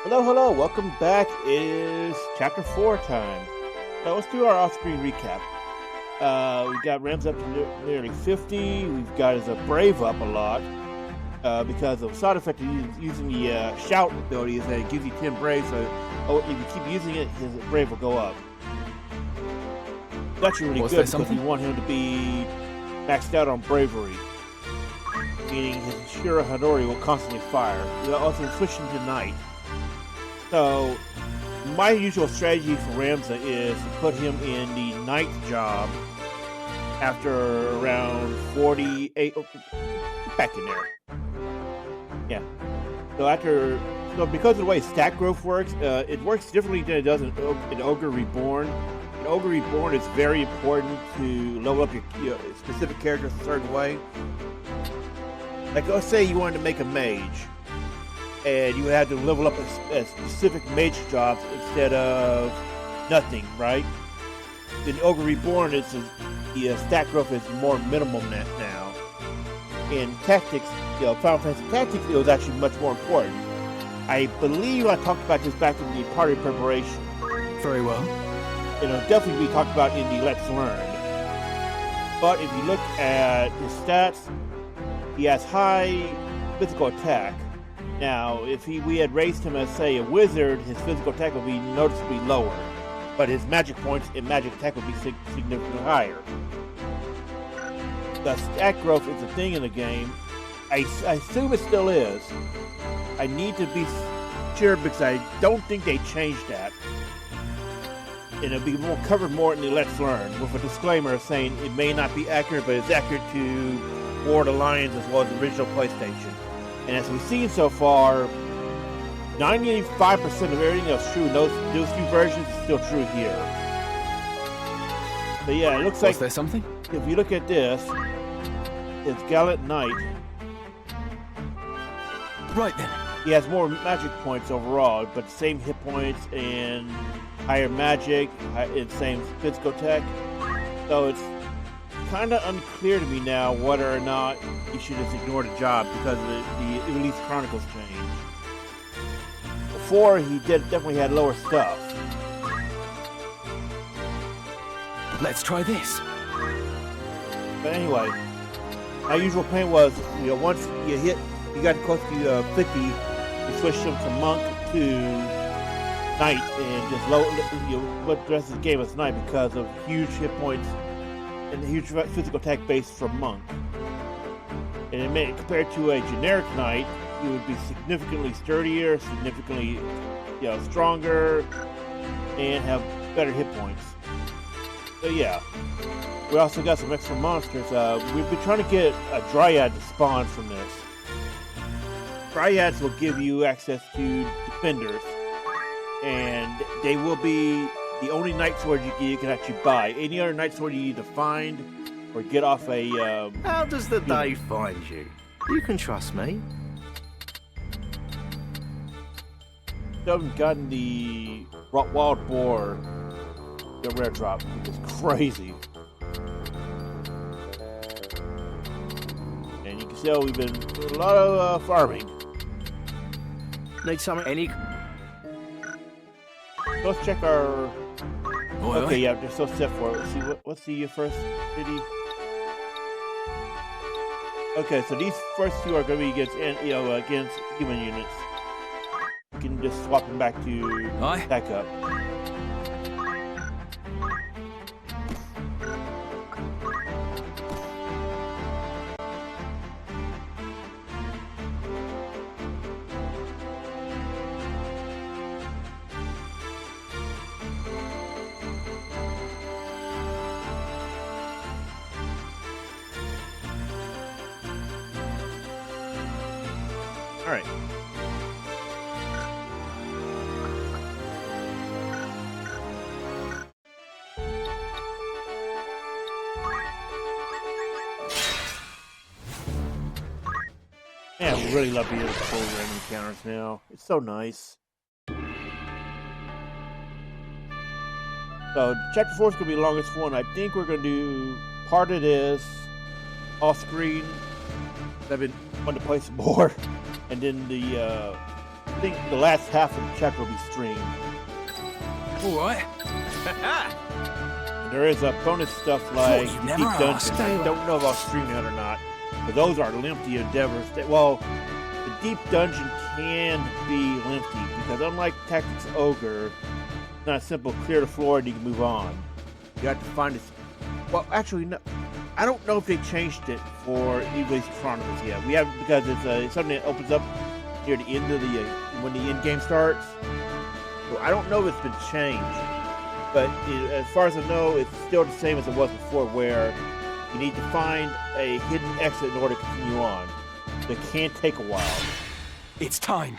Hello, welcome back. It is Chapter 4 time. So let's do our off-screen recap. We got Ramza up to nearly 50. We've got his Brave up a lot. Because of side effect of using the Shout ability is that it gives you 10 Brave, so if you keep using it, his Brave will go up. It's actually really good because we want him to be maxed out on Bravery. Meaning his Shira Hadori will constantly fire. We'll also switch him to Knight. So, my usual strategy for Ramza is to put him in the Knight job after around 48. Oh, get back in there. Yeah. So because of the way stack growth works, it works differently than it does in Ogre Reborn. In Ogre Reborn, it's very important to level up your specific characters a certain way. Like, let's say you wanted to make a mage, and you had to level up a specific mage jobs instead of nothing, right? In Ogre Reborn, the stat growth is more minimal now. In Tactics, Final Fantasy Tactics, it was actually much more important. I believe I talked about this back in the party preparation. Very well. It'll definitely be talked about in the Let's Learn. But if you look at his stats, he has high physical attack. Now, if we had raised him as, say, a wizard, his physical attack would be noticeably lower, but his magic points and magic attack would be significantly higher. The stat growth is a thing in the game. I assume it still is. I need to be sure because I don't think they changed that. And it'll be covered more in the Let's Learn, with a disclaimer saying it may not be accurate, but it's accurate to War of the Lions as well as the original PlayStation. And as we've seen so far, 95% of everything that's true in those two versions is still true here. But yeah, it looks like... Was there something? If you look at this, it's Gallant Knight. Right then. He has more magic points overall, but same hit points and higher magic, and same physical tech. So it's kind of unclear to me now whether or not you should just ignore the job because of the Ivalice Chronicles change. Before, he definitely had lower stuff. Let's try this. But anyway, my usual plan was, once you got close to 50, you switch him from Monk to Knight and just let the rest of the game as Knight because of huge hit points and the huge physical attack base from Monk. And it made, compared to a generic Knight, he would be significantly sturdier, significantly stronger, and have better hit points. So yeah. We also got some extra monsters. We've been trying to get a Dryad to spawn from this. Dryads will give you access to defenders, and they will be the only Knight Sword you can actually buy. Any other Knight Sword you need to find or get off a... How does the day find you? You can trust me. Still haven't gotten the Wild Boar, the rare drop. It's crazy. And you can see we've been doing a lot of farming. Need something? Any? Let's check our... Boy, okay, yeah, they're still set for it. Let's see, what's the first city? Okay, so these first two are going to be against human units. You can just swap them back to stack up. Alright. Man, I really love being able to pull random encounters now. It's so nice. So, Chapter 4 is going to be the longest one. I think we're going to do part of this off screen. I've been wanting to play some more. And then the think the last half of the chapter will be streamed. All right. And there is a bonus stuff like Thought you'd never Deep Dungeon. ask. I don't know about streaming it or not, but those are lengthy endeavors. Well, the Deep Dungeon can be lengthy because unlike Tactics Ogre, it's not simple clear the floor and you can move on. You have to find it. Well, actually, no. I don't know if they changed it for Ivalice Chronicles yet. We haven't because it's something that opens up near the end of the when the end game starts. So I don't know if it's been changed, but as far as I know, it's still the same as it was before, where you need to find a hidden exit in order to continue on. So it can take a while. It's time.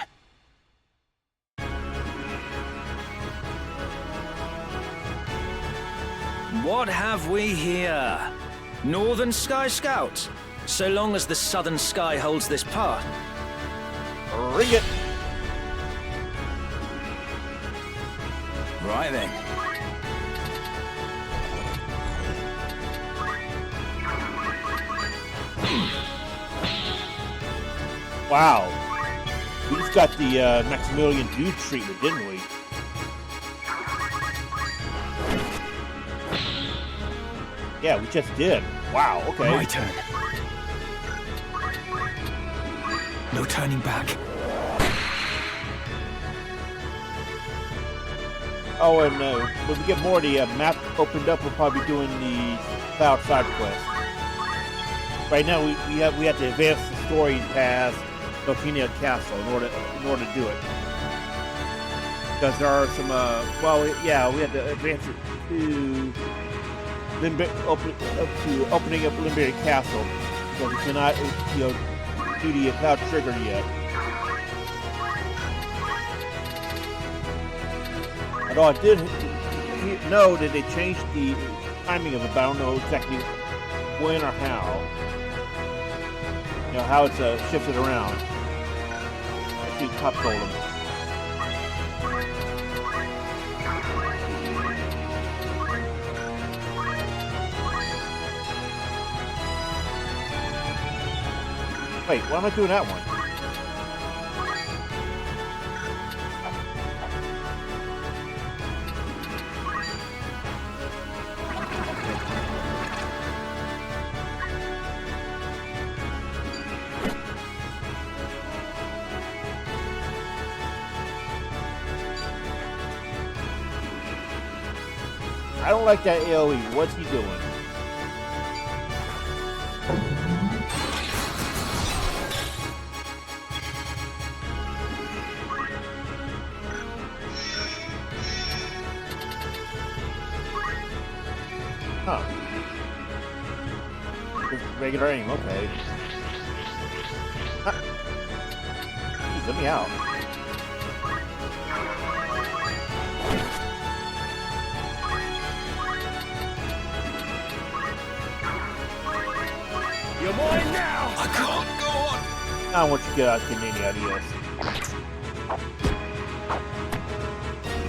What have we here? Northern Sky Scout. So long as the Southern Sky holds this path. Ring it! Right then. Wow. We just got the Maximilian Dude treatment, didn't we? Yeah, we just did. Wow, okay. My turn. No turning back. Oh, and when we get more of the map opened up, we'll probably be doing the Cloud side quest. Right now, we have to advance the story past Delphine Castle in order to do it. Because there are some we have to advance it to opening up Limberry Castle, because we cannot do the Cloud trigger yet. Although I did know that they changed the timing of it, but I don't know exactly when or how. How it's shifted around. I see Top Golem. Wait, why am I doing that one? I don't like that AoE. What's he doing? Huh. Just regular aim, okay. Huh. Jeez, let me out. You're mine now! I can't go on! I don't want you to get any ideas.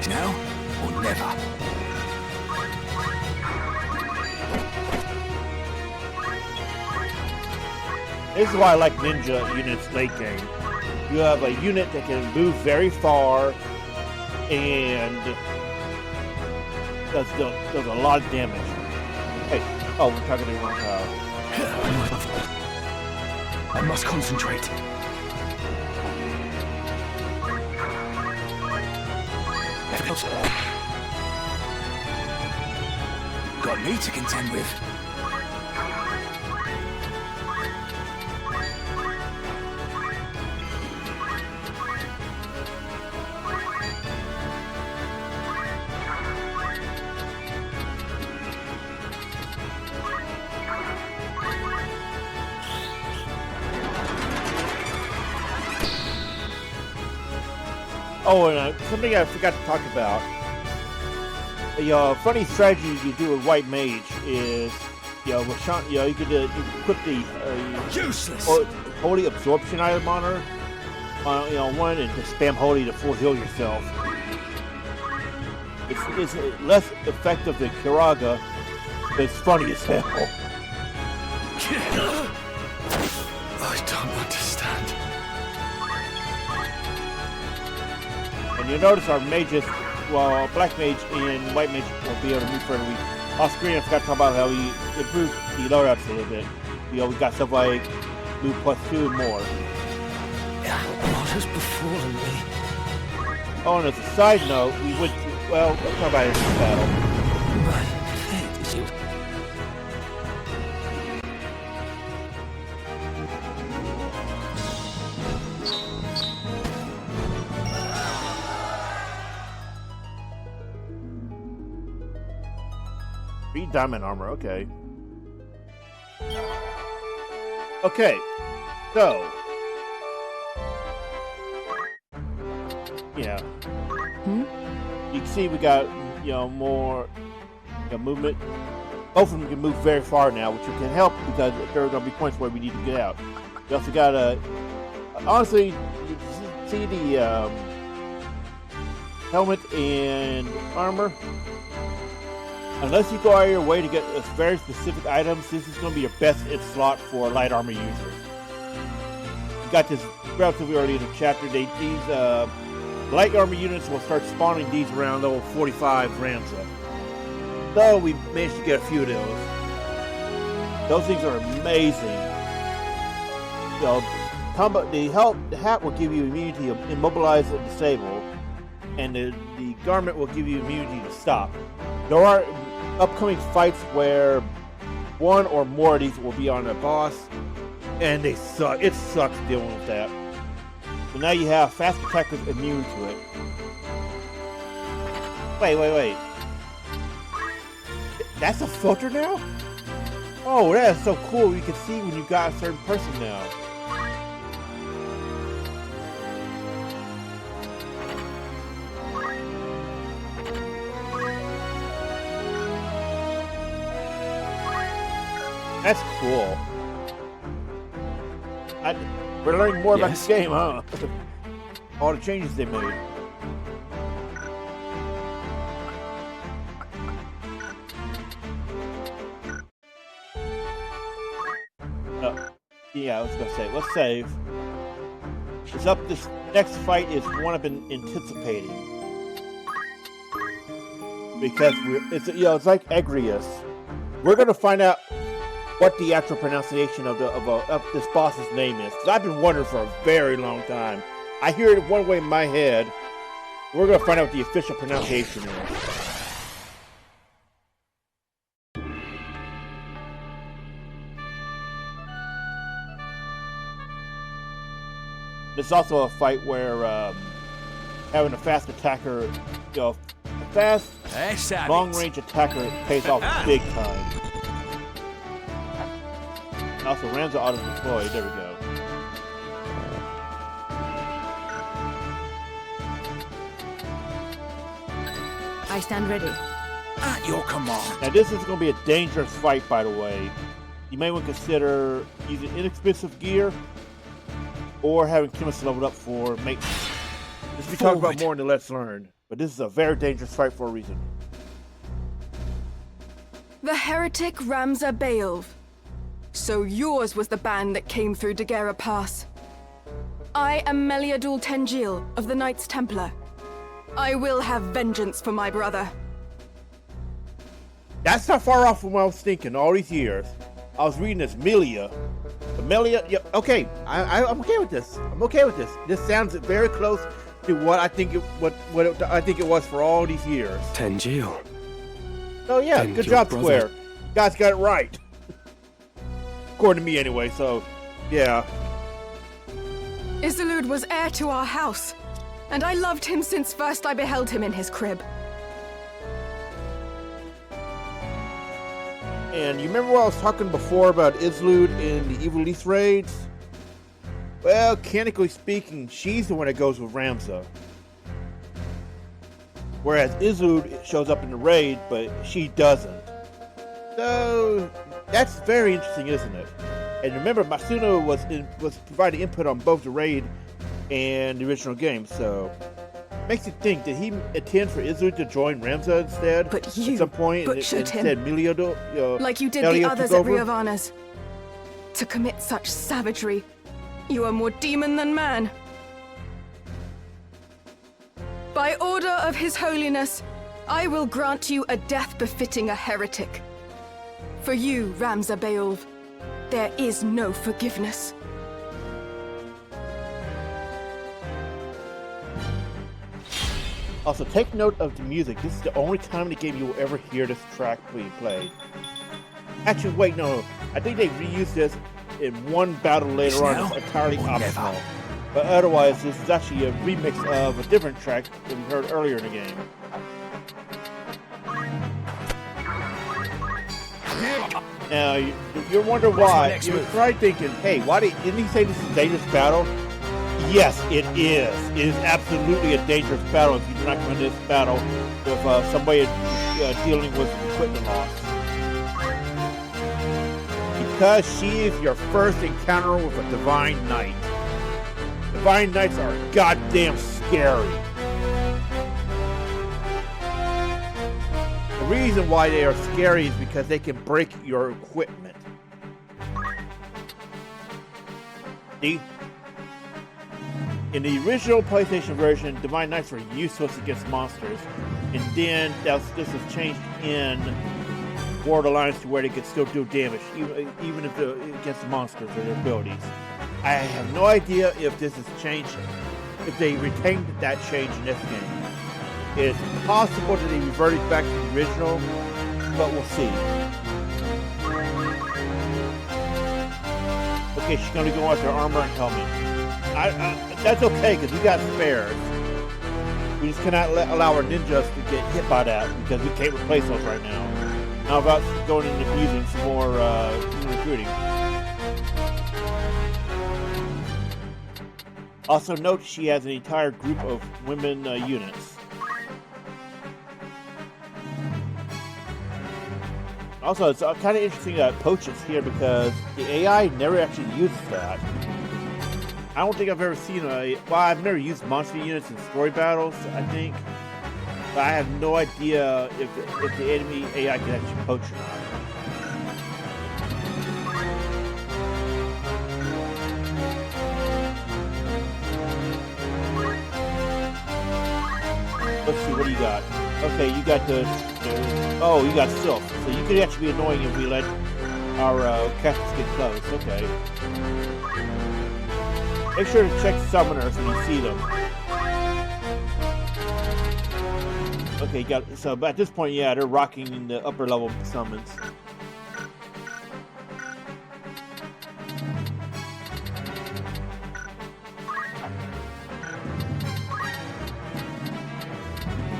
Now or never? This is why I like ninja units late game. You have a unit that can move very far and does a lot of damage. Hey, oh, we're talking to the wrong tower. I must concentrate. Got me to contend with. Oh, and something I forgot to talk about. The funny strategy you do with White Mage is, you could equip the Useless. Holy Absorption item on her, one, and just spam Holy to full heal yourself. It's less effective than Kiraga, but it's funny as hell. I don't understand. And you'll notice our mages, well, black mage and white mage won't be able to move further. Off screen, I forgot to talk about how we improved the loadouts a little bit. We got stuff like move +2 and more. What has befallen me? Oh, and as a side note, we went to, well, let's talk about it in this battle. My fate is you. Diamond armor, okay. Okay, so yeah, you can see we got more movement. Both of them can move very far now, which can help because there are going to be points where we need to get out. We also got honestly, you see the helmet and armor. Unless you go out of your way to get very specific items, this is going to be your best hit slot for light armor users. You got this relatively early in the chapter. These light armor units will start spawning these around level 45 Ramza. So we managed to get a few of those. Those things are amazing. The hat will give you immunity to immobilize and disable, and the garment will give you immunity to stop. There are upcoming fights where one or more of these will be on a boss, and they suck. It sucks dealing with that. So now you have fast attackers immune to it. Wait. That's a filter now? Oh, that is so cool. You can see when you got a certain person now. That's cool. We're learning more about this game, huh? All the changes they made. Yeah, I was gonna say, let's save. This next fight is one I've been anticipating. Because it's like Aeris. We're gonna find out what the actual pronunciation of this boss's name is. Because I've been wondering for a very long time. I hear it one way in my head. We're going to find out what the official pronunciation is. This is also a fight where having a fast attacker, fast, long-range attacker pays off big time. Also, Ramza auto-deployed. There we go. I stand ready. At your command. Now, this is going to be a dangerous fight, by the way. You may want to consider using inexpensive gear or having chemists leveled up for maintenance. This will be talked about more in the Let's Learn, but this is a very dangerous fight for a reason. The heretic Ramza Beowulf. So yours was the band that came through Dugeura Pass. I am Meliadoul Tengil of the Knights Templar. I will have vengeance for my brother. That's not far off from what I was thinking all these years. I was reading this Melia. Yeah, okay, I'm okay with this. I'm okay with this. This sounds very close to what I think I think it was for all these years. Tengil. Oh yeah, good job, Square. You guys got it right. According to me, anyway. So, yeah. Isilud was heir to our house, and I loved him since first I beheld him in his crib. And you remember what I was talking before about Isilud in the Ivalice raids? Well, canonically speaking, she's the one that goes with Ramza. Whereas Isilud shows up in the raid, but she doesn't. So, that's very interesting, isn't it? And remember, Masuno was providing input on both the raid and the original game, so makes you think, did he intend for Isilud to join Ramza instead? But you at some point, butchered him. instead Meliadoul, like you did the others at Riovanna's. To commit such savagery, you are more demon than man. By order of His Holiness, I will grant you a death befitting a heretic. For you, Ramza Beowulf, there is no forgiveness. Also, take note of the music. This is the only time in the game you will ever hear this track being played. Actually, wait, no. I think they reused this in one battle later on. It's entirely optional. But otherwise, this is actually a remix of a different track that we heard earlier in the game. Now, you're wondering why. You're probably thinking, hey, why didn't he say this is a dangerous battle? Yes, it is. It is absolutely a dangerous battle if you do not come into this battle with somebody dealing with equipment loss. Because she is your first encounter with a Divine Knight. Divine Knights are goddamn scary. The reason why they are scary is because they can break your equipment. See? In the original PlayStation version, Divine Knights were useless against monsters, and then this was changed in World Alliance to where they could still do damage, even if against monsters or their abilities. I have no idea if this is changed, if they retained that change in this game. It's possible that they reverted back to the original, but we'll see. Okay, she's going to go with her armor and helmet. That's okay, because we got spares. We just cannot allow our ninjas to get hit by that, because we can't replace those right now. Now about going into using some more recruiting. Also note she has an entire group of women units. Also, it's kind of interesting that Poach is here because the AI never actually uses that. I don't think I've ever seen I've never used monster units in story battles, I think. But I have no idea if the enemy AI can actually poach or not. Let's see, what do you got? Okay, you got you got Sylph. So you could actually be annoying if we let our castles get close. Okay. Make sure to check summoners when you see them. Okay, so at this point, yeah, they're rocking in the upper level summons.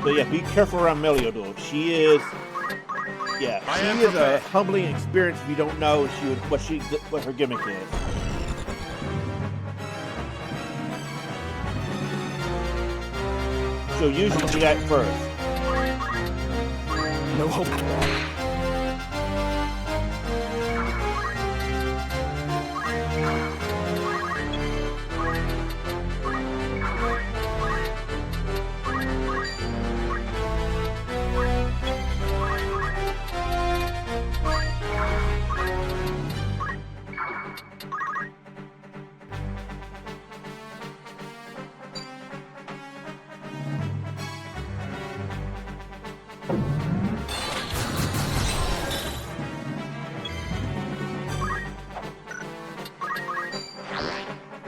So yeah, be careful around Meliadoul. She is a humbling experience if you don't know what her gimmick is. So usually do that first. No hope.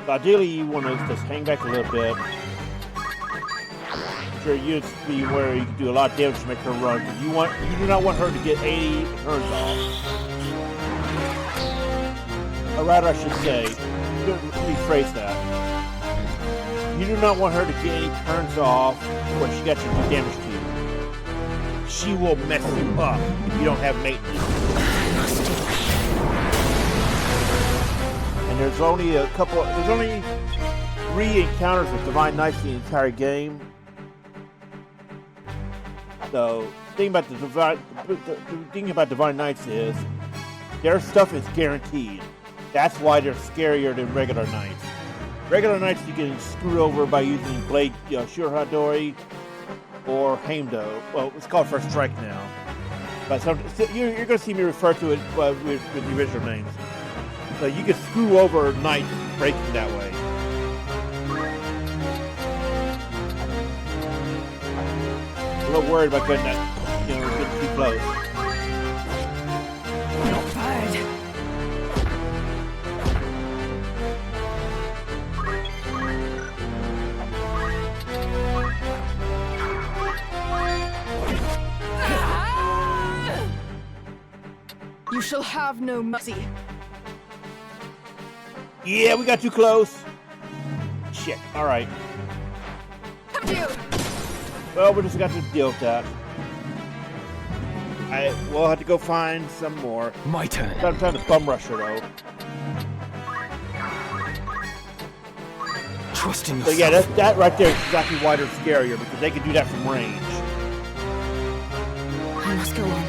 Ideally, you want to just hang back a little bit. Sure, you be where you can do a lot of damage to make her run. Because you do not want her to get 80 turns off. Or rather, I should say, let me rephrase that. You do not want her to get any turns off where she got you do damage to you. She will mess you up if you don't have maintenance. There's only there's only 3 encounters with Divine Knights in the entire game. So, the thing about Divine Knights is, their stuff is guaranteed. That's why they're scarier than regular Knights. Regular Knights you can screw over by using Blade, Shurhadori, or Heimdo. Well, it's called First Strike now. But you're going to see me refer to it with the original names. So you can screw over Knights breaking that way. a little worried about getting that, getting too close. Not bad. You shall have no mercy. Yeah, we got too close. Shit. All right. Well, we just got to deal with that. We'll have to go find some more. My turn. I'm trying to bum rush her though. Trust in So yourself. yeah, that right there is exactly why they're scarier, because they can do that from range. I must go on.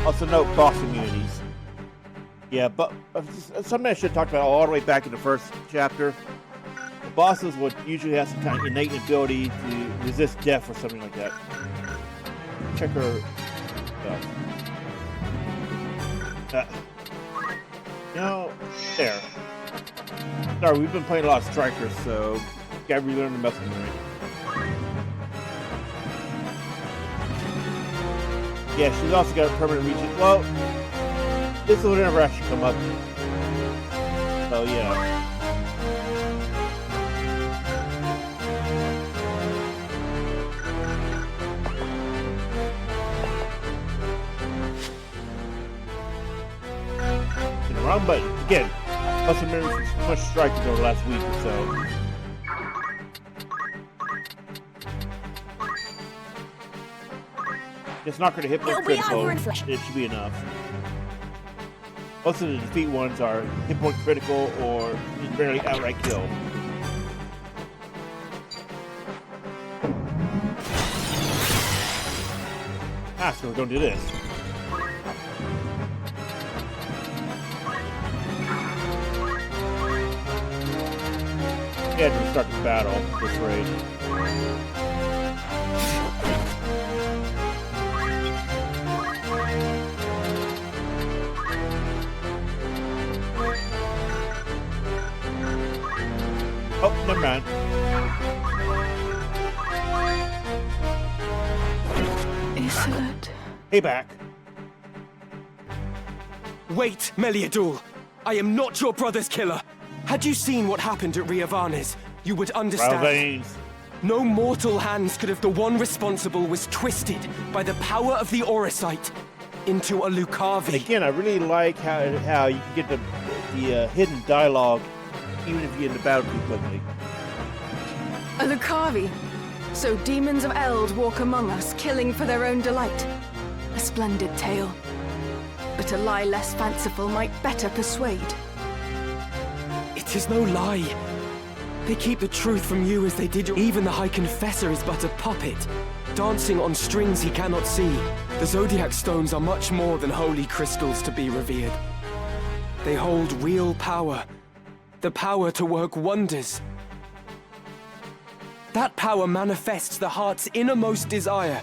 Also note boss immunities. Yeah, but something I should have talked about all the way back in the first chapter. The bosses would usually have some kind of innate ability to resist death or something like that. Check her stuff. There. Sorry, we've been playing a lot of strikers, so gotta relearn the muscle memory. Yeah, she's also got a permanent region. Well, this will never actually come up. So, yeah. In the wrong button. Again, must have been much striking over the last week or so. It's not going to hit point critical. It should be enough. Most of the defeat ones are hit point critical or barely outright kill. So we're going to do this. Yeah, to start the battle at this rate. Oh, never mind. Besselat. Hey, back. Wait, Meliadoul! I am not your brother's killer! Had you seen what happened at Riavanes, you would understand. Veins. No mortal hands could have. The one responsible was twisted by the power of the Auricite into a Lucavi. Again, I really like how you can get the hidden dialogue even if you're in the battle too quickly. A Lucavi. So demons of Eld walk among us, killing for their own delight. A splendid tale. But a lie less fanciful might better persuade. It is no lie. They keep the truth from you as they did your... Even the High Confessor is but a puppet, dancing on strings he cannot see. The Zodiac Stones are much more than holy crystals to be revered. They hold real power. The power to work wonders. That power manifests the heart's innermost desire,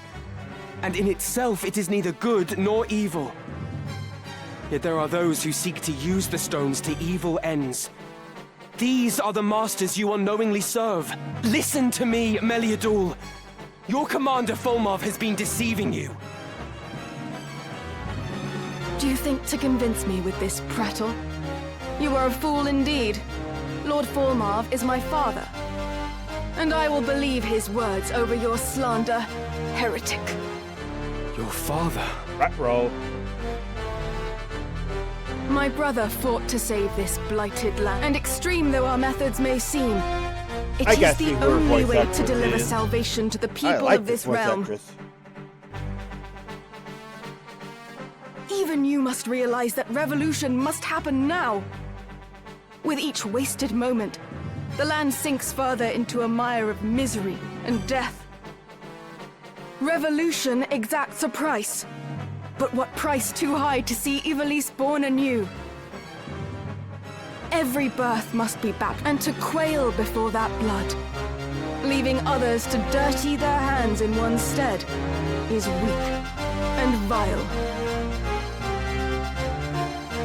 and in itself it is neither good nor evil. Yet there are those who seek to use the stones to evil ends. These are the masters you unknowingly serve. Listen to me, Meliadoul. Your commander Folmarv has been deceiving you. Do you think to convince me with this prattle? You are a fool indeed. Lord Folmarv is my father. And I will believe his words over your slander, heretic. Your father? Rat roll. My brother fought to save this blighted land, and extreme though our methods may seem, it is the only way to deliver salvation to the people of this realm. Even you must realize that revolution must happen now. With each wasted moment, the land sinks further into a mire of misery and death. Revolution exacts a price. But what price too high to see Ivalice born anew? every birth must be baptized, and to quail before that blood, leaving others to dirty their hands in one's stead, is weak and vile.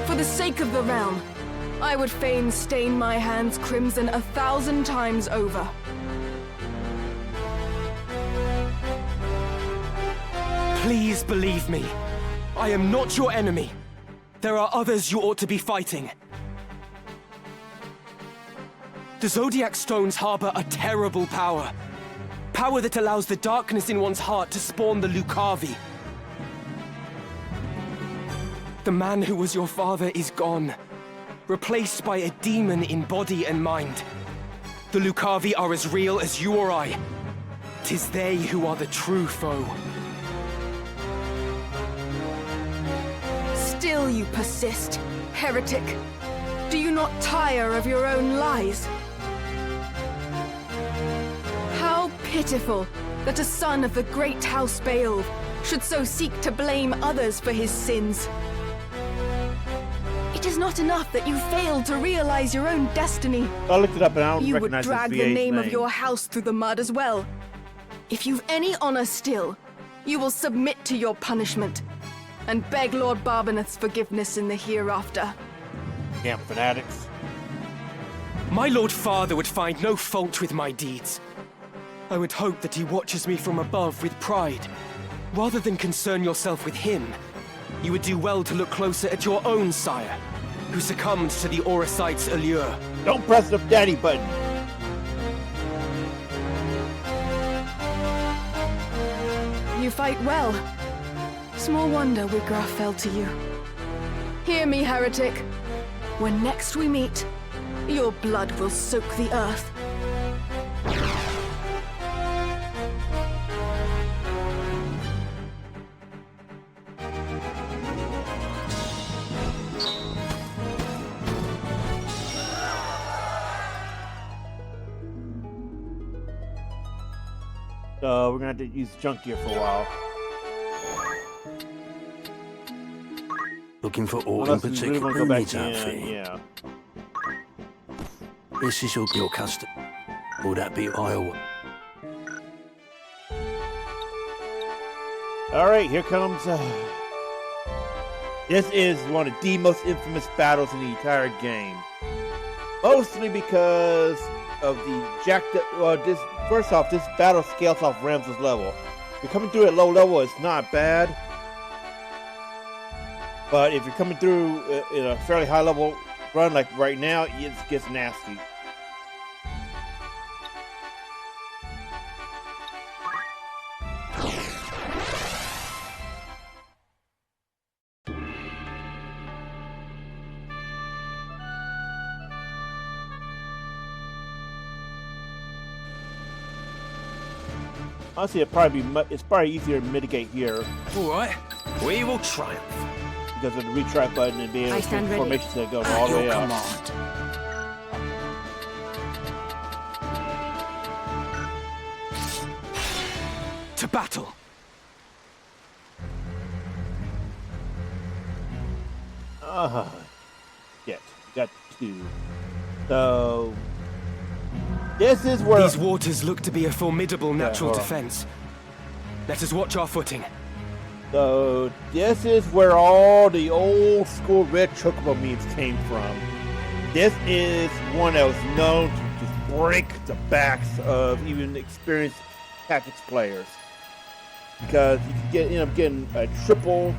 For the sake of the realm, I would fain stain my hands crimson 1,000 times over. Please believe me. I am not your enemy. There are others you ought to be fighting. The Zodiac Stones harbor a terrible power. Power that allows the darkness in one's heart to spawn the Lucavi. The man who was your father is gone, replaced by a demon in body and mind. The Lucavi are as real as you or I. 'Tis they who are the true foe. Still you persist, heretic. Do you not tire of your own lies? How pitiful that a son of the great House Beowulf should so seek to blame others for his sins. It is not enough that you failed to realize your own destiny. I looked it up and I don't You would recognize drag this the VA's name of your house through the mud as well. If you've any honor still, you will submit to your punishment and beg Lord Barbeneth's forgiveness in the hereafter. Damn fanatics. My Lord Father would find no fault with my deeds. I would hope that he watches me from above with pride. Rather than concern yourself with him, you would do well to look closer at your own sire, who succumbed to the Oracite's allure. Don't press the daddy button. You fight well. Small wonder Wigra fell to you. Hear me, heretic. When next we meet, your blood will soak the earth. We're gonna have to use junk gear for a while. Looking for all in Unless we really particular want to go back needs outfit. in, yeah. This is your custom. Will that be Iowa? Alright, here comes, this is one of the most infamous battles in the entire game. Mostly because of the jacked up, first off, this battle scales off Ramza's level. If you're coming through at low level, it's not bad. But if you're coming through in a fairly high level run, like right now, it gets nasty. Honestly, it's probably easier to mitigate here All right, we will triumph. because of the retry button and being able I to stand see ready. formations that go At all the your way up. command. To battle! Shit, got two. So this is where These waters look to be a formidable natural hold on. defense. Let us watch our footing. So this is where all the old school red chocobo memes came from. This is one that was known to just break the backs of even experienced tactics players. Because you could end up getting a triple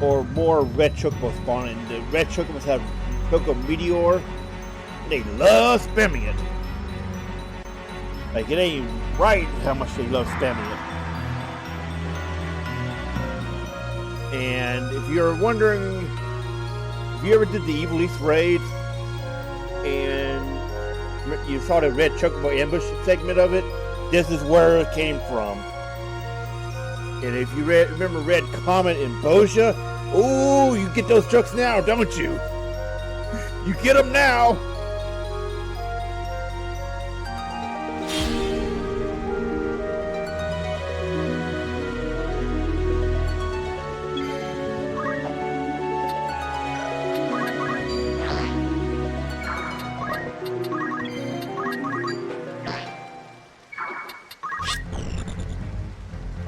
or more red chocobo spawn, and the red chocobos have choco meteor. And they love spamming it. Like, it ain't right how much they love spamming it. And if you're wondering, if you ever did the Ivalice raid and you saw the red chocobo ambush segment of it, this is where it came from. And if you remember Red Comet and Bosia, ooh, you get those trucks now, don't you? You get them now.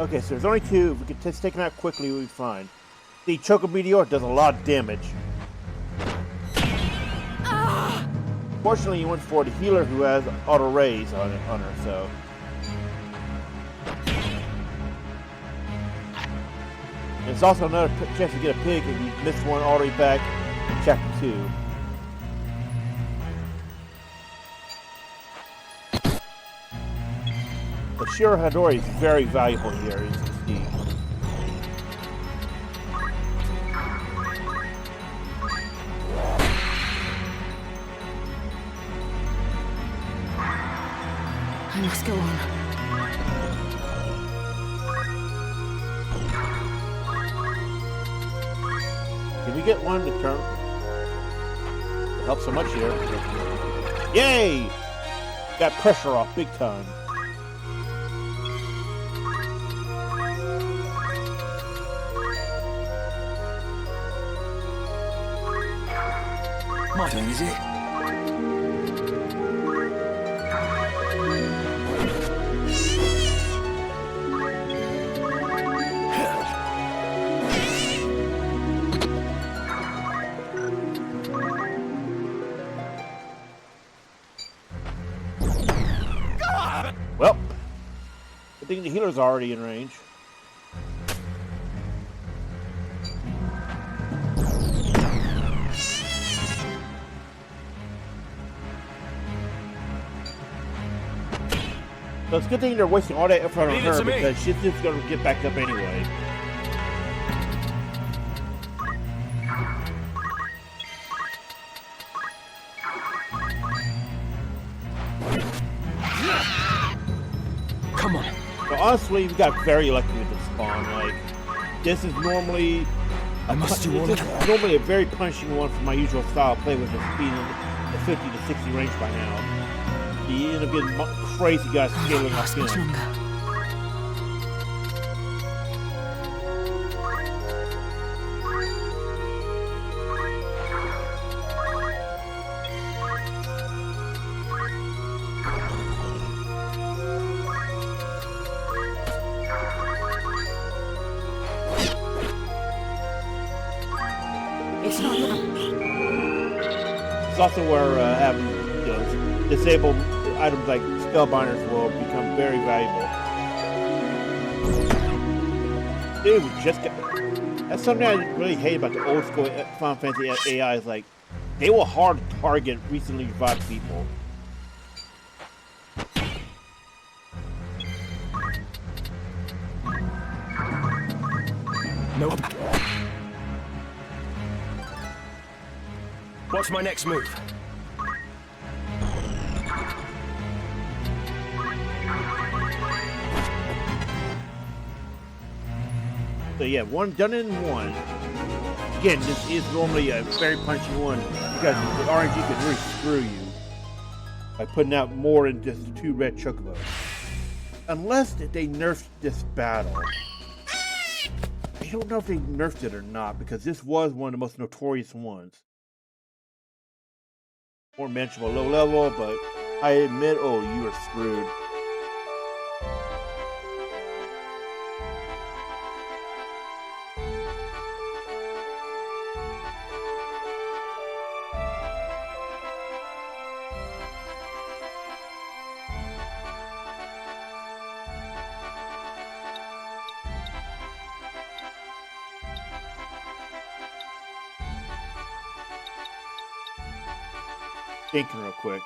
Okay, so there's only two. If we can just take them out quickly, we'll be fine. The Choco Meteor does a lot of damage. Fortunately, you went for the healer who has auto raise on her, so. There's also another chance to get a pig if you miss one all the way back in chapter 2. The Shiro Hadori is very valuable here, as you can see. I must go on. Can we get one to turn? It helps so much here. Yay! Got pressure off big time. My turn, is it? Well, I think the healer's already in range. So it's a good thing they're wasting all that effort on her because she's just going to get back up anyway. Come on. So honestly, we got very lucky with this spawn. Like, this is normally normally a very punishing one for my usual style of play with the speed in the 50 to 60 range by now. You end up getting crazy guys scaling off in. It's also where having disabled items like Spellbinders will become very valuable. Dude, we just got... That's something I really hate about the old school Final Fantasy AI is like, they will hard target recently revived people. Nope. What's my next move? So yeah, one done in one. Again, this is normally a very punchy one because the RNG can really screw you by putting out more than just 2 red chocobos. Unless they nerfed this battle. I don't know if they nerfed it or not because this was one of the most notorious ones. More manageable low level, but I admit, oh, you are screwed. Thinking real quick.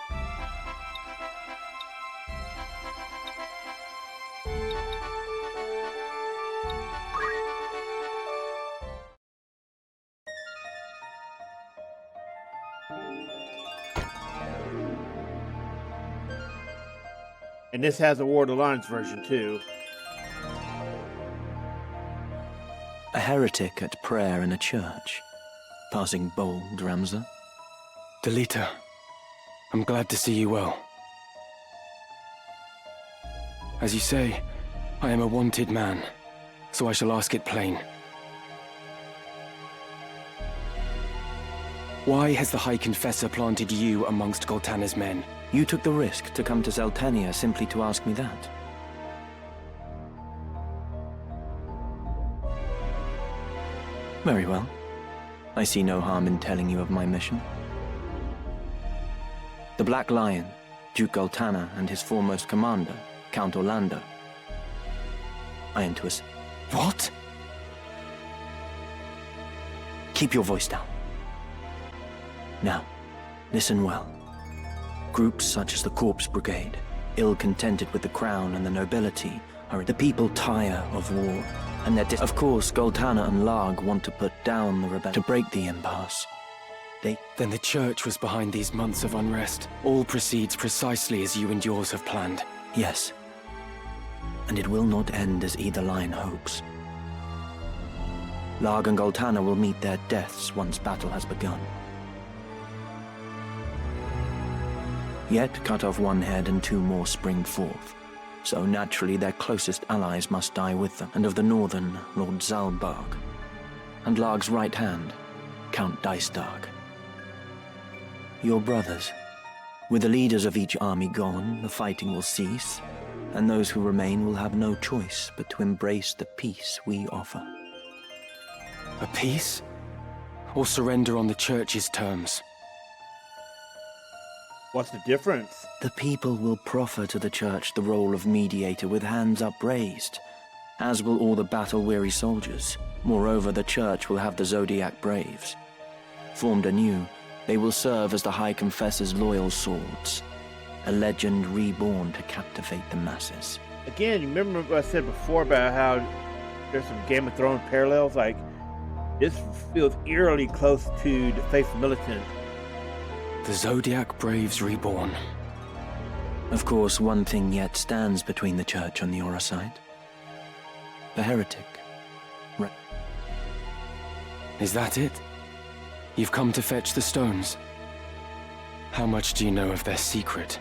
And this has a War of the Lions version too. A heretic at prayer in a church. Passing bold, Ramza. Delita, I'm glad to see you well. As you say, I am a wanted man, so I shall ask it plain. Why has the High Confessor planted you amongst Goltanna's men? You took the risk to come to Zeltennia simply to ask me that. Very well. I see no harm in telling you of my mission. The Black Lion, Duke Goltanna, and his foremost commander, Count Orlandeau. I am to What? Keep your voice down. Now, listen well. Groups such as the Corpse Brigade, ill-contented with the crown and the nobility, the people tire of war, and of course, Goltanna and Larg want to put down the rebellion, to break the impasse. Then the Church was behind these months of unrest. All proceeds precisely as you and yours have planned. Yes. And it will not end as either line hopes. Larg and Goltanna will meet their deaths once battle has begun. Yet cut off one head and 2 more spring forth. So naturally their closest allies must die with them, and of the northern, Lord Zalbarg, and Larg's right hand, Count Dycedarg. Your brothers. With the leaders of each army gone, the fighting will cease, and those who remain will have no choice but to embrace the peace we offer. A peace? Or surrender on the Church's terms? What's the difference? The people will proffer to the Church the role of mediator with hands upraised, as will all the battle-weary soldiers. Moreover, the Church will have the Zodiac Braves. Formed anew, they will serve as the High Confessor's loyal swords, a legend reborn to captivate the masses. Again, you remember what I said before about how there's some Game of Thrones parallels? Like, this feels eerily close to the Faith Militant. The Zodiac Braves reborn. Of course, one thing yet stands between the Church on the Aura side. The heretic. Is that it? You've come to fetch the stones? How much do you know of their secret?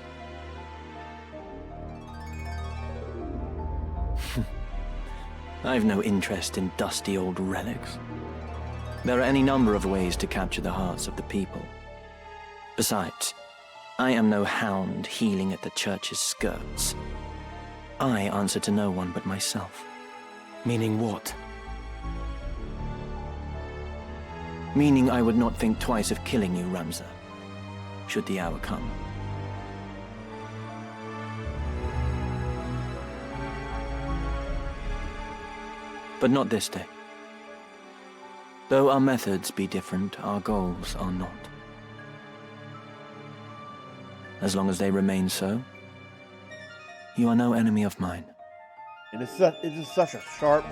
I've no interest in dusty old relics. There are any number of ways to capture the hearts of the people. Besides, I am no hound heeling at the Church's skirts. I answer to no one but myself. Meaning what? Meaning I would not think twice of killing you, Ramza, should the hour come. But not this day. Though our methods be different, our goals are not. As long as they remain so, you are no enemy of mine. And it is such a sharp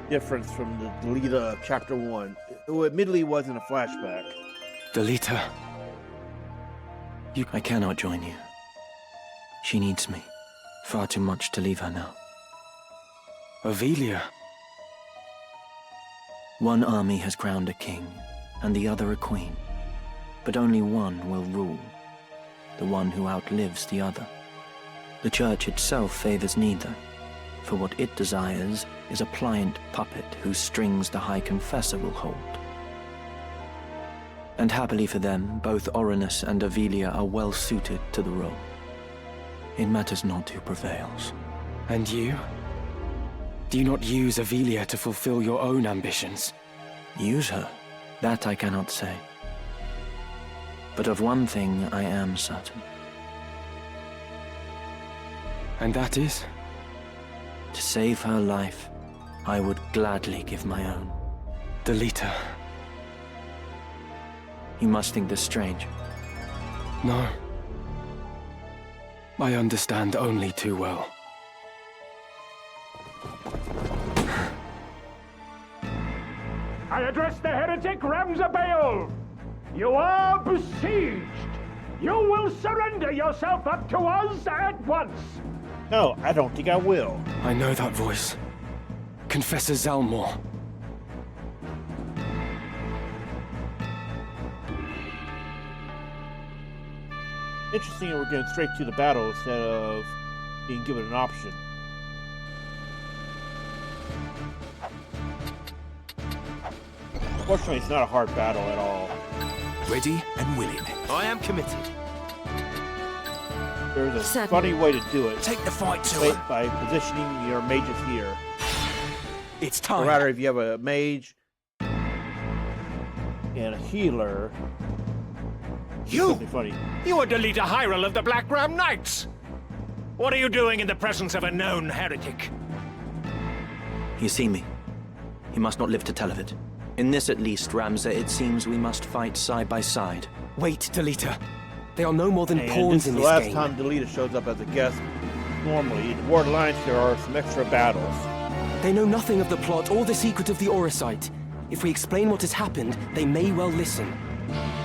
difference from the Delita of Chapter 1, who admittedly wasn't a flashback. Delita. I cannot join you. She needs me. Far too much to leave her now. Avelia. One army has crowned a king, and the other a queen. But only one will rule. The one who outlives the other. The Church itself favors neither, for what it desires is a pliant puppet whose strings the High Confessor will hold. And happily for them, both Oranus and Avelia are well suited to the role. It matters not who prevails. And you? Do you not use Avelia to fulfill your own ambitions? Use her? That I cannot say. But of one thing I am certain. And that is? To save her life, I would gladly give my own. Delita. You must think this strange. No. I understand only too well. I address the heretic Ramza Beowulf. You are besieged. You will surrender yourself up to us at once. No, I don't think I will. I know that voice. Confessor Zalmour. Interesting that we're going straight to the battle instead of being given an option. Fortunately, it's not a hard battle at all. Ready and willing. I am committed. There's a Certainly. funny way to do it. Take the fight to it. By positioning your mages here. It's Or time. rather, if you have a mage and a healer. You! Something funny. You are Delita Hyrule of the Black Ram Knights! What are you doing in the presence of a known heretic? You see me. You must not live to tell of it. In this at least, Ramza, it seems we must fight side by side. Wait, Delita. They are no more than And pawns this in is this the last game. time Delita shows up as a guest. Normally, in War Alliance, there are some extra battles. They know nothing of the plot or the secret of the Auracite. If we explain what has happened, they may well listen.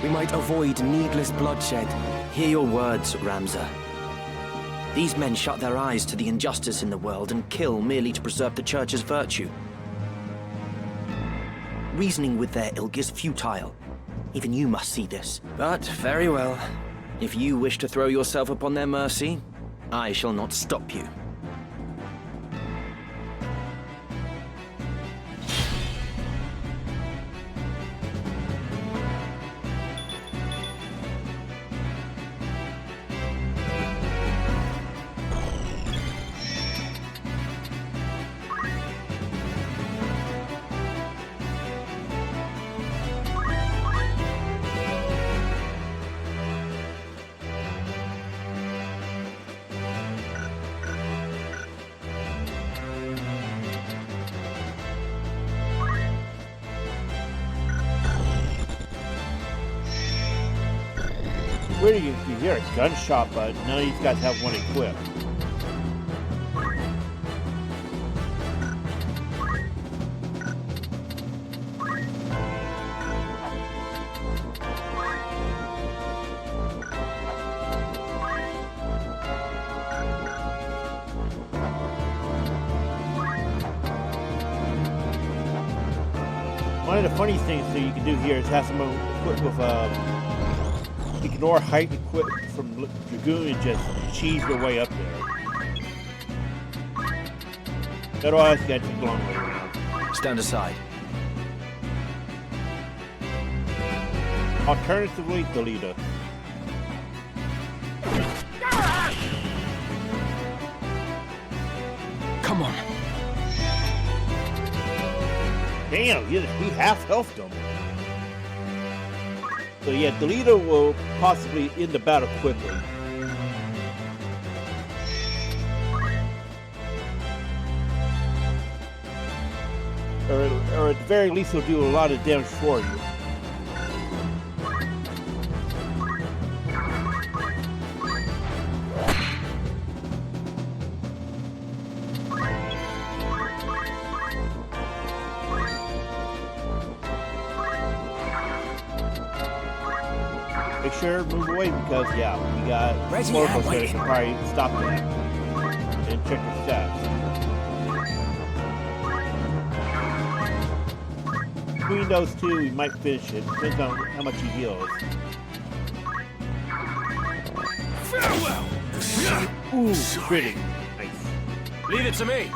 We might avoid needless bloodshed. Hear your words, Ramza. These men shut their eyes to the injustice in the world and kill merely to preserve the Church's virtue. Reasoning with their ilk is futile. Even you must see this. But very well. If you wish to throw yourself upon their mercy, I shall not stop you. Where do you hear a gunshot, but none of these guys have one equipped. One of the funny things that you can do here is have someone equipped with ignore height equipment from Dragoon and just cheese their way up there. Otherwise, you gotta take a long way around. Stand aside. Alternatively, Delita. Come on. Damn, he half-healthed him. So yeah, Delita will possibly end the battle quickly. Or at the very least, he'll do a lot of damage for you. Make sure to move away because, yeah, we got Morpho's there to probably stop that. And check your stats. Between those two, we might finish it. Depends on how much he heals. Farewell! Ooh, critting. Nice. Leave it to me.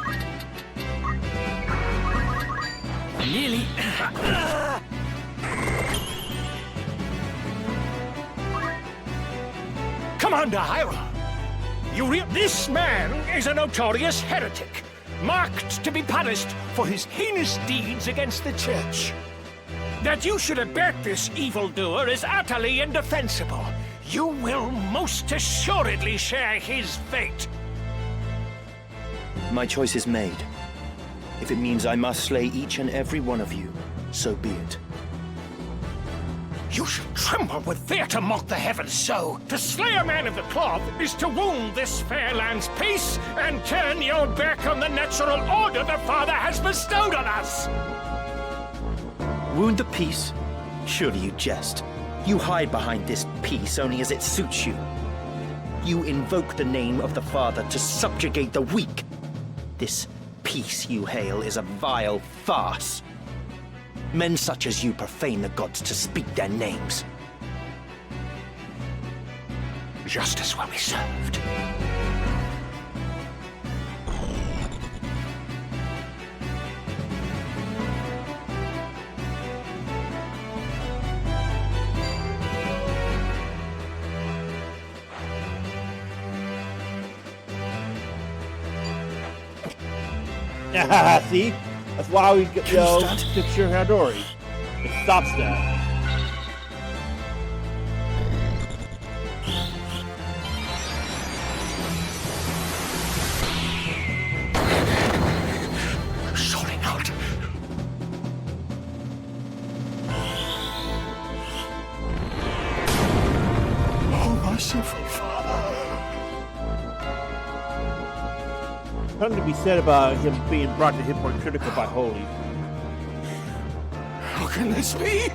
Nearly. Commander Hyrule, this man is a notorious heretic, marked to be punished for his heinous deeds against the Church. That you should abet this evildoer is utterly indefensible. You will most assuredly share his fate. My choice is made. If it means I must slay each and every one of you, so be it. You should tremble with fear to mock the heavens so. To slay a man of the cloth is to wound this fair land's peace and turn your back on the natural order the Father has bestowed on us. Wound the peace? Surely you jest. You hide behind this peace only as it suits you. You invoke the name of the Father to subjugate the weak. This peace you hail is a vile farce. Men such as you profane the gods to speak their names. Justice will be served. See? That's why we took Shir Hadori. It stops that. something to be said about him being brought to Hit-Point Critical by Holy. How can this be?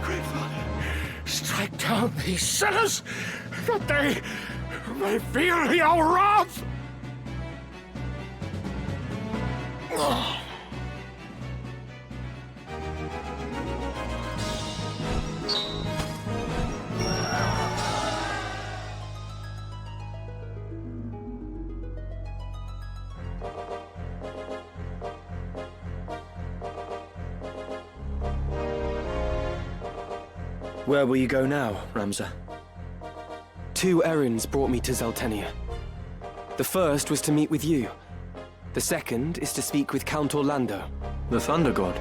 Great Father, strike down these sinners, that they may feel your wrath! Where will you go now, Ramza? 2 errands brought me to Zeltennia. The first was to meet with you. The second is to speak with Count Orlandeau. The Thunder God?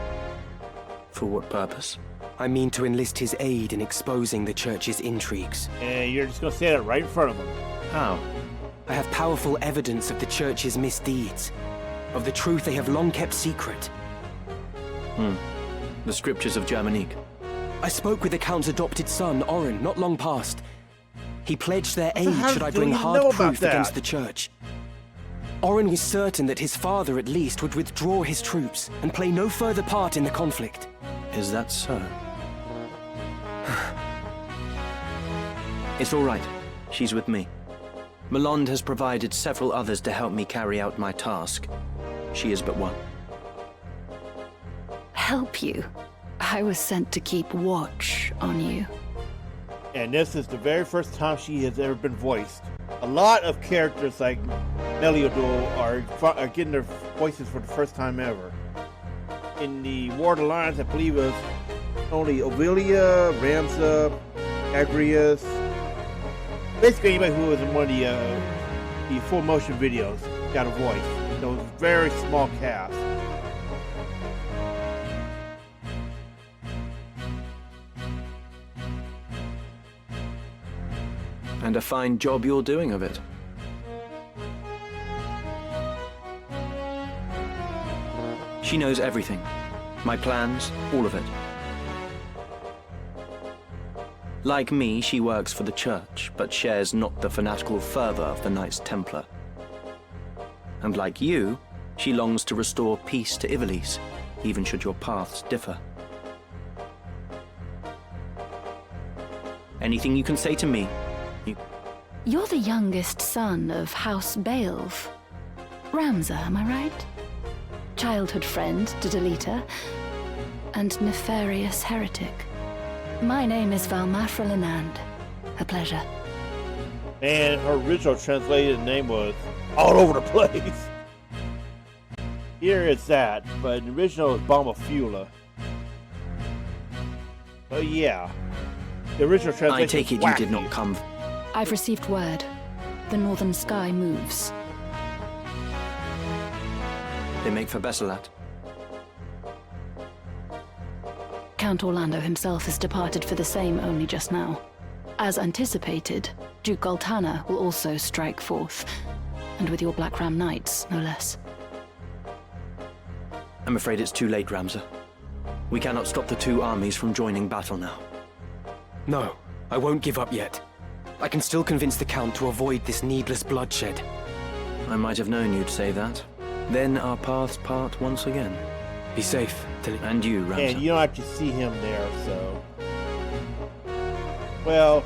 For what purpose? I mean to enlist his aid in exposing the Church's intrigues. And you're just gonna say that right in front of him. How? I have powerful evidence of the Church's misdeeds, of the truth they have long kept secret. The scriptures of Germanique. I spoke with the Count's adopted son, Orran, not long past. He pledged their aid should I bring hard proof against the Church. Orran was certain that his father, at least, would withdraw his troops and play no further part in the conflict. Is that so? It's all right. She's with me. Melond has provided several others to help me carry out my task. She is but one. Help you? I was sent to keep watch on you. And this is the very first time she has ever been voiced. A lot of characters like Meliadoul are getting their voices for the first time ever. In the War of the Lions, I believe it was only Ovilia, Ramza, Aeris. Basically anybody who was in one of the full motion videos got a voice. So it was a very small cast. And a fine job you're doing of it. She knows everything. My plans, all of it. Like me, she works for the Church, but shares not the fanatical fervor of the Knights Templar. And like you, she longs to restore peace to Ivalice, even should your paths differ. Anything you can say to me, You're the youngest son of House Beowulf. Ramza, am I right? Childhood friend to Delita, and nefarious heretic. My name is Valmafra Lenand. A pleasure. Man, her original translated name was all over the place. Here it's that, but in the original it's Balmafula. Oh yeah. The original translation I take it you did not come... I've received word. The northern sky moves. They make for Besselat. Count Orlandeau himself has departed for the same only just now. As anticipated, Duke Goltanna will also strike forth, and with your Black Ram Knights, no less. I'm afraid it's too late, Ramza. We cannot stop the 2 armies from joining battle now. No, I won't give up yet. I can still convince the Count to avoid this needless bloodshed. I might have known you'd say that. Then our paths part once again. Be safe, and you, Ramza. And you don't actually see him there, so... Well,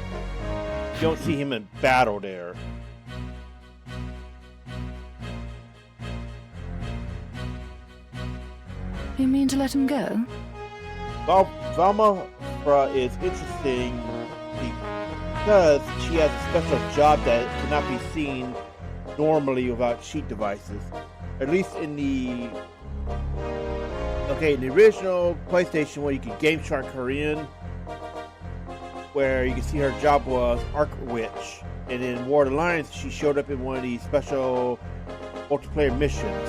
you don't see him in battle there. You mean to let him go? Valmafra is interesting because she has a special job that cannot be seen normally without cheat devices. At least in the... Okay, in the original PlayStation where you could game shark her in, where you can see her job was Arc Witch. And in War of the Lions, she showed up in one of the special multiplayer missions.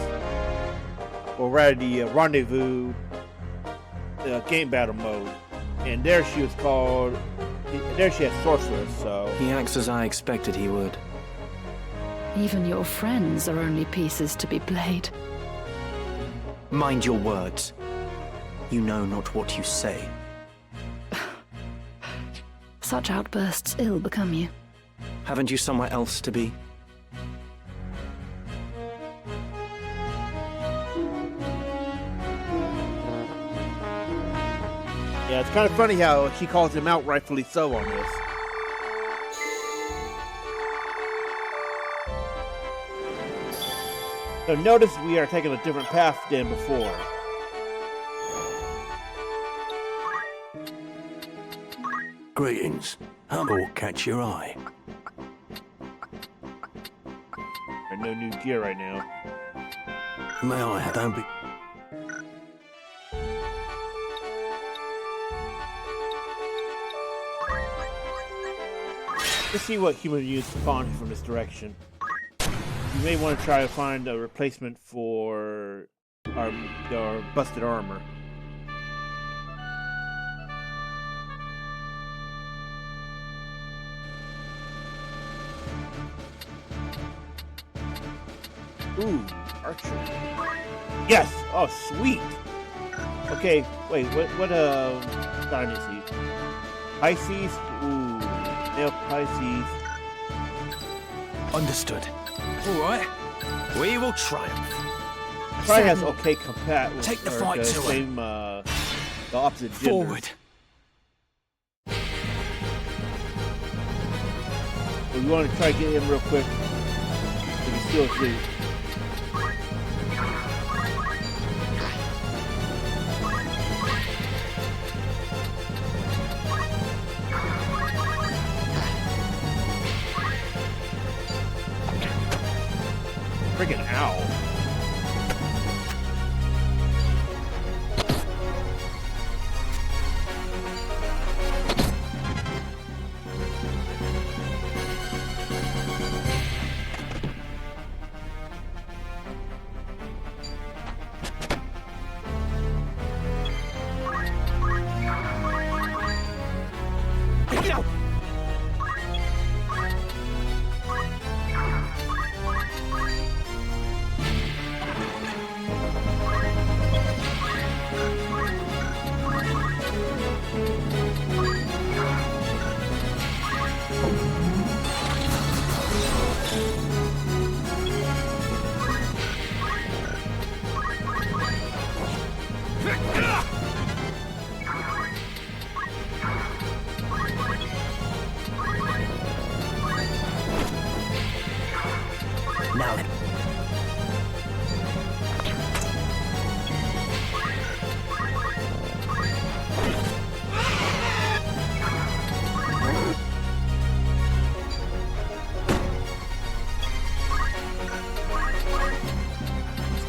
Or rather, the Rendezvous game battle mode. And there she was called... There she had Sorceress, so... He acts as I expected he would. Even your friends are only pieces to be played. Mind your words. You know not what you say. Such outbursts ill become you. Haven't you somewhere else to be? Yeah, it's kind of funny how she calls him out, rightfully so, on this. So notice we are taking a different path than before. Greetings. Humble catch your eye. No new gear right now. May I don't be... Let's see what human units spawn from this direction. You may want to try to find a replacement for our busted armor. Ooh, archer. Yes! Oh, sweet! Okay, wait, what sign is he? Pisces? Ooh, male Pisces. Understood. Alright. We will triumph. Probably has okay compat with Take the fight to same, the opposite gender. Forward. So we want to try to get him real quick. So he's still asleep. Friggin' owl.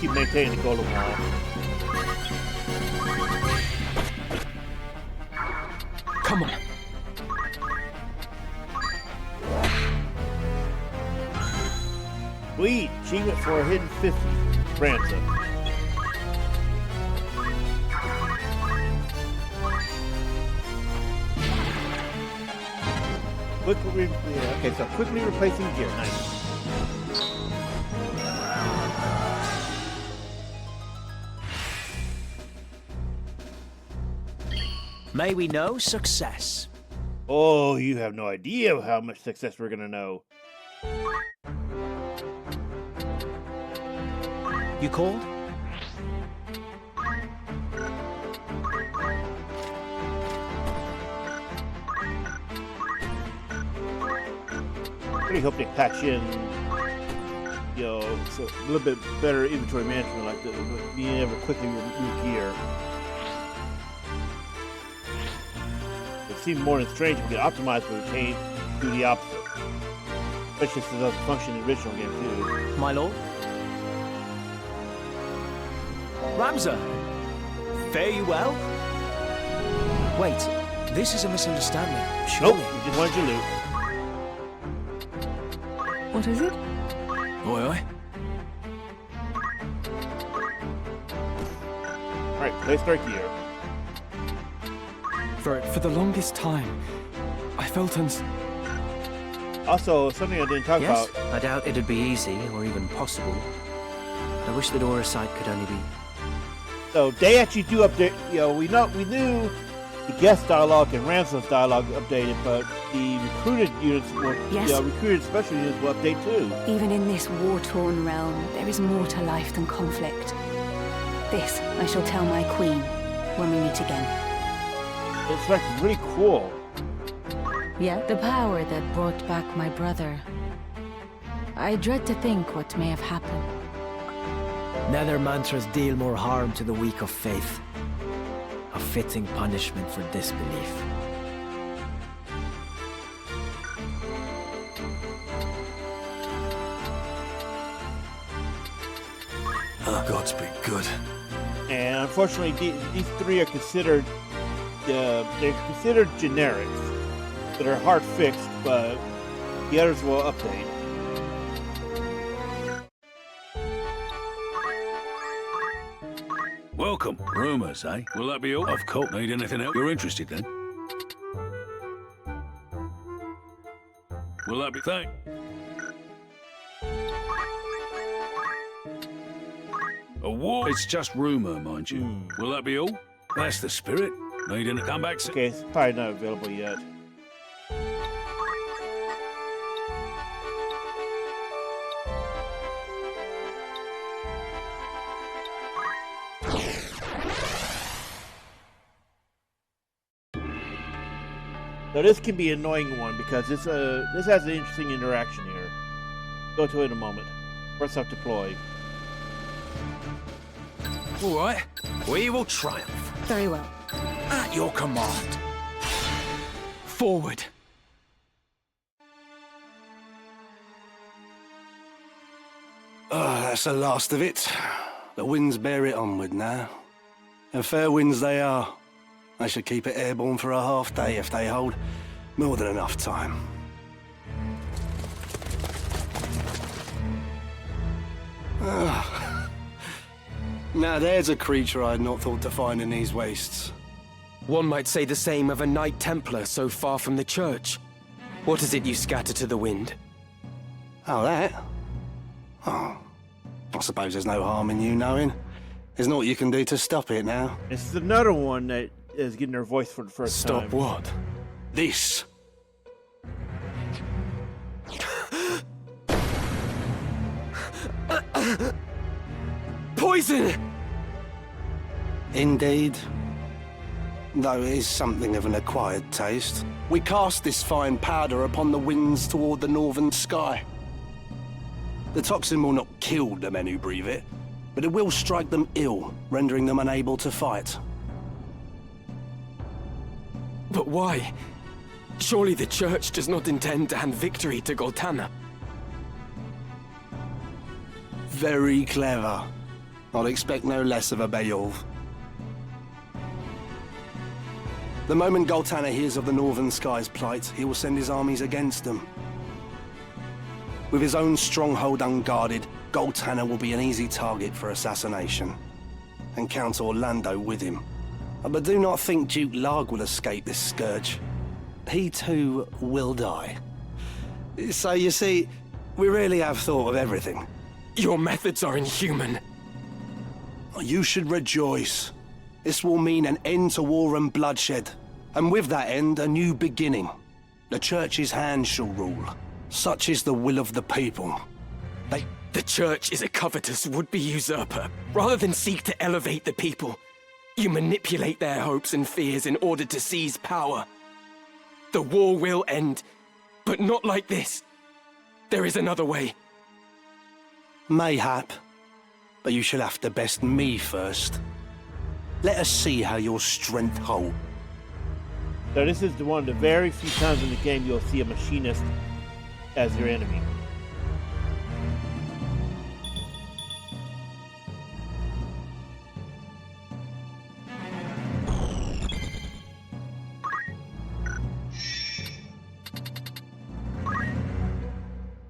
Keep maintaining the Golden Wall. Come on. Sweet! Achievement for a hidden 50. Ramza. Okay, so quickly replacing gear. Nice. May we know success. Oh, you have no idea how much success we're gonna know. You called? Really hope they patch in, you know, so a little bit better inventory management, like being able to quickly remove gear. It seems more than strange if we can optimize, but we can't do the opposite. Especially since it doesn't function in the original game too. My lord? Ramza! Fare you well? Wait, this is a misunderstanding. Nope, we just wanted your loot. What is it? Oi, oi. Alright, let's start gear. For the longest time, I felt Also, something I didn't talk Yes, about. I doubt it'd be easy or even possible. I wish that Oracite could only be... So they actually do update. You know, we knew the guest dialogue and Ramza's dialogue updated, but the recruited units will, Yes. recruited special units will update too. Even in this war-torn realm, there is more to life than conflict. This I shall tell my queen when we meet again. It's like really cool. Yet the power that brought back my brother. I dread to think what may have happened. Nether mantras deal more harm to the weak of faith. A fitting punishment for disbelief. Oh, Godspeed, good. And unfortunately, these three are considered they're considered generics that are hard fixed, but the others will update. Welcome. Rumors, eh? Will that be all? Of course. Need anything else? You're interested then? Will that be thank? A war? It's just rumor, mind you. Will that be all? That's the spirit. Need any come back? Okay, it's probably not available yet. So this can be an annoying one because this has an interesting interaction here. Go to it in a moment. First up, deploy. All right, we will triumph. Very well. At your command. Forward. Oh, that's the last of it. The winds bear it onward now. And fair winds they are. I should keep it airborne for a half day if they hold more than enough time. Now there's a creature I had not thought to find in these wastes. One might say the same of a Knight Templar so far from the church. What is it you scatter to the wind? Oh, that? Oh, I suppose there's no harm in you knowing. There's naught you can do to stop it now. This is another one that is getting her voice for the first time. Stop what? This. Poison! Indeed. Though it is something of an acquired taste. We cast this fine powder upon the winds toward the northern sky. The toxin will not kill the men who breathe it, but it will strike them ill, rendering them unable to fight. But why? Surely the church does not intend to hand victory to Goltanna. Very clever. I'd expect no less of a Beowulf. The moment Goltanna hears of the Northern Sky's plight, he will send his armies against them. With his own stronghold unguarded, Goltanna will be an easy target for assassination. And Count Orlandeau with him. But do not think Duke Larg will escape this scourge. He too will die. So you see, we really have thought of everything. Your methods are inhuman. You should rejoice. This will mean an end to war and bloodshed. And with that end, a new beginning. The Church's hand shall rule. Such is the will of the people. The Church is a covetous would-be usurper. Rather than seek to elevate the people, you manipulate their hopes and fears in order to seize power. The war will end, but not like this. There is another way. Mayhap. But you shall have to best me first. Let us see how your strength hold. So this is one of the very few times in the game you'll see a machinist as your enemy.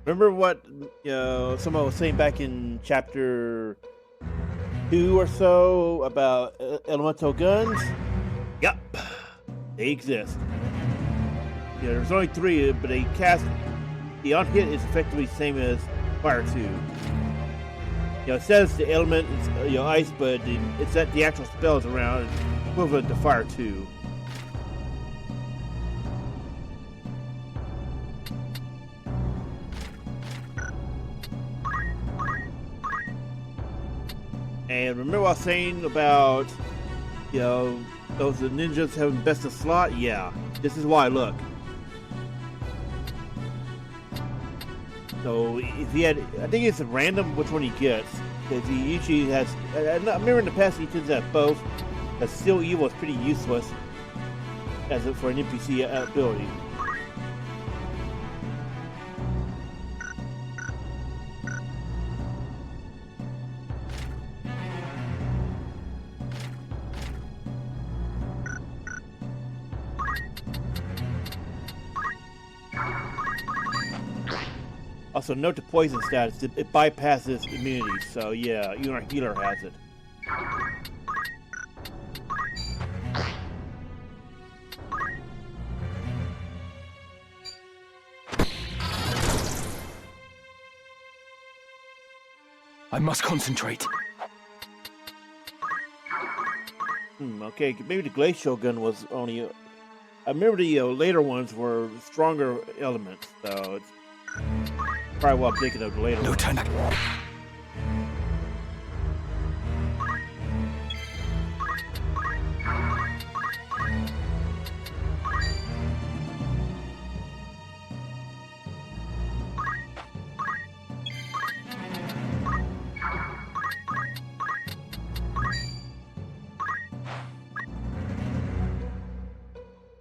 Remember what someone was saying back in chapter 2 or so about elemental guns? Yep, they exist. Yeah, there's only 3, but they cast the on-hit is effectively the same as Fire 2. It says the element is ice, but it's that the actual spells around equivalent to Fire 2. And remember what I was saying about, Those the ninjas having Besselat? Yeah. This is why, look. So if he had, I think it's random which one he gets. Because he usually has, I remember in the past he tends to have both. But still evil is pretty useless as for an NPC ability. Also, note the poison status. It bypasses immunity, so yeah, even our healer has it. I must concentrate. Okay, maybe the glacial gun was only. I remember the later ones were stronger elements, so it's probably what I'm thinking of the later ones. Turn back.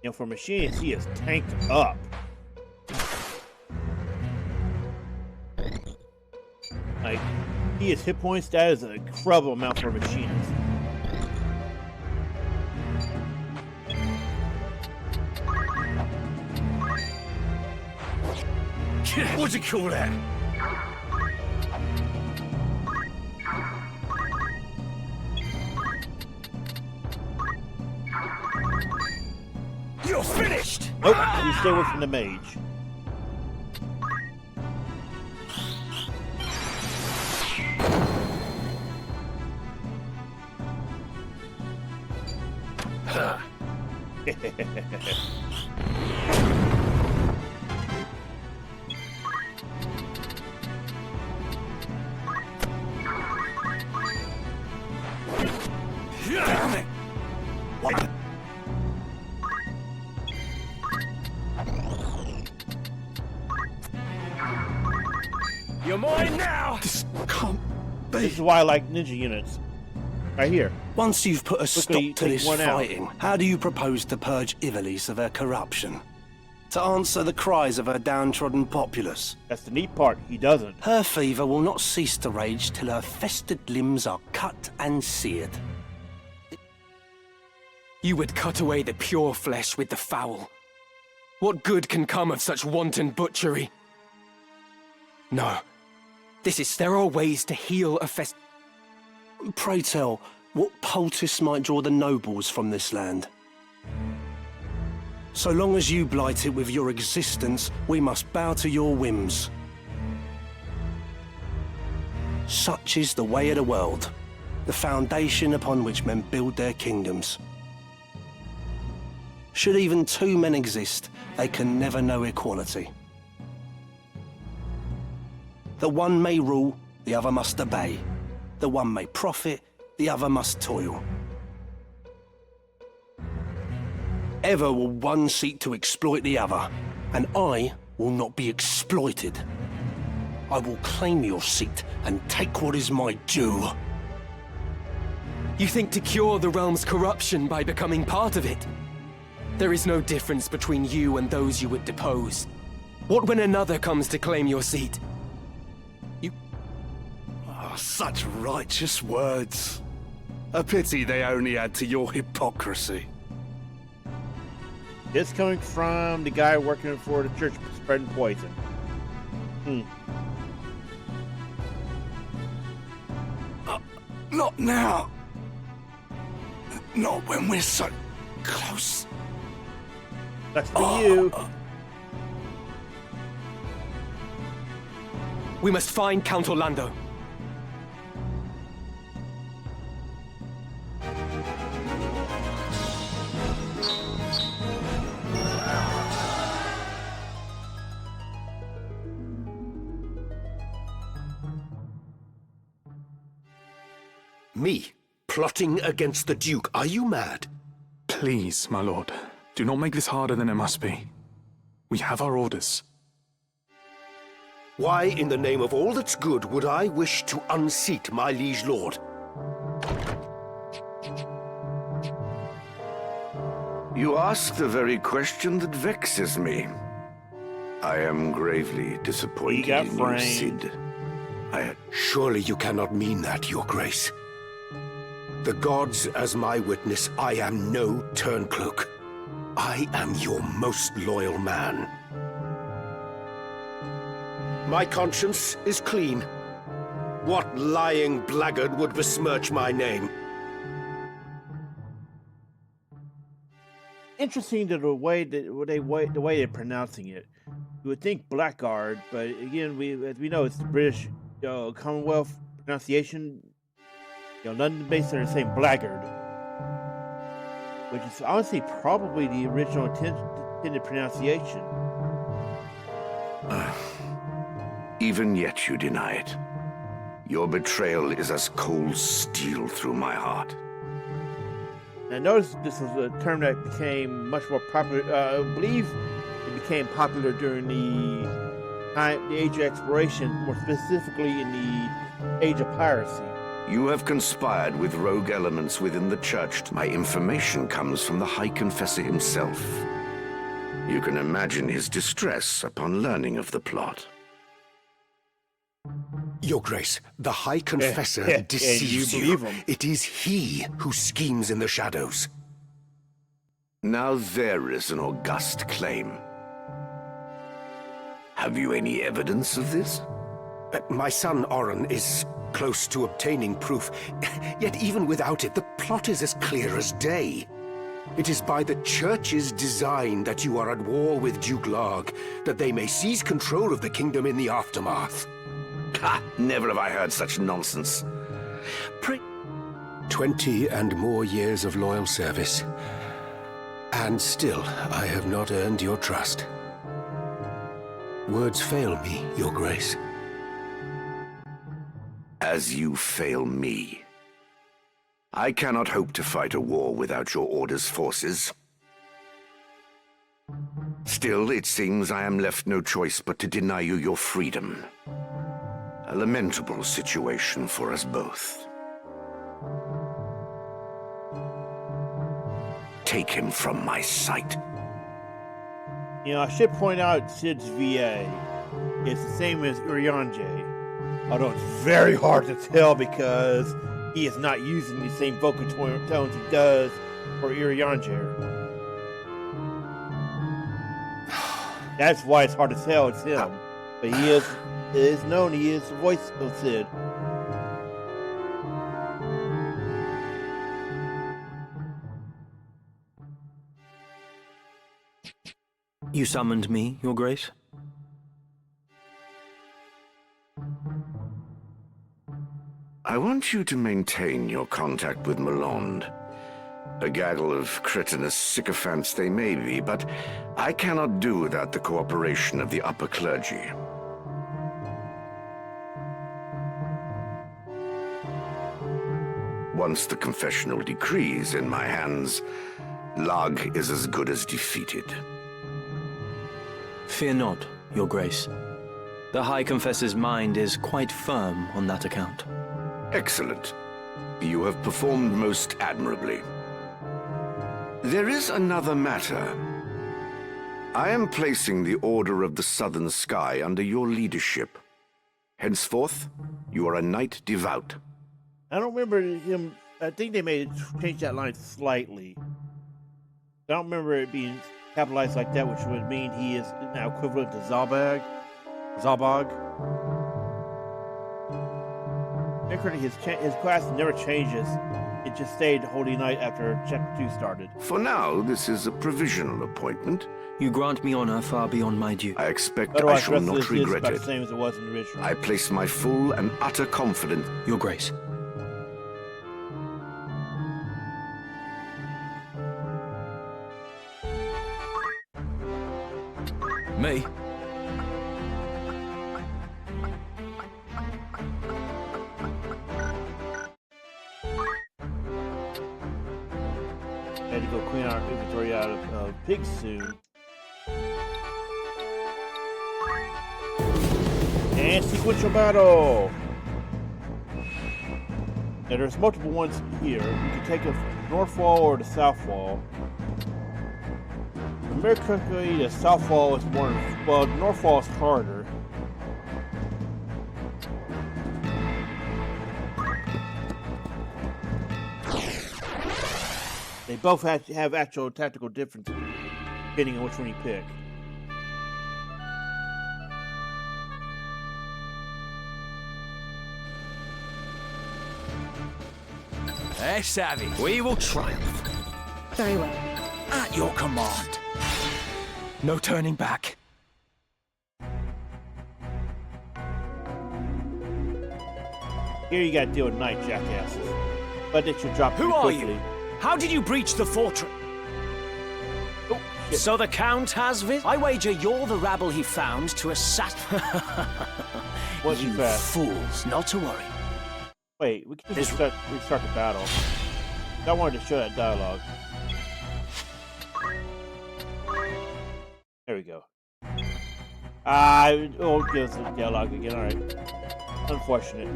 You know, for machines, he is tanked up. Like, he is hit points. That is an incredible amount for machines. What'd you call that? You're finished! Nope, you stay away from the mage. Damn it! What? You're mine now! This can't be. This is why I like ninja units. Right here. Once you've put a stop Quickly to take this one out. fighting, how do you propose to purge Ivalice of her corruption? To answer the cries of her downtrodden populace? That's the neat part. He doesn't. Her fever will not cease to rage till her festered limbs are cut and seared. You would cut away the pure flesh with the foul. What good can come of such wanton butchery? No. There are ways to heal a fest. Pray tell, what poultice might draw the nobles from this land? So long as you blight it with your existence, we must bow to your whims. Such is the way of the world, the foundation upon which men build their kingdoms. Should even two men exist, they can never know equality. The one may rule, the other must obey. The one may profit, the other must toil. Ever will one seek to exploit the other, and I will not be exploited. I will claim your seat and take what is my due. You think to cure the realm's corruption by becoming part of it? There is no difference between you and those you would depose. What when another comes to claim your seat? Such righteous words. A pity they only add to your hypocrisy. This coming from the guy working for the church spreading poison. Not now. Not when we're so close. That's for you. We must find Count Orlandeau. Me? Plotting against the Duke? Are you mad? Please, my lord, do not make this harder than it must be. We have our orders. Why, in the name of all that's good, would I wish to unseat my liege lord? You ask the very question that vexes me. I am gravely disappointed in you, Cid. Surely you cannot mean that, your grace. The gods as my witness, I am no turncloak. I am your most loyal man. My conscience is clean. What lying blackguard would besmirch my name? Interesting that the way they're pronouncing it. You would think blackguard, but again, as we know, it's the British Commonwealth pronunciation. London based on the same blackguard, which is honestly probably the original intended pronunciation. Even yet you deny it. Your betrayal is as cold steel through my heart. I noticed this was a term that became much more popular. I believe it became popular during the Age of Exploration, more specifically in the Age of Piracy. You have conspired with rogue elements within the church. My information comes from the High Confessor himself. You can imagine his distress upon learning of the plot. Your Grace, the High Confessor deceives you. It is he who schemes in the shadows. Now there is an august claim. Have you any evidence of this? My son Orran is close to obtaining proof, yet even without it, the plot is as clear as day. It is by the Church's design that you are at war with Duke Larg, that they may seize control of the kingdom in the aftermath. Ha! Never have I heard such nonsense. 20 and more years of loyal service, and still I have not earned your trust. Words fail me, Your Grace. As you fail me. I cannot hope to fight a war without your order's forces. Still, it seems I am left no choice but to deny you your freedom. A lamentable situation for us both. Take him from my sight. I should point out Cid's VA is the same as Urianger. Although it's very hard to tell because he is not using the same vocal tones he does for Urianger. That's why it's hard to tell it's him. But it is known he is the voice of Cid. You summoned me, Your Grace? I want you to maintain your contact with Malond. A gaggle of cretinous sycophants they may be, but I cannot do without the cooperation of the upper clergy. Once the confessional decree is in my hands, Larg is as good as defeated. Fear not, Your Grace. The High Confessor's mind is quite firm on that account. Excellent. You have performed most admirably. There is another matter. I am placing the Order of the Southern Sky under your leadership. Henceforth, you are a knight devout. I don't remember him. I think they may change that line slightly. I don't remember it being capitalized like that, which would mean he is now equivalent to Zalbag. His class never changes. It just stayed Holy Knight after Chapter 2 started. For now, this is a provisional appointment. You grant me honor far beyond my due. I expect I shall not regret it. The same as it was in the original. I place my full and utter confidence. Your Grace. Me? Had to go clean our inventory out of pigs soon. And sequential battle! Now there's multiple ones here. You can take it from the north wall or the south wall. Remember correctly, the south wall is more, well, the north wall is harder. They both have actual tactical differences depending on which one you pick. Eh, savvy? We will triumph. Very well. At your command. No turning back. Here you gotta deal with night jackasses. But they should drop Who pretty are quickly. you? How did you breach the fortress? Oh, shit. So the Count has I wager you're the rabble he found to assassinate. Wasn't You fast. fools, not to worry. Wait, we can just restart the battle. I wanted to show that dialogue. There we go. Oh, it gives the dialogue again. Alright. Unfortunate.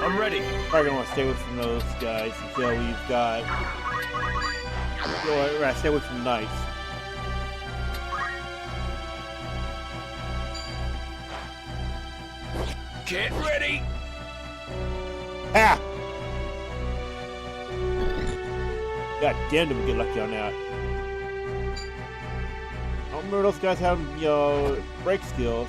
I'm ready. Probably gonna want to stay away from those guys until we've got. Right, stay away from the knights. Get ready. Ah! God damn, did we get lucky on that. I don't remember those guys having, break skills.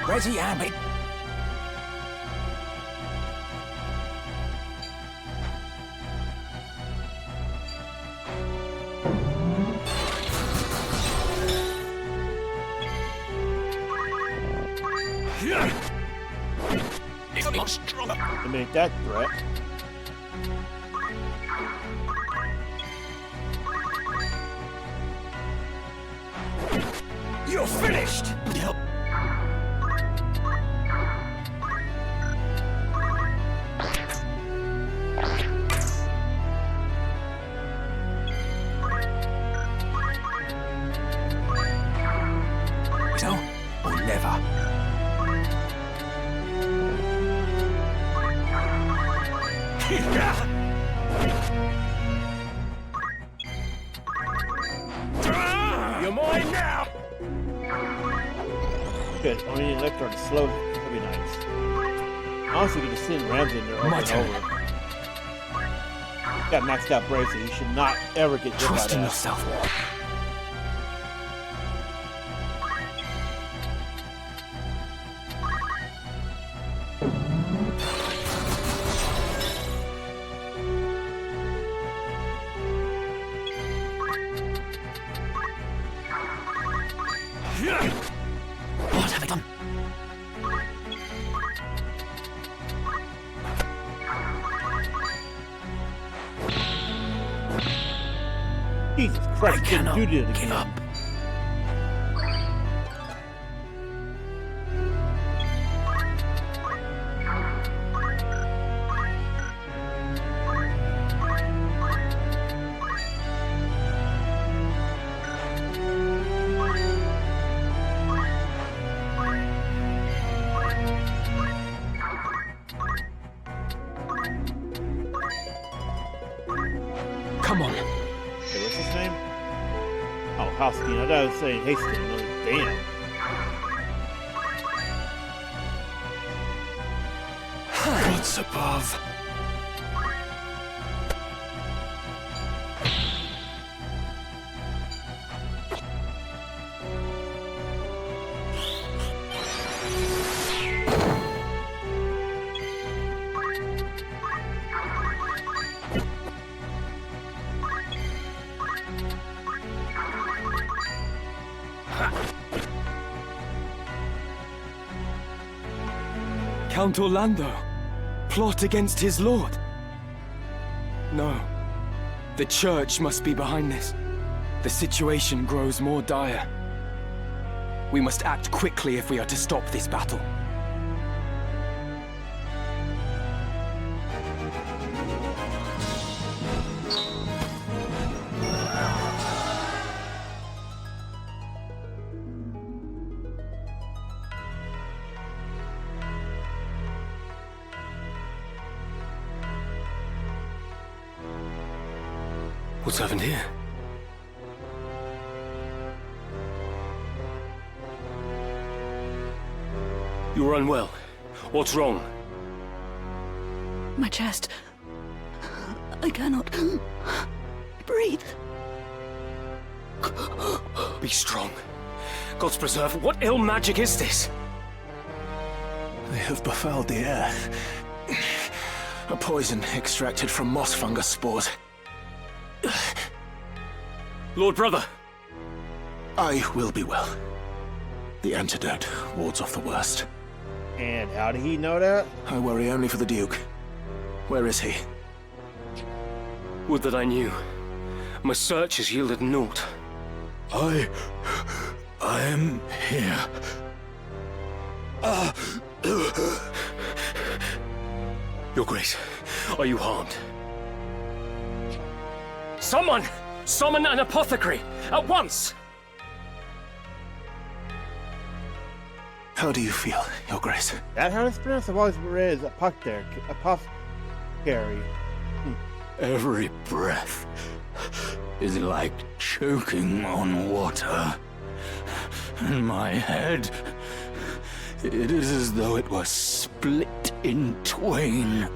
Ready, Abby? I made that threat. You're finished. You're mine now. Good. Only elect are the slow heavy knights. Honestly, we can just send Ramza in there over and over. Got maxed out brave, so he should not ever get hit by that. Trust in yourself. What have I done? Jesus Christ, I cannot you did it give again. up. Come on. Hey, what's his name? Oh, Housekeeping. I thought I was saying Hastings. Damn. gods above. Count Orlandeau? Plot against his lord? No. The church must be behind this. The situation grows more dire. We must act quickly if we are to stop this battle. What's happened here? You were unwell. What's wrong? My chest. I cannot breathe. Be strong. God's preserve, what ill magic is this? They have befouled the air. A poison extracted from moss fungus spores. Lord Brother! I will be well. The antidote wards off the worst. And how did he know that? I worry only for the Duke. Where is he? Would that I knew. My search has yielded naught. I am here. Your Grace, are you harmed? Someone! Summon an apothecary! At once! How do you feel, Your Grace? That how it's pronounced? I've always read as apothecary. Every breath is like choking on water. And my head, it is as though it was split in twain.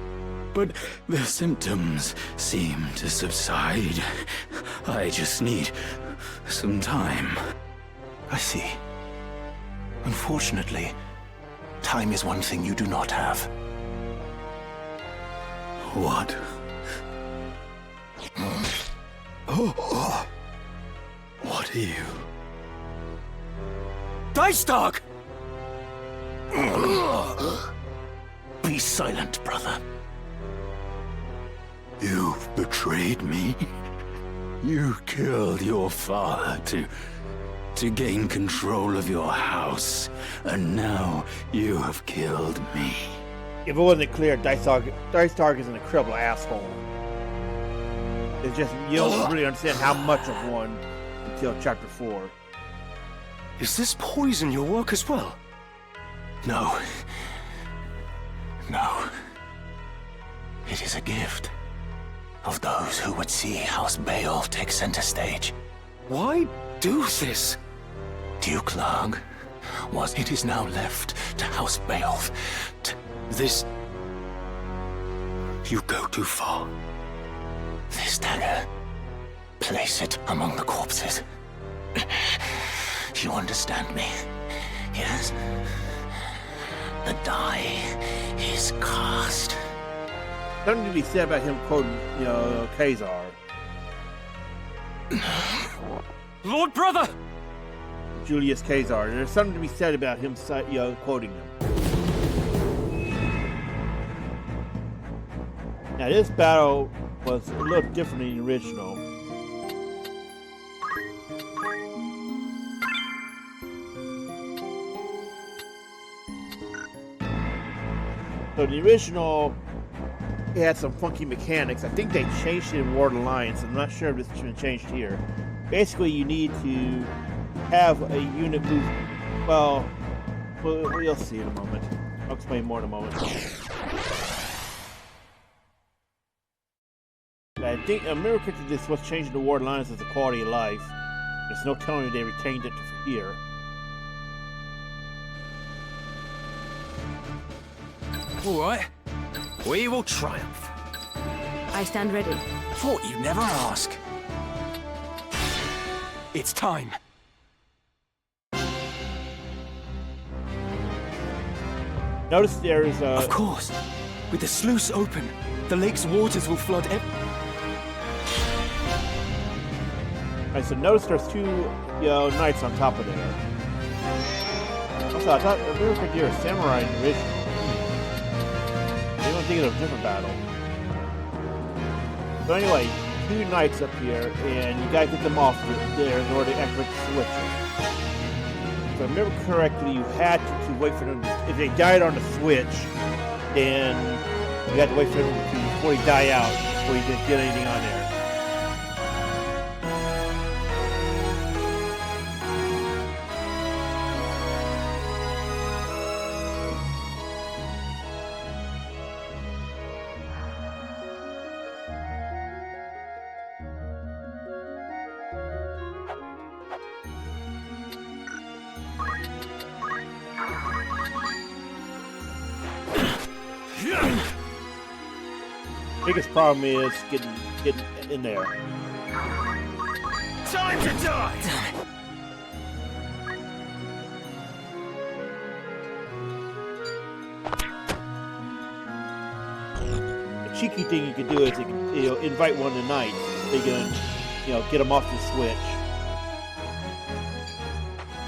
But the symptoms seem to subside. I just need some time. I see. Unfortunately, time is one thing you do not have. What? What are you? Dycedarg! Be silent, brother. You've betrayed me. You killed your father to gain control of your house, and now you have killed me. If it wasn't clear, Dycedarg is an incredible asshole. It's just, you don't really understand how much of one until chapter 4. Is this poison your work as well? No. No. It is a gift of those who would see House Beowulf take center stage. Why do this? Duke Larg it is now left to House Beowulf This... You go too far. This dagger, place it among the corpses. You understand me? Yes? The die is cast. Something to be said about him quoting, Khazar. Lord Brother! Julius Khazar. There's something to be said about him, quoting him. Now, this battle was a little different than the original. So the original, it had some funky mechanics. I think they changed it in War of the Lions. I'm not sure if it's been changed here. Basically, you need to have a unit move. Well, we'll see in a moment. I'll explain more in a moment. I think a mirror picture of this was changing the War of the Lions as a quality of life. There's no telling they retained it for here. All right. We will triumph. I stand ready. Thought you'd never ask. It's time. Notice there is a... Of course. With the sluice open, the lake's waters will flood Alright, so notice there's two knights on top of there. Also, I thought we were going to do a samurai in the original. Maybe I'm thinking of a different battle. So anyway, two knights up here, and you gotta get them off there in order to activate the switches. If I remember correctly, you had to wait for them to, if they died on the switch, then you had to wait for them to, before they die out, before you can get anything on there. Biggest problem is getting in there. Time to die! The cheeky thing you can do is invite one of the knights. They can get them off the switch.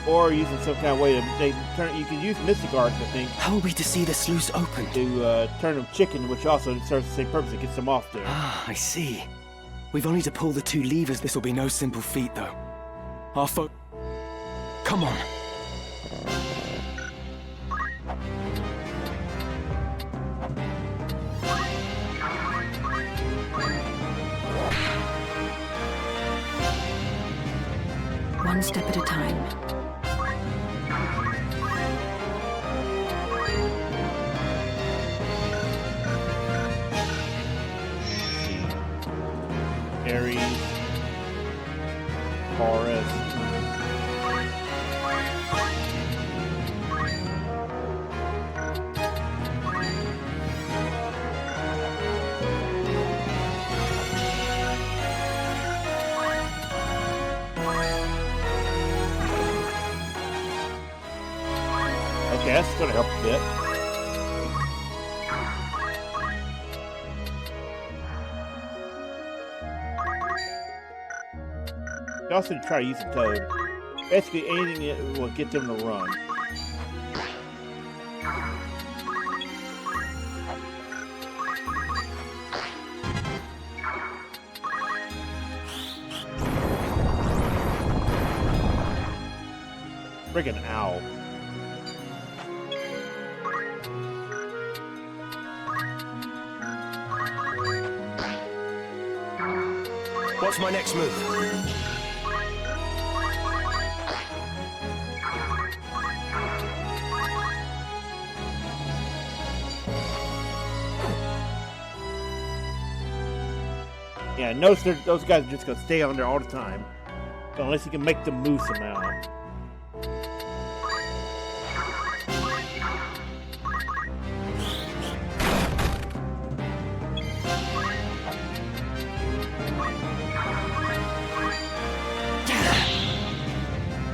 Or using some kind of way to turn. You can use Mystic Arts, I think. How are we to see the sluice open? To turn them chicken, which also serves the same purpose. It gets them off there. Ah, I see. We've only to pull the two levers. This will be no simple feat, though. Our foe. Come on. One step at a time. Aeris, Taurus. Okay, that's going to help a bit. You also try to use the toad. Basically, anything that will get them to run. Friggin' owl. What's my next move? Yeah, notice those guys are just going to stay on there all the time. Unless you can make them move somehow.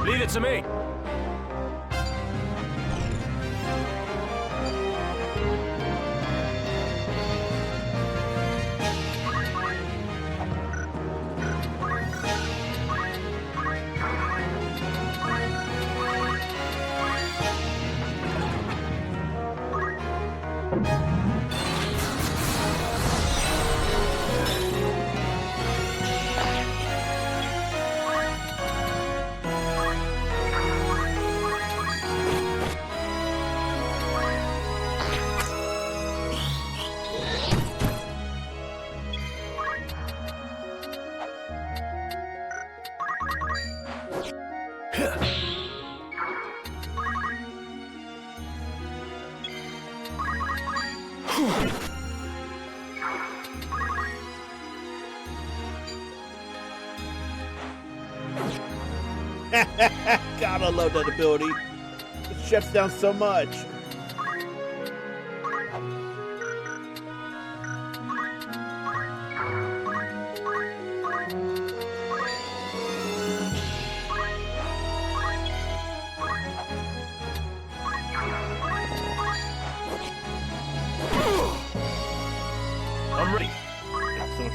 Leave it to me. God, I love that ability. It shuts down so much.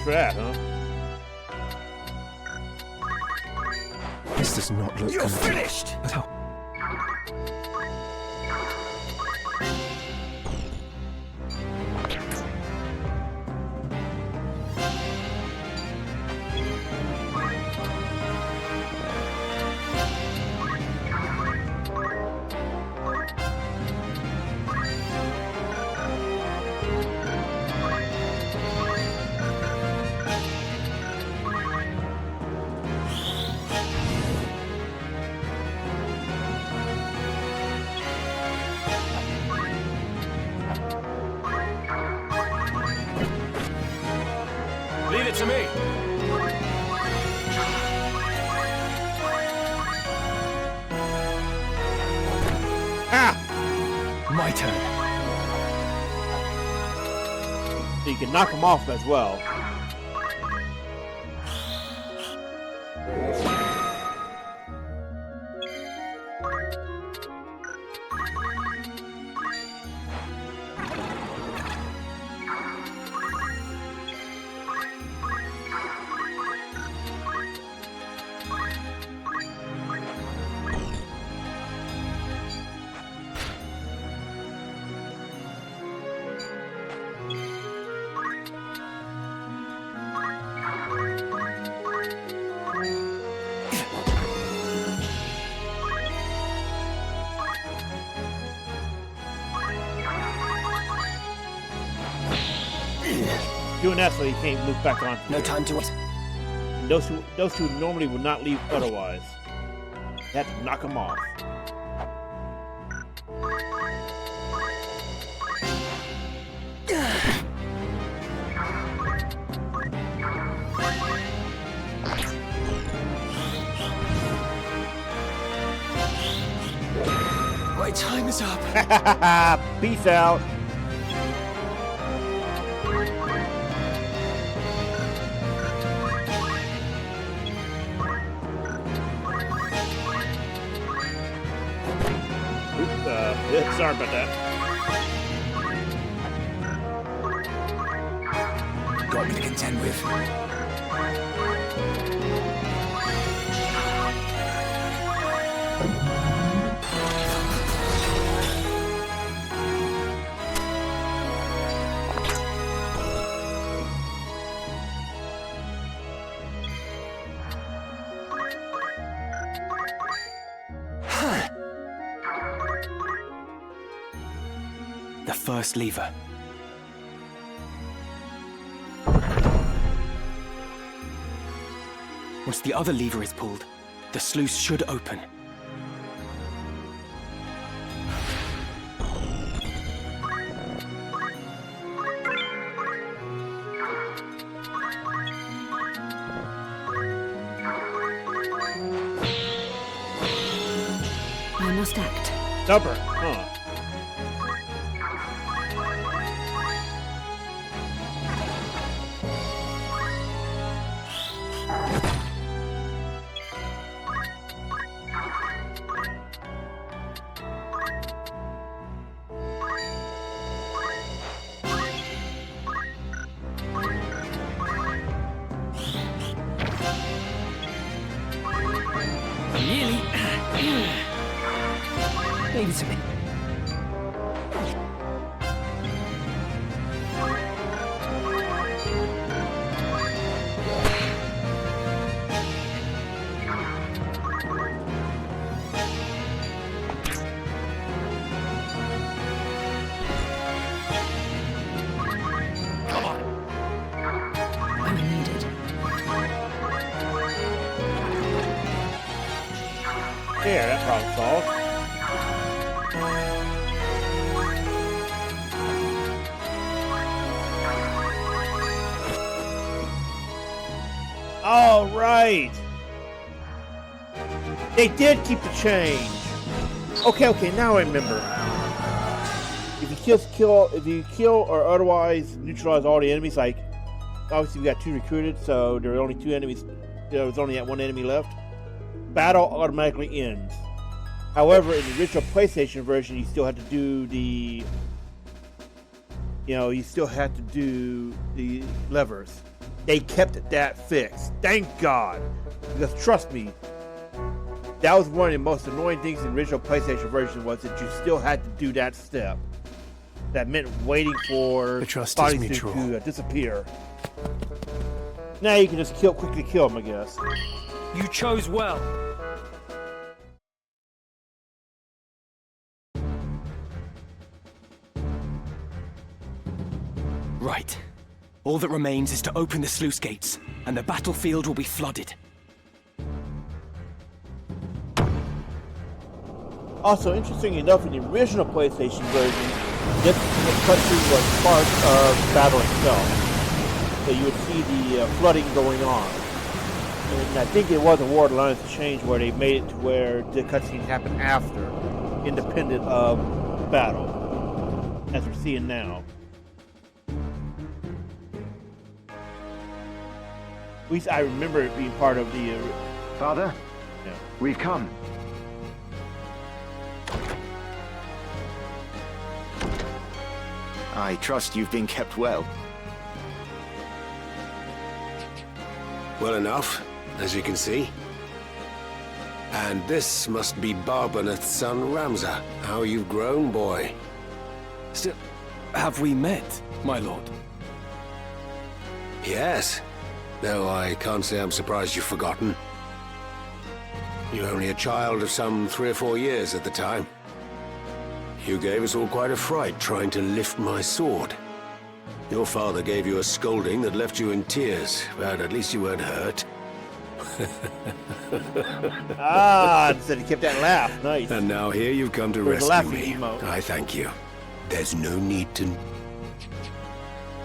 for that, huh? This does not look You're good. finished! But how? Leave it to me. My turn. So you can knock them off as well. Doing that so you can't loop back on. No time to wait. Those two normally would not leave otherwise. You have to knock them off. My time is up. Peace out. Sorry about that. Got me to contend with. The first lever. Once the other lever is pulled, the sluice should open. I must act. Stubborn, huh? Leave it to me. There, that problem solved. All right. They did keep the change. Okay, now I remember. If you kill or otherwise neutralize all the enemies, like obviously we got 2 recruited, so there are only 2 enemies. There was only that 1 enemy left. Battle automatically ends. However, in the original PlayStation version, you still had to do the, you still had to do the levers. they kept that fixed. Thank God. Because trust me, that was one of the most annoying things in the original PlayStation version, was that you still had to do that step. That meant waiting for bodies to disappear. Now you can just quickly kill them, I guess. You chose well. Right. All that remains is to open the sluice gates, and the battlefield will be flooded. Also, interesting enough, in the original PlayStation version, this cutscene was part of the battle itself. So you would see the flooding going on. And I think it was a War of the Lions change where they made it to where the cutscenes happen after, independent of battle, as we're seeing now. At least I remember it being part of the... Father, we've come. I trust you've been kept well. Well enough, as you can see. And this must be Barbaneth's son, Ramza. How you've grown, boy. Still, have we met, my lord? Yes. Though I can't say I'm surprised you've forgotten. You were only a child of some 3 or 4 years at the time. You gave us all quite a fright trying to lift my sword. Your father gave you a scolding that left you in tears, but at least you weren't hurt. So he kept that laugh. Nice. And now here you've come to rescue me. I thank you. There's no need to...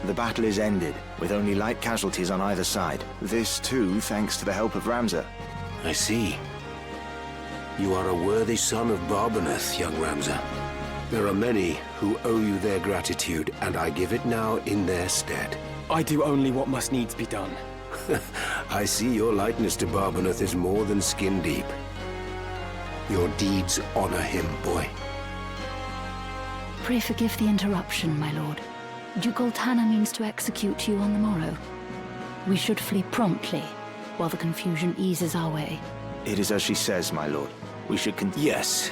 The battle is ended, with only light casualties on either side. This, too, thanks to the help of Ramza. I see. You are a worthy son of Barbaneth, young Ramza. There are many who owe you their gratitude, and I give it now in their stead. I do only what must needs be done. I see your likeness to Barbaneth is more than skin deep. Your deeds honor him, boy. Pray forgive the interruption, my lord. Duke Goltanna means to execute you on the morrow. We should flee promptly, while the confusion eases our way. It is as she says, my lord. We should Yes.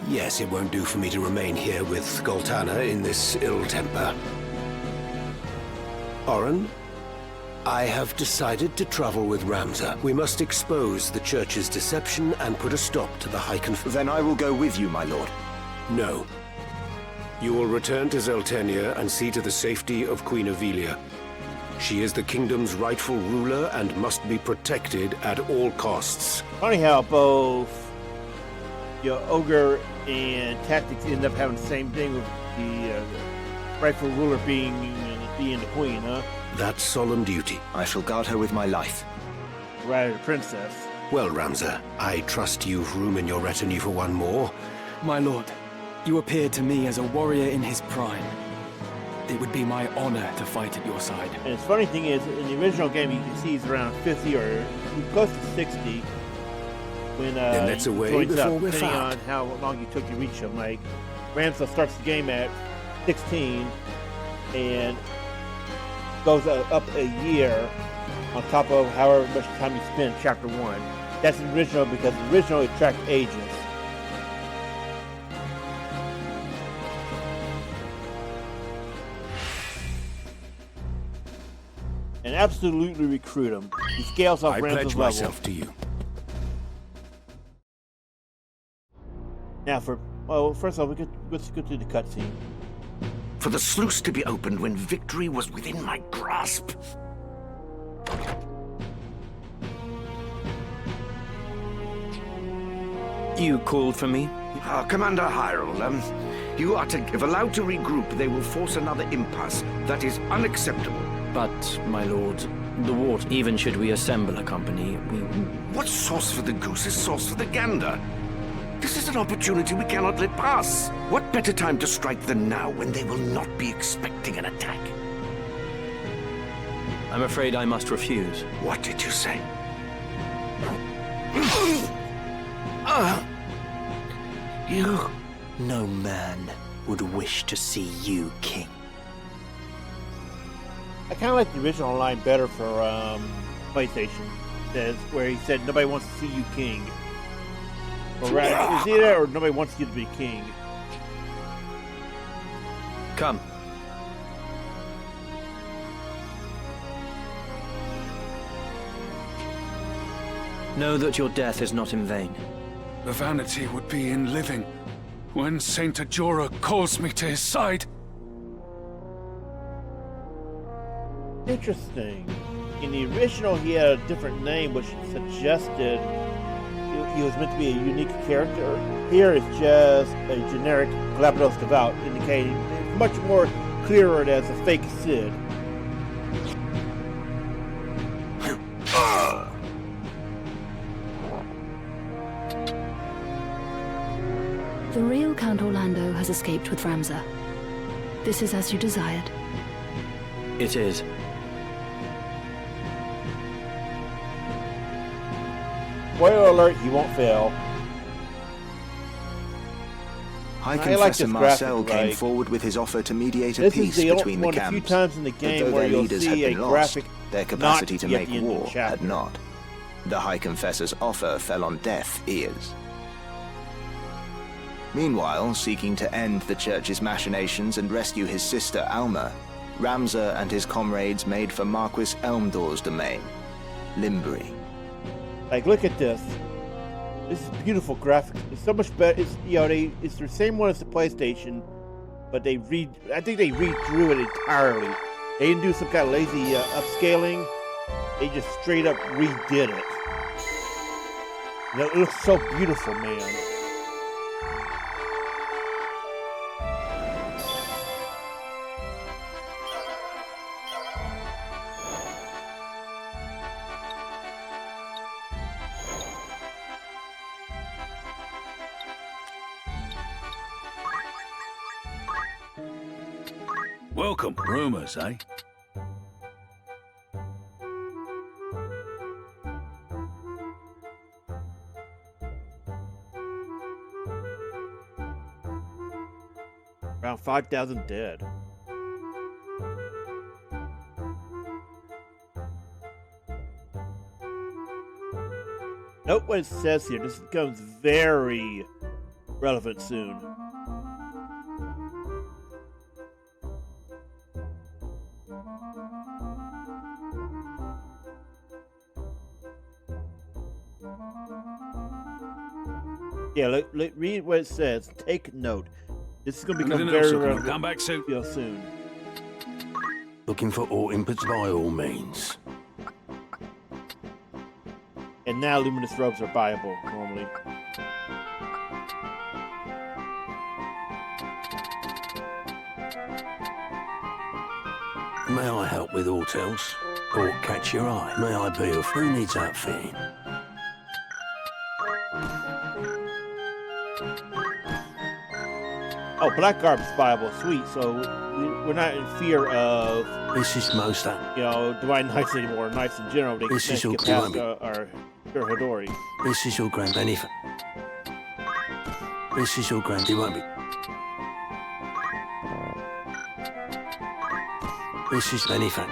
Yes, it won't do for me to remain here with Goltanna in this ill temper. Orran, I have decided to travel with Ramza. We must expose the Church's deception and put a stop to the high Then I will go with you, my lord. No. You will return to Zeltennia and see to the safety of Queen Ivalice. She is the kingdom's rightful ruler and must be protected at all costs. Funny how both Ogre and Tactics end up having the same thing, with the rightful ruler being the queen, huh? That solemn duty. I shall guard her with my life. Rather, the princess. Well, Ramza, I trust you've room in your retinue for one more. My lord, you appear to me as a warrior in his prime. It would be my honor to fight at your side. And the funny thing is, in the original game, you can see he's around 50 or close to 60 when then that's away joins before up, we're depending found. on how long you took to reach him. Like, Ramza starts the game at 16 and goes up a year on top of however much time you spent in Chapter 1. That's the original, because the original it tracked ages. And absolutely recruit him. He scales up Ramza's level. I pledge myself to you. Now first of all, let's go to the cutscene. For the sluice to be opened when victory was within my grasp. You called for me? Commander Hyrule, you are to, if allowed to regroup, they will force another impasse. That is unacceptable. But, my lord, the war... Even should we assemble a company, we... What's sauce for the goose is sauce for the gander. This is an opportunity we cannot let pass. What better time to strike than now, when they will not be expecting an attack? I'm afraid I must refuse. What did you say? You... No man would wish to see you king. I kind of like the original line better for PlayStation. Where he said, "Nobody wants to see you king." Or right, is it or nobody wants you to be king? Come. Know that your death is not in vain. The vanity would be in living when Saint Dugeura calls me to his side. Interesting. In the original, he had a different name, which suggested he was meant to be a unique character. Here, it's just a generic Glabados Devout, indicating it's much more clearer as a fake Cid. The real Count Orlandeau has escaped with Ramza. This is as you desired. It is. Spoiler alert, he won't fail. High Confessor Marcel came forward with his offer to mediate a peace between the camps. This is the one of the few times in the game where where you'll leaders see had a been lost, graphic their capacity not to yet make the end of the war chapter. had not. The High Confessor's offer fell on deaf ears. Meanwhile, seeking to end the Church's machinations and rescue his sister Alma, Ramza and his comrades made for Marquis Elmdore's domain, Limberry. Like, look at this. This is beautiful graphics. It's so much better. It's, you know, it's the same one as the PlayStation, but I think they redrew it entirely. They didn't do some kind of lazy upscaling. They just straight up redid it. You know, it looks so beautiful, man. Welcome. Rumors, eh? Around 5,000 dead. Note what it says here. This becomes very relevant soon. Yeah, read what it says. Take note. This is going to become very relevant. Come back soon. Real soon. Looking for all inputs by all means. And now luminous robes are buyable normally. May I help with aught else? Or catch your eye? May I be of who needs outfitting? Oh, black garb's buyable. Sweet. So we're not in fear of... This is most you know, divine knights anymore. Knights in general. They this can't is all get past our Hidori. This is your grand benefit. This is your grand. It won't be. This is benefit.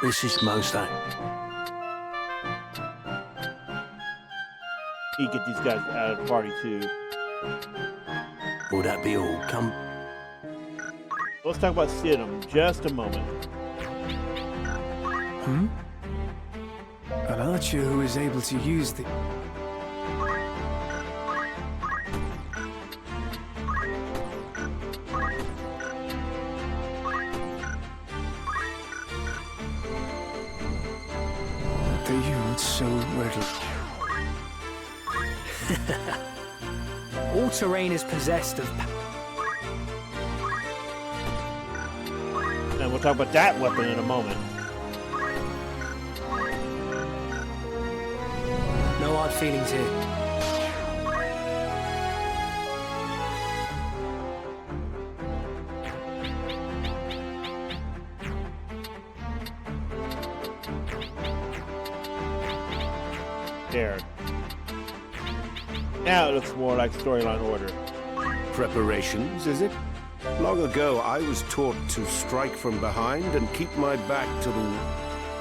This is most that. You get these guys out of the party too. Will that be all? Come. Let's talk about Sidham just a moment. An archer who is able to use the... The yield so readily. All terrain is possessed of... And we'll talk about that weapon in a moment. No hard feelings here. There. Now it looks more like storyline order. Preparations, is it? Long ago, I was taught to strike from behind and keep my back to the...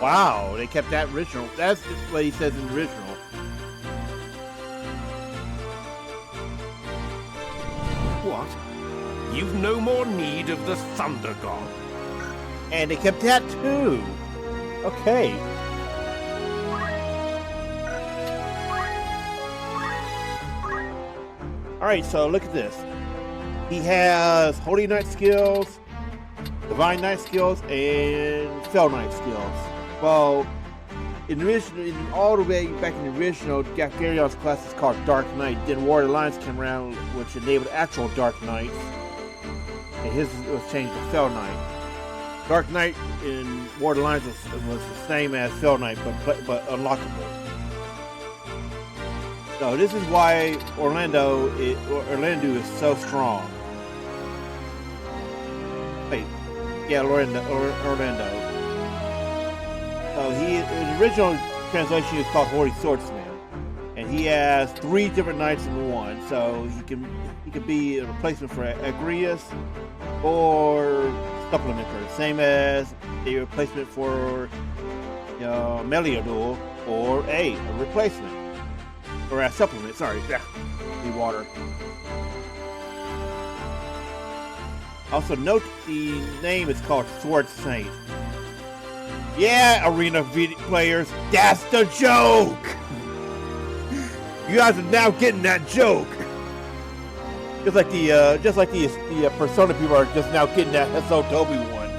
Wow, they kept that original. That's what he says in the original. What? You've no more need of the Thunder God. And they kept that too. Okay. Alright, so look at this. He has Holy Knight skills, Divine Knight skills, and Fell Knight skills. Well, in the original, all the way back in the original, Gargarion's class is called Dark Knight. Then War of the Lions came around, which enabled actual Dark Knights. And his was changed to Fell Knight. Dark Knight in War of the Lions was the same as Fell Knight, but unlockable. So this is why Orlandeau is so strong. Wait, yeah, Orlandeau. So in the original translation is called Holy Swordsman, and he has 3 different knights in one. So he can be a replacement for Aeris or supplementer, same as the replacement for Meliadoul or a replacement. Or a supplement, sorry. Yeah. The water. Also note the name is called Sword Saint. Yeah, arena players, that's the joke! You guys are now getting that joke. Just like the Persona people are just now getting that Heso Toby one.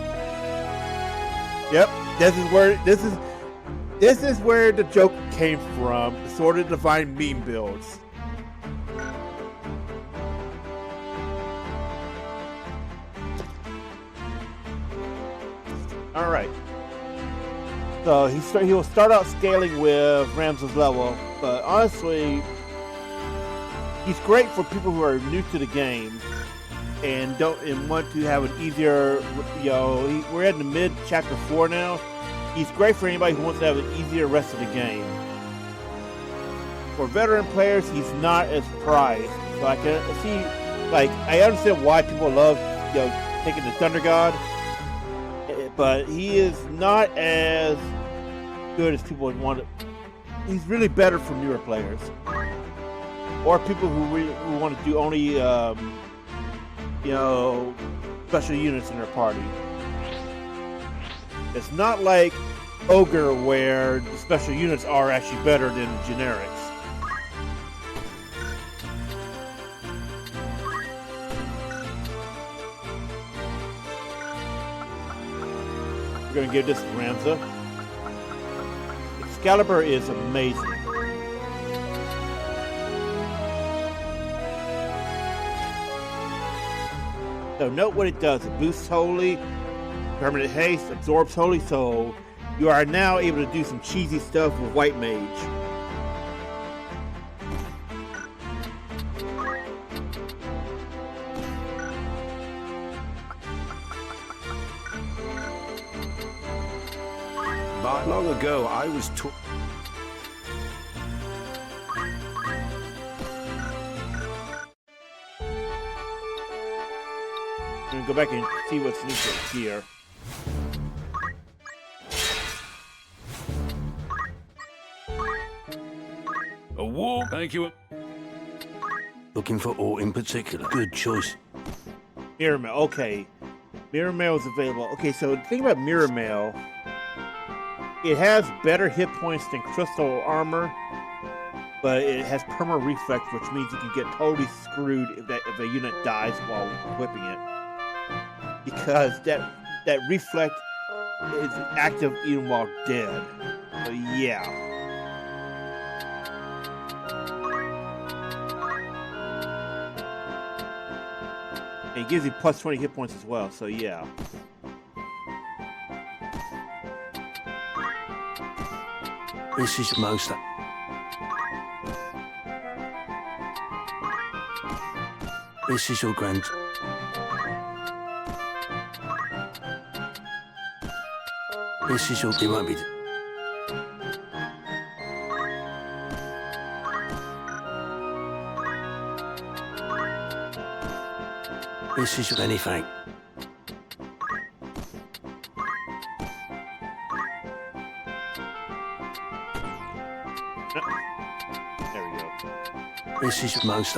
Yep, this is where the joke came from. The Sword of Divine meme builds. All right. So he will start out scaling with Ramza's level, but honestly, he's great for people who are new to the game and want to have an easier. We're at the mid chapter 4 now. He's great for anybody who wants to have an easier rest of the game. For veteran players, he's not as prized. So I can see, I understand why people love, taking the Thunder God, but he is not as good as people would want it. He's really better for newer players, or people who want to do only, special units in their party. It's not like Ogre where the special units are actually better than the generics. We're going to give this to Ramza. Excalibur is amazing. So note what it does. It boosts Holy, permanent haste, absorbs Holy, so you are now able to do some cheesy stuff with White Mage. But long ago, I was taught... I'm going to go back and see what's new here. A war? Thank you. Looking for ore in particular. Good choice. Mirror Mail, okay. Mirror Mail is available. Okay, so the thing about Mirror Mail, it has better hit points than Crystal Armor, but it has perma reflect, which means you can get totally screwed if a unit dies while whipping it. Because that reflect is active even while dead. So yeah. And it gives you plus 20 hit points as well, so yeah. This is most... This is your grand... This is your... It won't be... This is anything. There we go. This is most.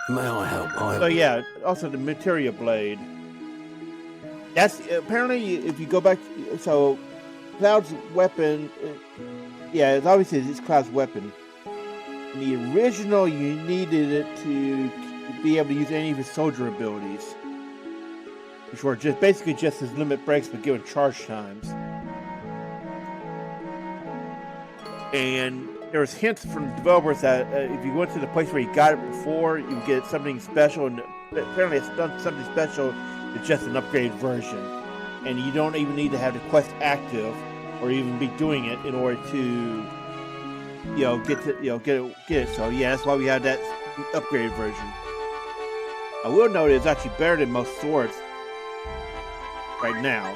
May I help? So yeah, also the materia blade. That's apparently if you go back. So Cloud's weapon, yeah, it's obviously it's Cloud's weapon. In the original, you needed it to be able to use any of his soldier abilities, which were just basically just his limit breaks, but given charge times. And there was hints from the developers that if you went to the place where you got it before, you would get something special, and apparently it's done something special. It's just an upgraded version, and you don't even need to have the quest active or even be doing it in order to, get it. So yeah, that's why we have that upgraded version. I will note it's actually better than most swords right now.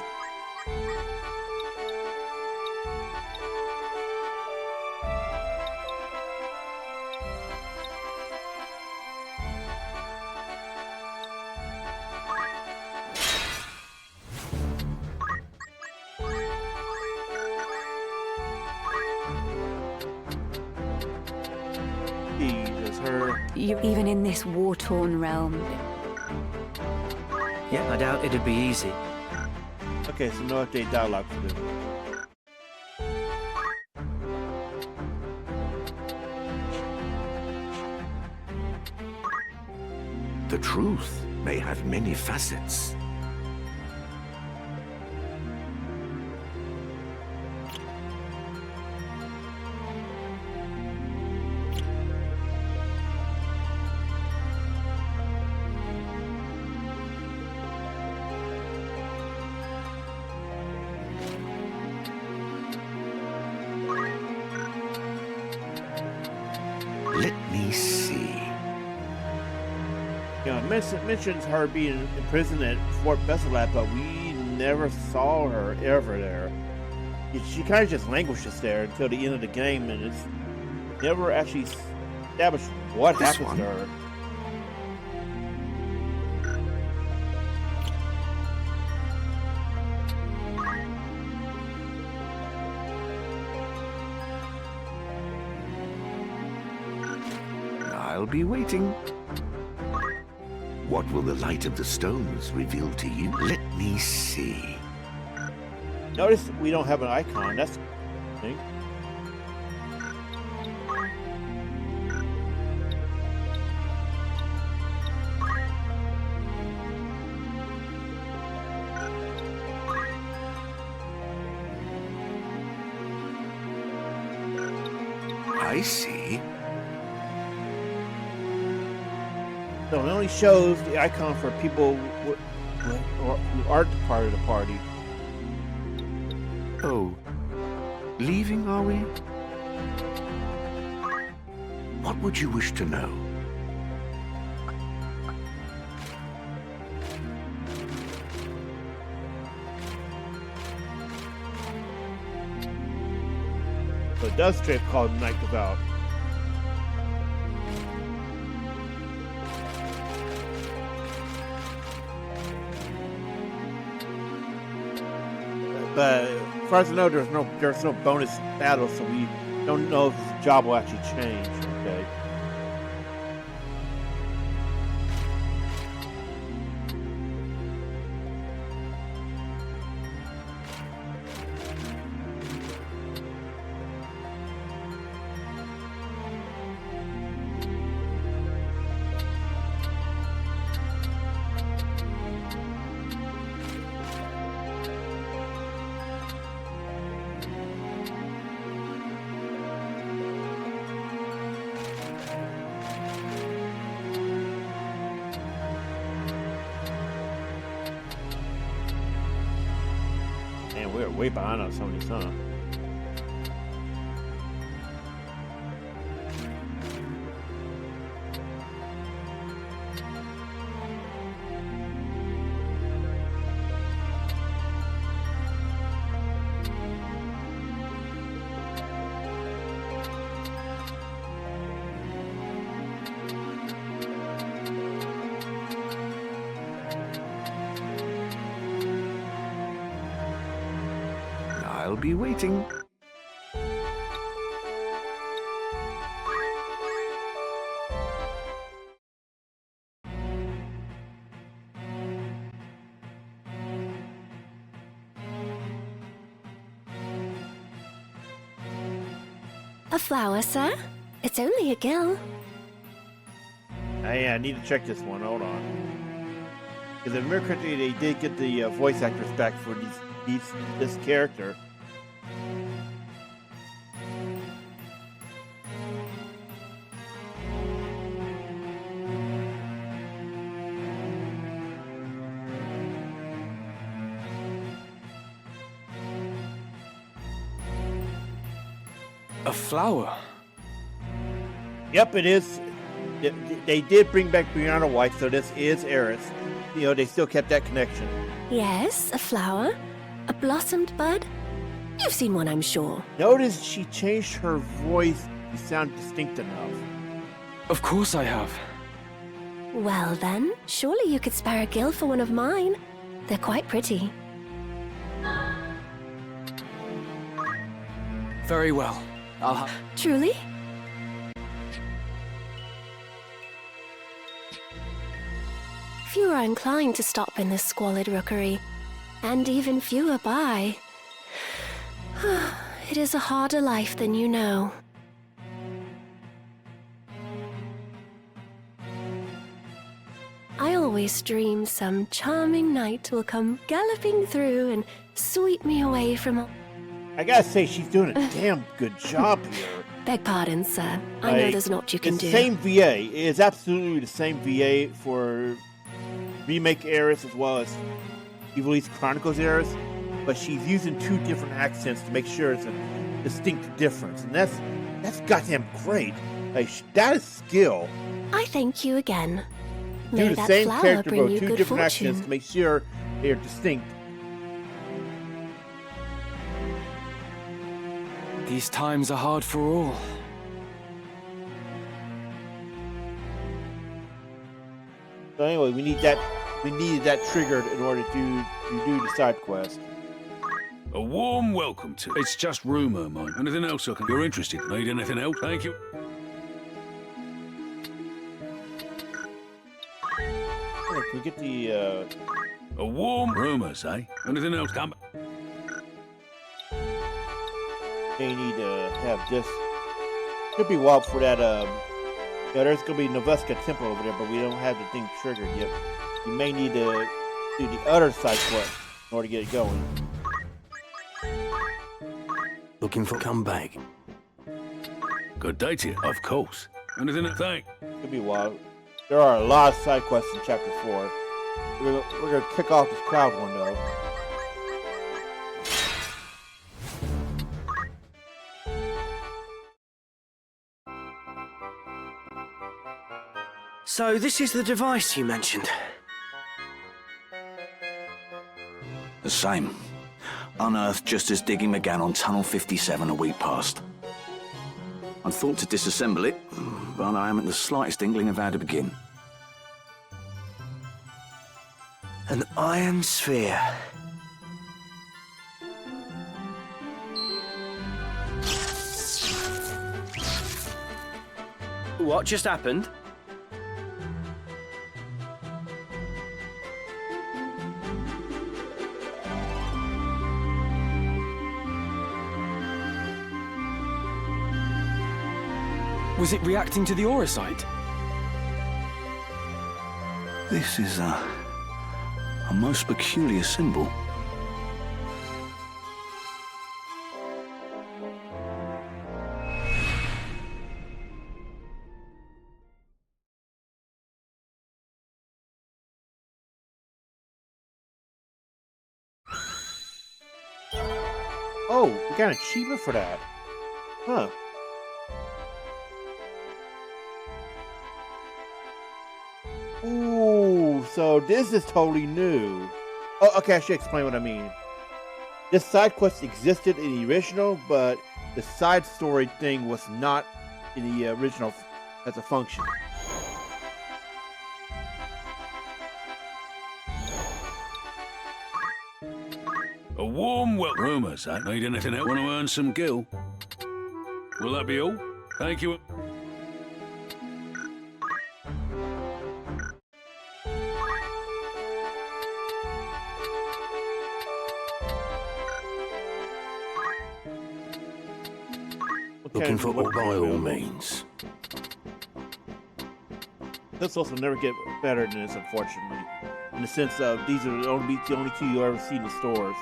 Even in this war-torn realm. Yeah, I doubt it'd be easy. Okay, so no update dialogue for them. The truth may have many facets. Mentions her being imprisoned at Fort Besselat, but we never saw her ever there. She kind of just languishes there until the end of the game, and it's never actually established what happens to her. I'll be waiting. What will the light of the stones reveal to you? Let me see. Notice we don't have an icon. That's the thing. I see. So it only shows the icon for people who aren't part of the party. Oh, leaving, are we? What would you wish to know? So it does strip called Night Devout. But as far as I know, there's no bonus battle, so we don't know if his job will actually change. Okay. We're way behind on some of these, huh? I'll be waiting. A flower, sir? It's only a gill. I need to check this one. Hold on. Because in American Country, they did get the voice actors back for this character. A flower? Yep, it is. They did bring back Brianna White, so this is Aeris. You know, they still kept that connection. Yes, a flower. A blossomed bud. You've seen one, I'm sure. Notice she changed her voice to sound distinct enough. Of course I have. Well then, surely you could spare a gill for one of mine. They're quite pretty. Very well. I'll have... Truly? Few are inclined to stop in this squalid rookery, and even fewer buy. It is a harder life than you know. I always dream some charming knight will come galloping through and sweep me away from... I gotta say, she's doing a damn good job here. Beg pardon, sir. I know there's naught you can do. It's the same VA. It is absolutely the same VA for remake Aeris as well as Ivalice Chronicles Aeris, but she's using two different accents to make sure it's a distinct difference, and that's goddamn great. Like, that is skill. I thank you again. Do May the that same flower character, bring but you two good different fortune. accents to make sure they're distinct. These times are hard for all. So anyway, we needed that triggered in order to do the side quest. A warm welcome to... It's just rumour, mate. Anything else I can... You're interested? Need anything else? Thank you. Oh, can we get the, A warm... Rumours, eh? Anything else? Come... They need to have this. Could be wild for that, yeah, there's gonna be Nelveska Temple over there, but we don't have the thing triggered yet. You may need to do the other side quest in order to get it going. Looking for come back. Good day to you. Of course. Anything to thank? Could be wild. There are a lot of side quests in Chapter 4. We're gonna kick off this cloud one though. So this is the device you mentioned? The same. Unearthed just as digging began on Tunnel 57 a week past. I thought to disassemble it, but I haven't the slightest inkling of how to begin. An iron sphere. What just happened? Was it reacting to the auricite? This is a most peculiar symbol. Oh, we got an achievement for that. Huh. Ooh, so this is totally new. Oh, okay, I should explain what I mean. This side quest existed in the original, but the side story thing was not in the original as a function. A warm welcome. Rumours, eh? Need anything else? Want to earn some gil? Will that be all? Thank you. Looking for all by all means. This also never get better than this, unfortunately. In the sense of these are the only two you ever see in the stores.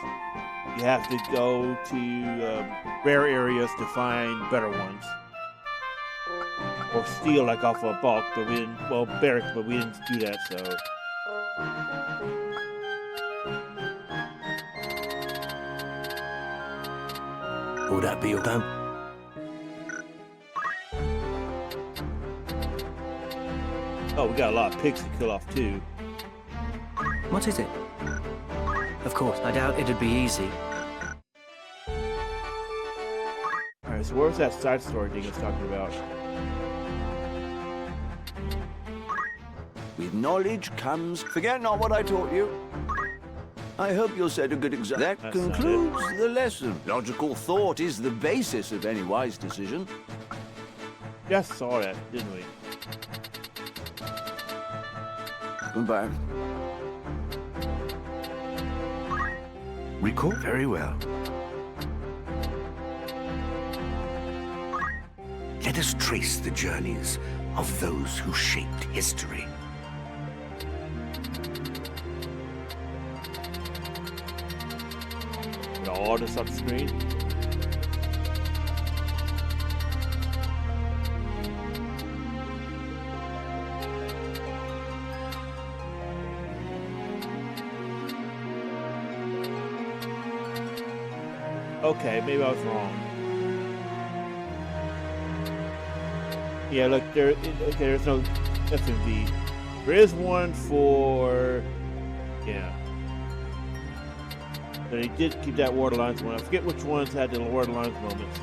You have to go to rare areas to find better ones, or steal like off a bulk. But we didn't. Well, Barich, but we didn't do that. So. Will that be all done? Oh, we got a lot of pigs to kill off too. What is it? Of course, I doubt it'd be easy. Alright, so where's that side story thing I was talking about? With knowledge comes... Forget not what I taught you. I hope you'll set a good example. That That's concludes the lesson. Logical thought is the basis of any wise decision. Just saw that, didn't we? Goodbye. Recall very well. Let us trace the journeys of those who shaped history. Put all this on the screen. Okay, maybe I was wrong. Yeah, look, there's no FMV. There is one for... Yeah. But they did keep that War of the Lines one. I forget which ones had the War of the Lines moments.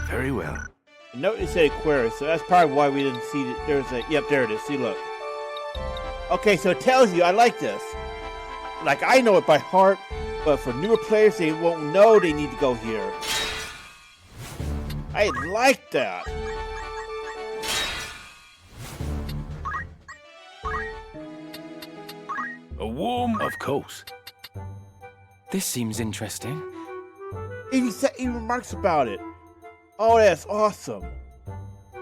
Very well. Note it said Aquarius, so that's probably why we didn't see it. There's a... Yep, there it is. See, look. Okay, so it tells you, I like this. Like, I know it by heart, but for newer players, they won't know they need to go here. I like that. A warm... Of course. This seems interesting. He remarks about it. Oh, that's awesome.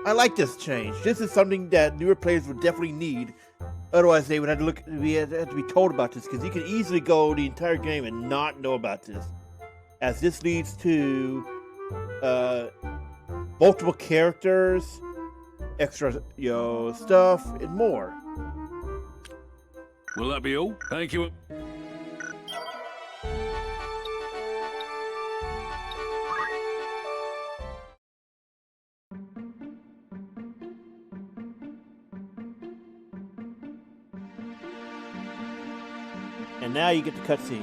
I like this change. This is something that newer players would definitely need. Otherwise, they would have to have to be told about this, because you can easily go the entire game and not know about this, as this leads to multiple characters, extra stuff, and more. Will that be all? Thank you. And now you get the cutscene.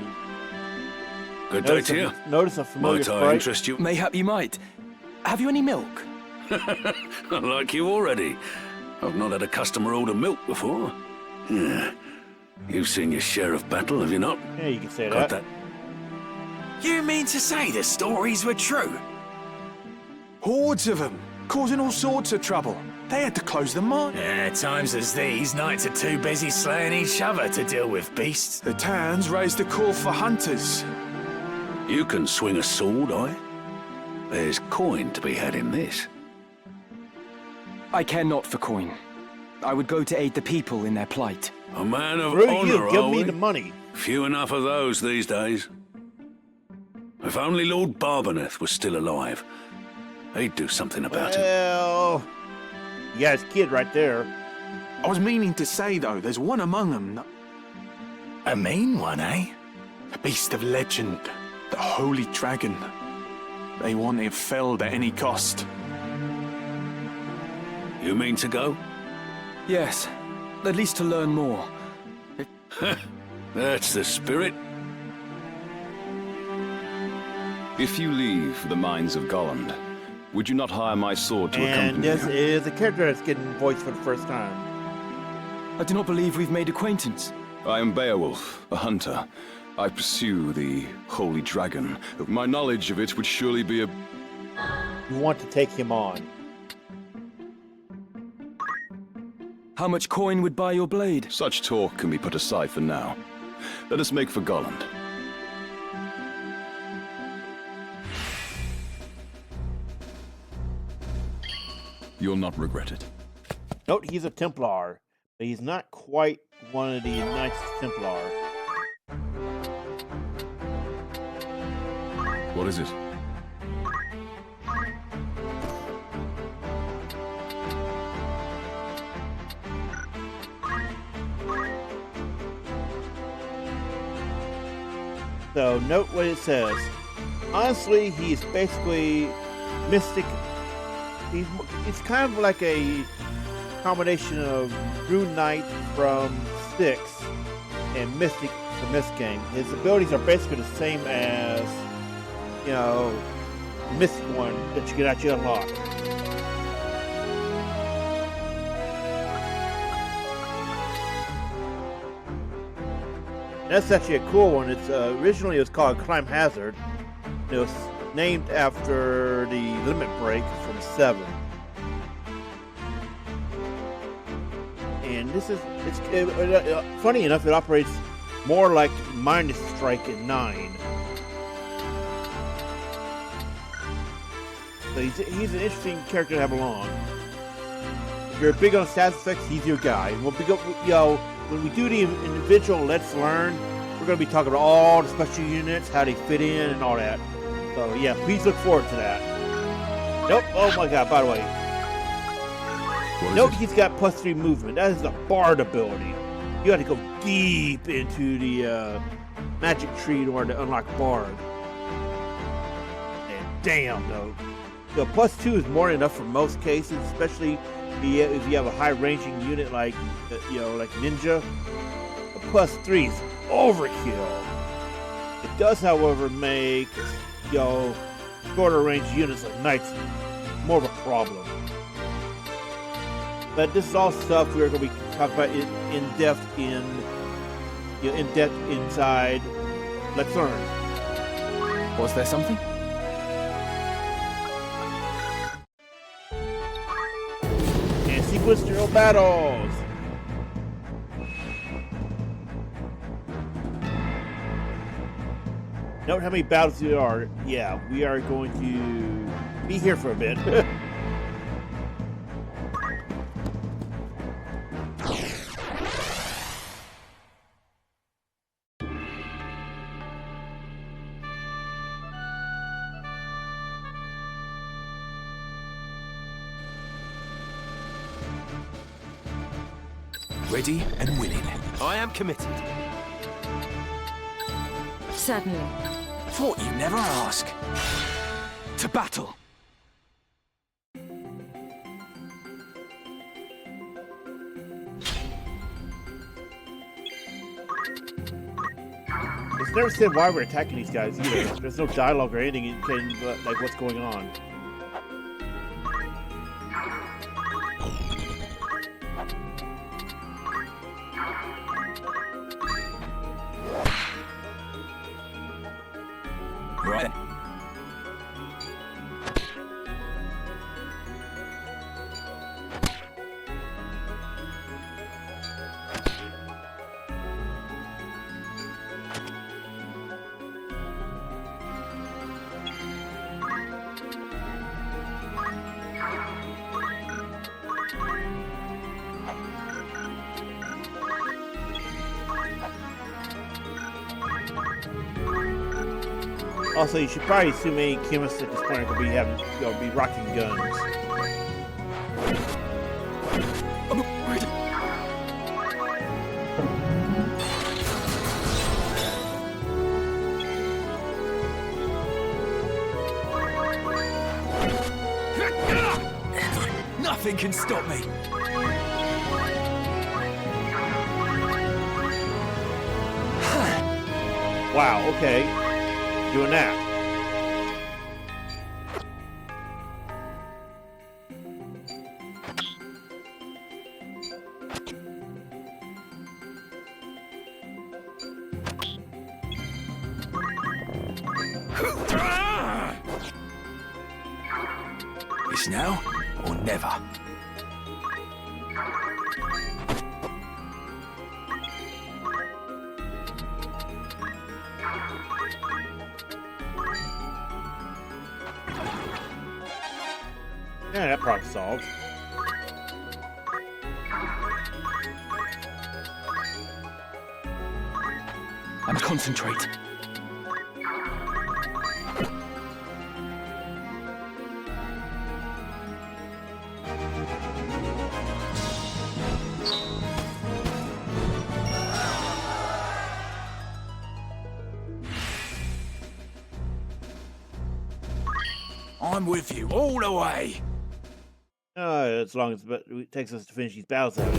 Good day to you. Notice a familiar Might I sprite. interest you? Mayhap you might. Have you any milk? I like you already. I've not had a customer order milk before. Yeah. You've seen your share of battle, have you not? Yeah, you can say Got that. You mean to say the stories were true? Hordes of them, causing all sorts of trouble. They had to close the mine. Yeah, times as these, knights are too busy slaying each other to deal with beasts. The towns raised a call for hunters. You can swing a sword, aye? There's coin to be had in this. I care not for coin. I would go to aid the people in their plight. A man of Screw honor, you, give are me we? the money. Few enough of those these days. If only Lord Barbeneth was still alive, he'd do something about it. Well, you got his kid right there. I was meaning to say, though, there's one among them. A mean one, eh? A beast of legend. The Holy Dragon. They want it felled at any cost. You mean to go? Yes, at least to learn more. That's the spirit. If you leave for the mines of Gollund, would you not hire my sword to accompany And this you? is a character that's getting voiced for the first time. I do not believe we've made acquaintance. I am Beowulf, a hunter. I pursue the Holy Dragon. My knowledge of it would surely be a... You want to take him on. How much coin would buy your blade? Such talk can be put aside for now. Let us make for Gollund. You'll not regret it. Note he's a Templar, but he's not quite one of the Knights Templar. What is it? So note what it says. Honestly, he's basically mystic. He's kind of like a combination of Rune Knight from 6 and Mystic from this game. His abilities are basically the same as, you know, Mystic one that you can actually unlock. That's actually a cool one. It's originally it was called Climb Hazard. It was named after the limit break from 7. And this is funny enough, it operates more like Minus Strike in 9. So he's an interesting character to have along. If you're big on stats effects, he's your guy. We'll be when we do the individual Let's Learn, we're going to be talking about all the special units, how they fit in, and all that. So yeah, please look forward to that. Nope. Oh my god, by the way. Note he's got +3 movement. That is a Bard ability. You got to go deep into the magic tree in order to unlock Bard. And damn, though. The +2 is more than enough for most cases, especially if you have a high-ranging unit like, like Ninja. The +3 is overkill. It does, however, make, shorter-range units like Knights more of a problem. But this is all stuff we're going to be talking about in depth inside Let's Learn. Was there something? And sequential battles. Note how many battles there are. Yeah, we are going to be here for a bit. Ready and willing. I am committed. Certainly. Thought you'd never ask. To battle. It's never said why we're attacking these guys either. There's no dialogue or anything like what's going on. Right. Also, you should probably assume any chemists at this point could be be rocking guns. Nothing can stop me. Wow, okay. Doing that. It's now or never. Yeah, that problem solved. I must concentrate. I'm with you all the way. As long as it takes us to finish these battles out.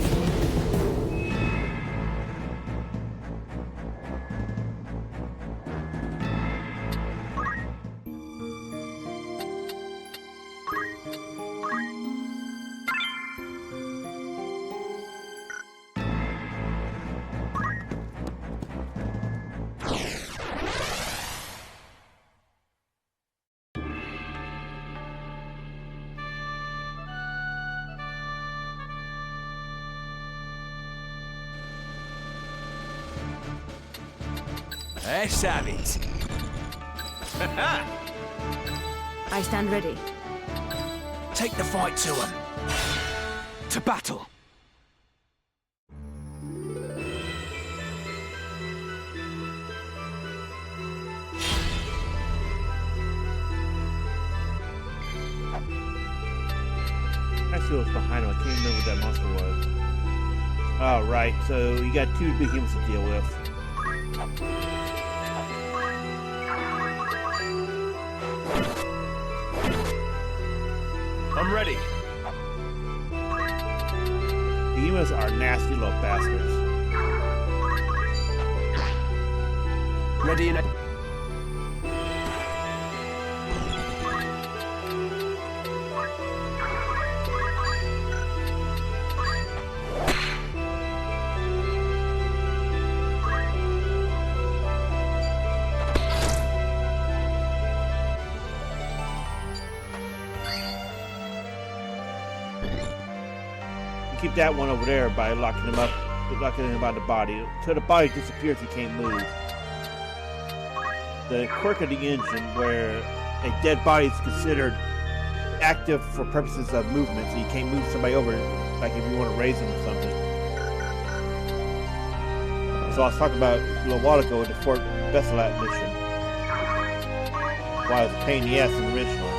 Let's have it. I stand ready. Take the fight to them. To battle. I see what's behind him. I can't remember what that monster was. Oh, right. So you got two big humans to deal with. I'm ready. The humans are nasty little bastards. Ready and... Keep that one over there by locking him up, locking him by the body. Until the body disappears, he can't move. The quirk of the engine, where a dead body is considered active for purposes of movement, so you can't move somebody over, like if you want to raise them or something. So I was talking about a little while ago with the Fort Besselat mission. Why it was a pain in the ass in the original.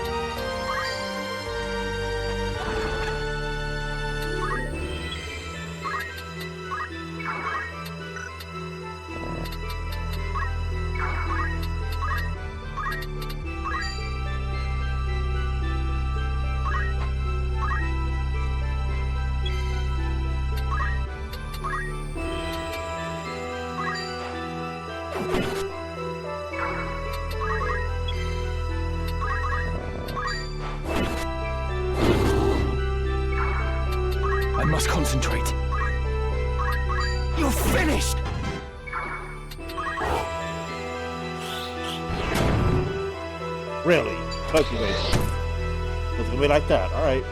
I must concentrate. You're finished! Really? Cultivation. It's gonna be like that, alright.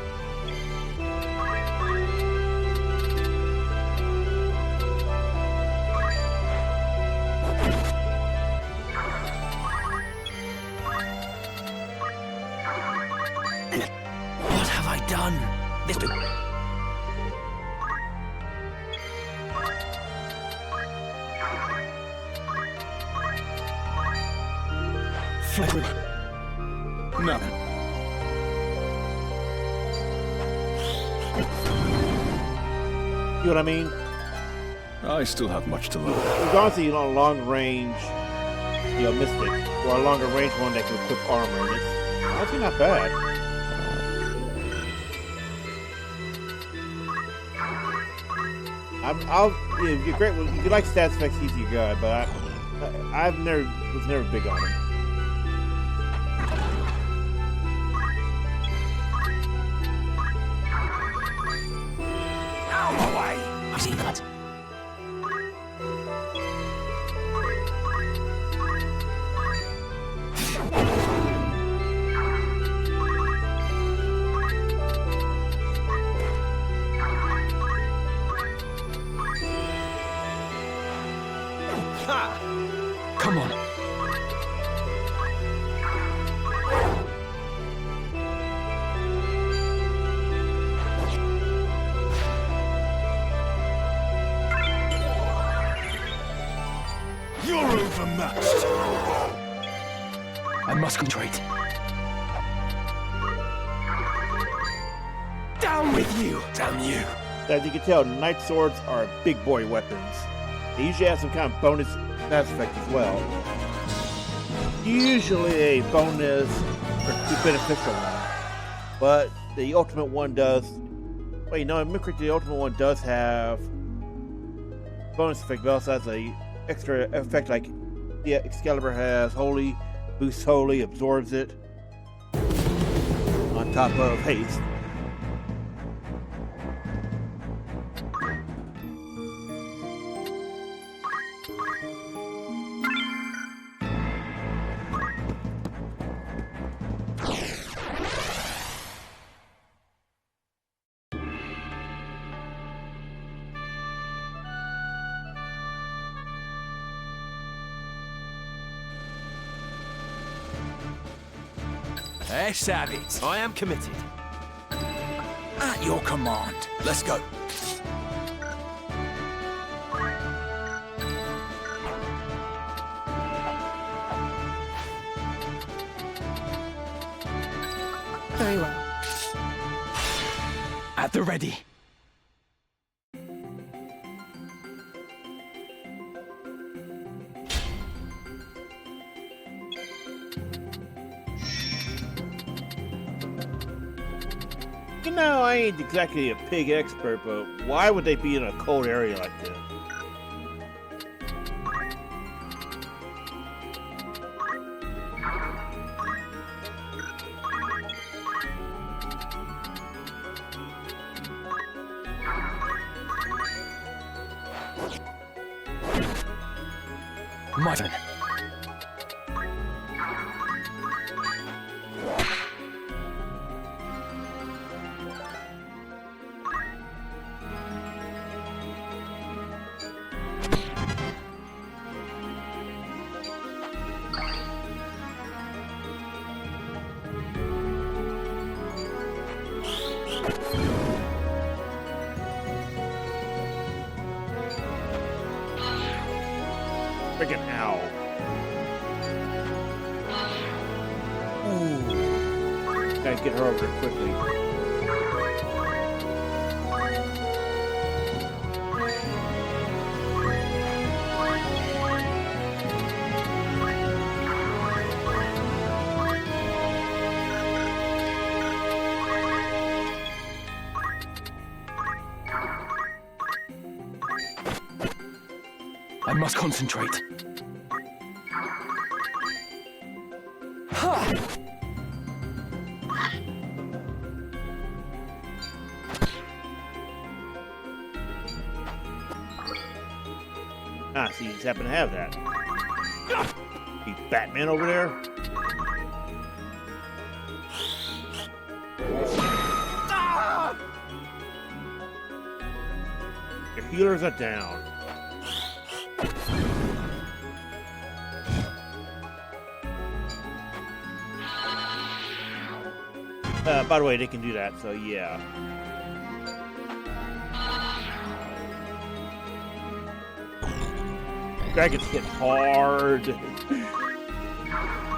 What have I done? This Nothing. You know what I mean? I still have much to learn. There's honestly, a long range, mystic, or a longer range one that can equip armor. And it's honestly not bad. If you're great, if you like stats effects, he's your guy. But I was never big on him. I've seen that. Come on. You're overmatched. I must concentrate. Down with you! Damn you! As you can tell, knight swords are big boy weapons. They usually have some kind of bonus stat effect as well. Usually a bonus or beneficial one, but the ultimate one does. Wait, no, I'm correct. The ultimate one does have bonus effect, but also has a extra effect like the Excalibur has. Holy, boosts holy, absorbs it on top of haste. Let's have it. I am committed. At your command. Let's go. Very well. At the ready. You know, I ain't exactly a pig expert, but why would they be in a cold area like this? My turn. Freaking owl. Ooh. Gotta get her over here quickly. I must concentrate. Ha! Ah, see, you just happen to have that. You Batman over there? Your healers are down. By the way, they can do that, so yeah. Dragons hit hard.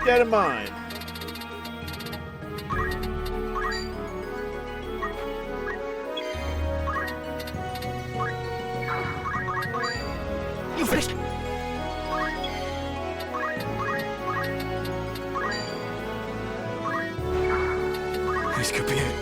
Get in mind. You finished. This could be it.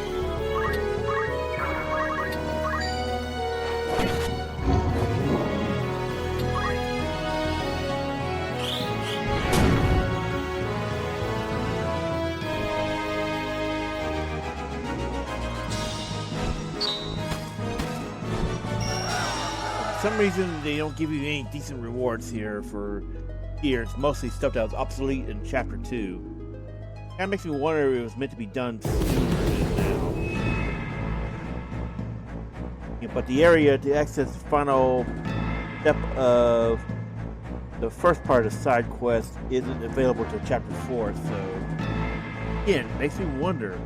For some reason, they don't give you any decent rewards here for gear. It's mostly stuff that was obsolete in Chapter 2. Kind of makes me wonder if it was meant to be done sooner than now. Yeah, but the area to access the final step of the first part of the side quest isn't available till chapter 4, so again, it makes me wonder.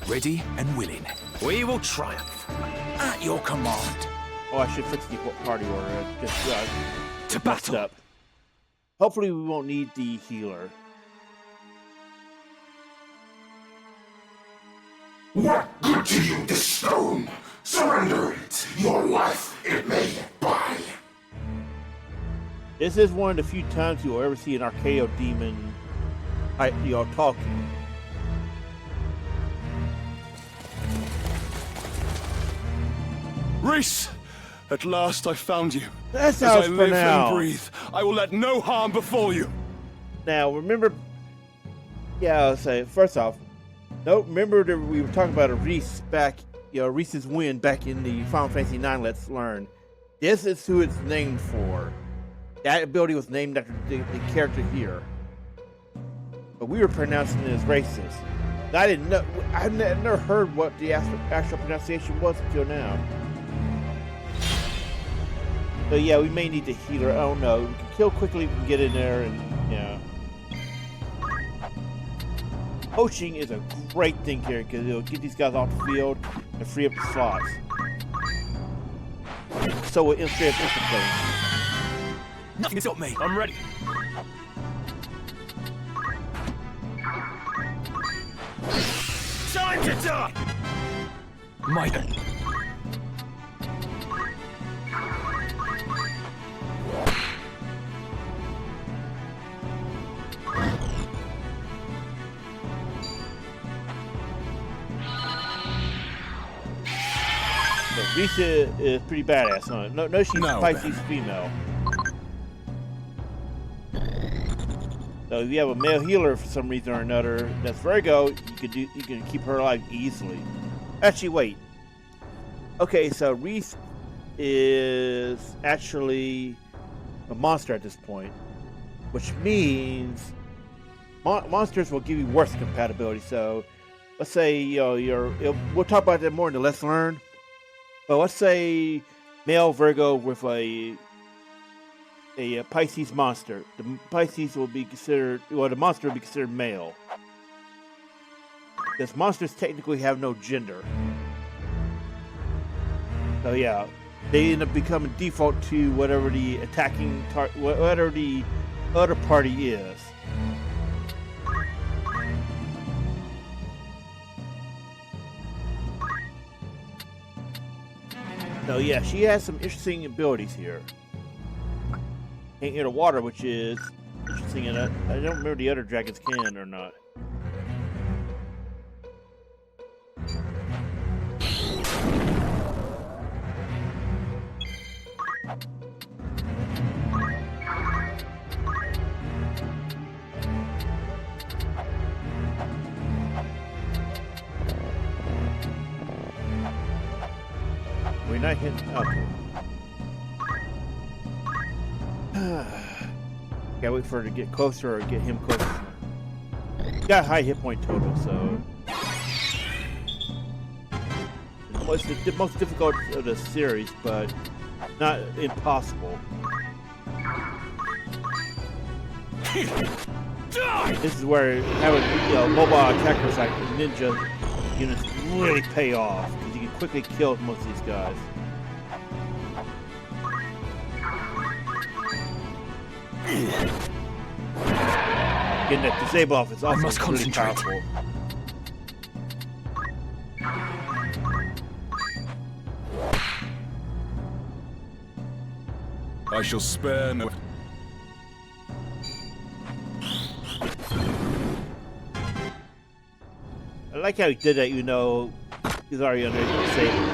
Ready and willing. We will triumph. At your command. Oh, I should fix the party order. Just to messed battle. up. Hopefully we won't need the healer. What good to you, this stone? Surrender it. Your life it may buy. This is one of the few times you'll ever see an Archaeo demon talking. Reis! At last I found you. That's As how I it's live pronounced. and breathe, I will let no harm befall you. Now, remember... Yeah, I'll say, first off, remember that we were talking about a Reis back, Reis's win back in the Final Fantasy IX Let's Learn. This is who it's named for. That ability was named after the character here. But we were pronouncing it as racist. I didn't know. I never heard what the actual pronunciation was until now. So yeah, we may need the healer. I don't know. We can kill quickly. We can get in there, and yeah. Poaching is a great thing here because it'll get these guys off the field and free up the slots. So we'll instead of instant playing. Nothing is up me. I'm ready. Time to die! My turn. Reis is pretty badass, huh? No, she's Pisces female. So if you have a male healer for some reason or another, that's Virgo, you can keep her alive easily. Actually, wait. Okay, so Reis is actually a monster at this point, which means monsters will give you worse compatibility. So let's say we'll talk about that more in the Let's Learn. But let's say male Virgo with a Pisces monster. The Pisces will be considered, the monster will be considered male. Because monsters technically have no gender. So yeah, they end up becoming default to whatever the attacking, whatever the other party is. So yeah, she has some interesting abilities here. Can't get a water, which is interesting, and I don't remember the other dragons can or not. We're not hitting up. Gotta wait for her to get closer or get him closer. Got a high hit point total, so it's the most difficult of the series, but not impossible. This is where having mobile attackers like ninja units really pay off because you can quickly kill most of these guys. Getting that disable off is also really powerful. I shall spare no... I like how he did that, he's already under disable.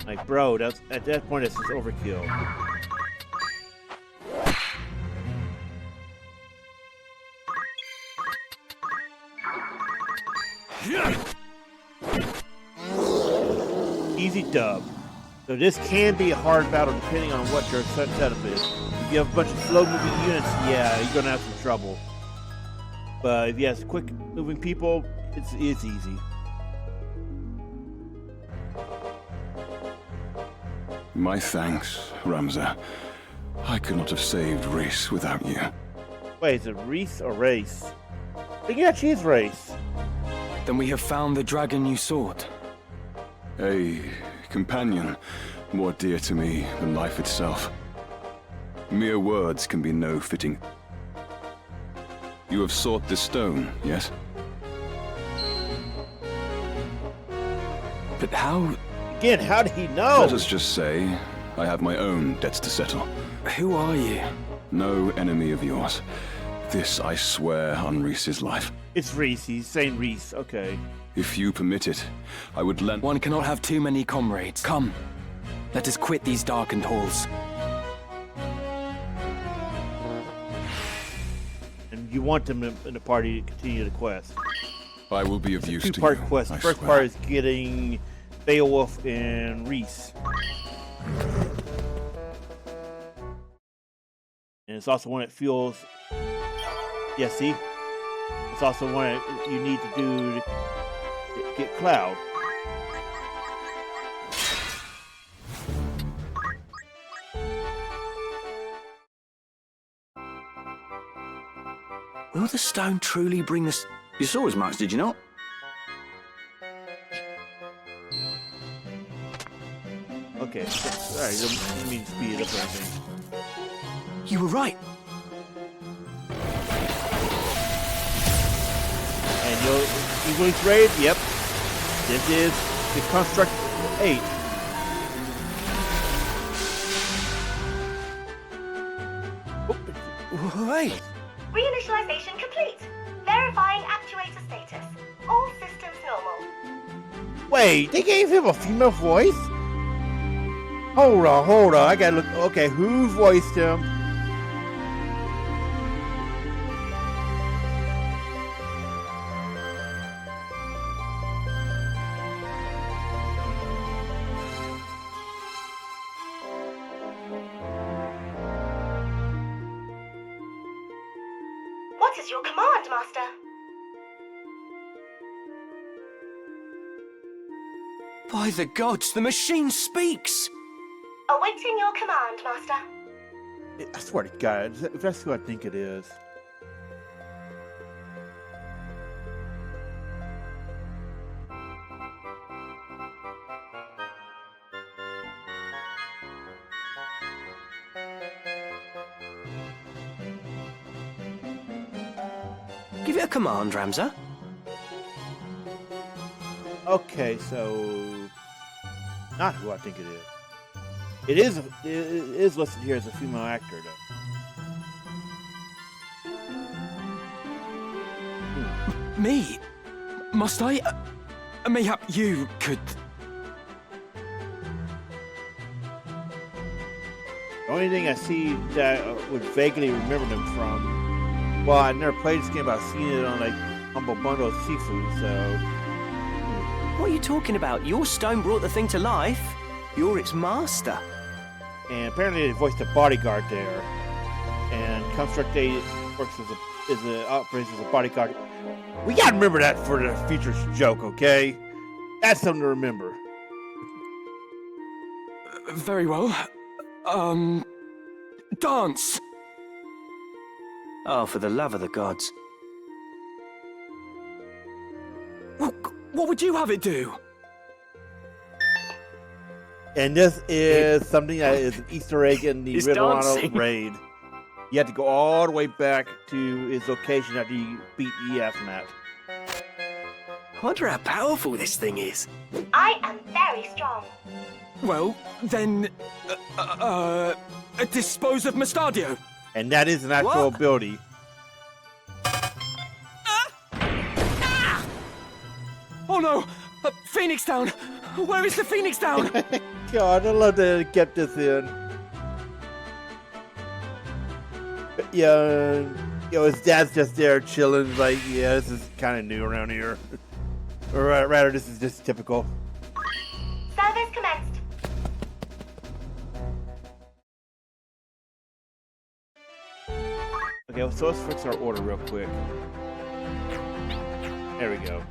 Like, bro, at that point, it's just overkill. easy dub. So this can be a hard battle depending on what your setup is. If you have a bunch of slow-moving units, yeah, you're gonna have some trouble. But if you have quick-moving people, it's easy. My thanks, Ramza. I could not have saved Reis without you. Wait, is it Reis or Reis? I think yeah, she's Reis. Then we have found the dragon you sought. A companion more dear to me than life itself. Mere words can be no fitting. You have sought this stone, yes? But how... Again, how did he know? Let us just say, I have my own debts to settle. Who are you? No enemy of yours. This I swear on Reis's life. It's Reis, he's saying Reis, okay. If you permit it, I would lend... One cannot have too many comrades. Come, let us quit these darkened halls. And you want them in the party to continue the quest. I will be of use to you. Two-part quest. The first part is getting Beowulf and Reis. And it's also one that feels... Yeah, see? It's also one that you need to do to get Cloud. Will the stone truly bring us... You saw his marks, did you not? Okay, alright, you mean speed up or anything. You were right. And you'll Ivalice raid, yep. This is the Construct 8. Wait! Reinitialization complete. Verifying actuator status. All systems normal. Wait, they gave him a female voice? Hold on. I gotta look. Okay, who voiced him? What is your command, Master? By the gods, the machine speaks! Awaiting your command, Master. I swear to God, that's who I think it is. Give it a command, Ramza. Okay, so not who I think it is. It is listed here as a female actor, though. Me? Must I? Mayhap you could... The only thing I see that I would vaguely remember them from... Well, I never played this game, but I've seen it on, like, Humble Bundle of Seafood, so... What are you talking about? Your stone brought the thing to life. You're its master. And apparently they voiced a bodyguard there. And Construct 8 works operates as a bodyguard. We gotta remember that for the future joke, okay? That's something to remember. Very well. Dance! Oh, for the love of the gods. What would you have it do? And this is something that is an Easter egg in the Ivalice raid. You have to go all the way back to his location after you beat Mat. I wonder how powerful this thing is. I am very strong. Well, then... dispose of Mustadio. And that is an actual ability. Oh no! Phoenix Down! Where is the Phoenix Down? God, I love that it kept this in. Yeah, his dad's just there chilling, like, yeah, this is kind of new around here. Or rather, this is just typical. Service command. Okay, so let's fix our order real quick. There we go.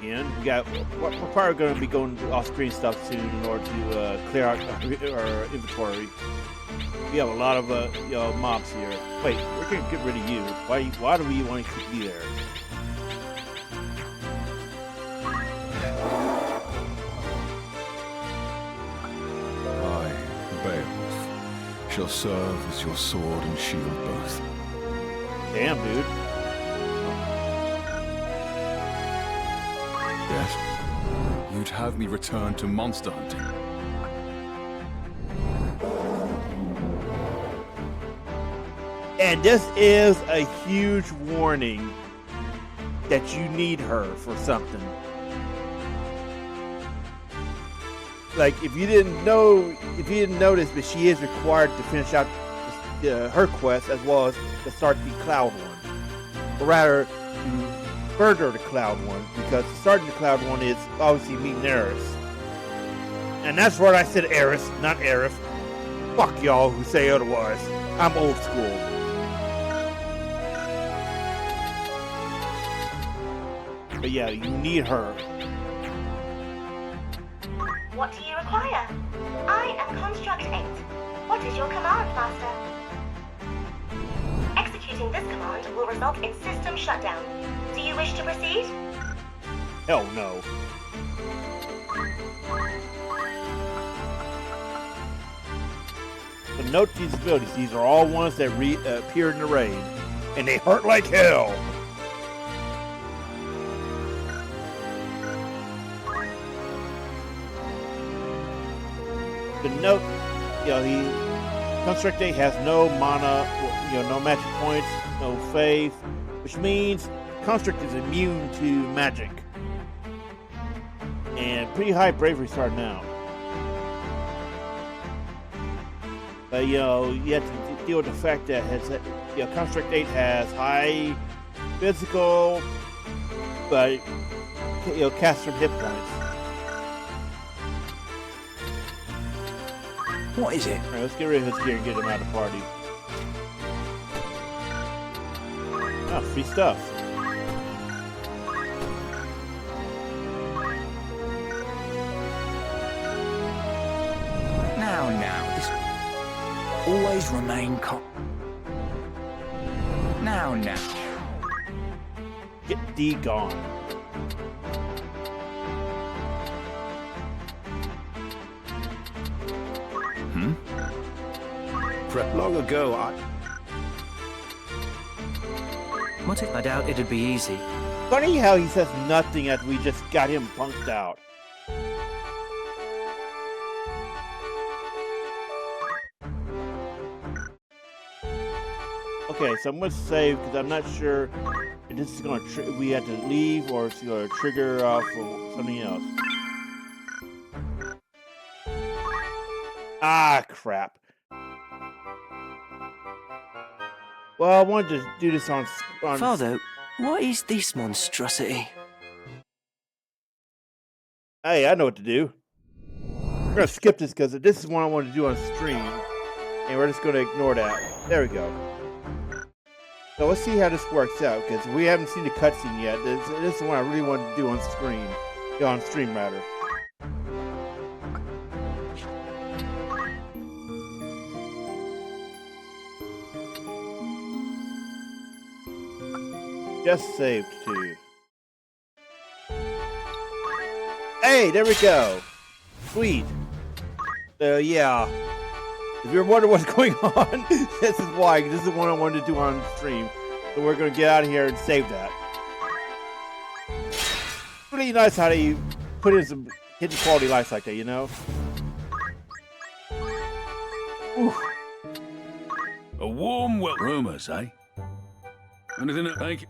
And we got. We're probably going to be going off-screen stuff soon in order to clear out our inventory. We have a lot of mobs here. Wait, we're going to get rid of you. Why do we want to keep you there? I, Beowulf, shall serve as your sword and shield both. Damn, dude. Yes? You'd have me return to monster hunting? And this is a huge warning that you need her for something. Like, if you didn't notice, but she is required to finish out her quest as well as to start the Cloud one. Or rather, to further the Cloud one, because starting the Cloud one is obviously meeting Aeris. And that's what I said, Aeris, not Aerith. Fuck y'all who say otherwise. I'm old school. But yeah, you need her. What do you require? I am Construct 8. What is your command, Master? Executing this command will result in system shutdown. Do you wish to proceed? Hell no. But note these abilities. These are all ones that appear in the raid. And they hurt like hell. The note, Construct 8 has no mana, no magic points, no faith, which means Construct is immune to magic. And pretty high bravery starting out. But, you have to deal with the fact that Construct 8 has high physical, but, casts from hit points. What is it? Alright, let's get rid of his gear and get him out of the party. Ah, free stuff. Now, this... Always remain Now. Get thee gone. Long ago, What if I doubt it'd be easy? Funny how he says nothing after we just got him bunked out. Okay, so I'm going to save because I'm not sure if this is going to we have to leave or it's going to trigger off or something else. Ah, crap. Well, I wanted to do this on Father, what is this monstrosity? Hey, I know what to do. We're going to skip this because this is what I wanted to do on stream. And we're just going to ignore that. There we go. So let's see how this works out, because we haven't seen the cutscene yet. This is what I really wanted to do on screen. On stream, rather. Just saved too. Hey, there we go. Sweet. Yeah. If you're wondering what's going on, this is why. This is what I wanted to do on stream. So we're going to get out of here and save that. Really nice how they put in some hidden quality life like that, you know? Oof. A warm welcome. Rumors, eh? Anything to take?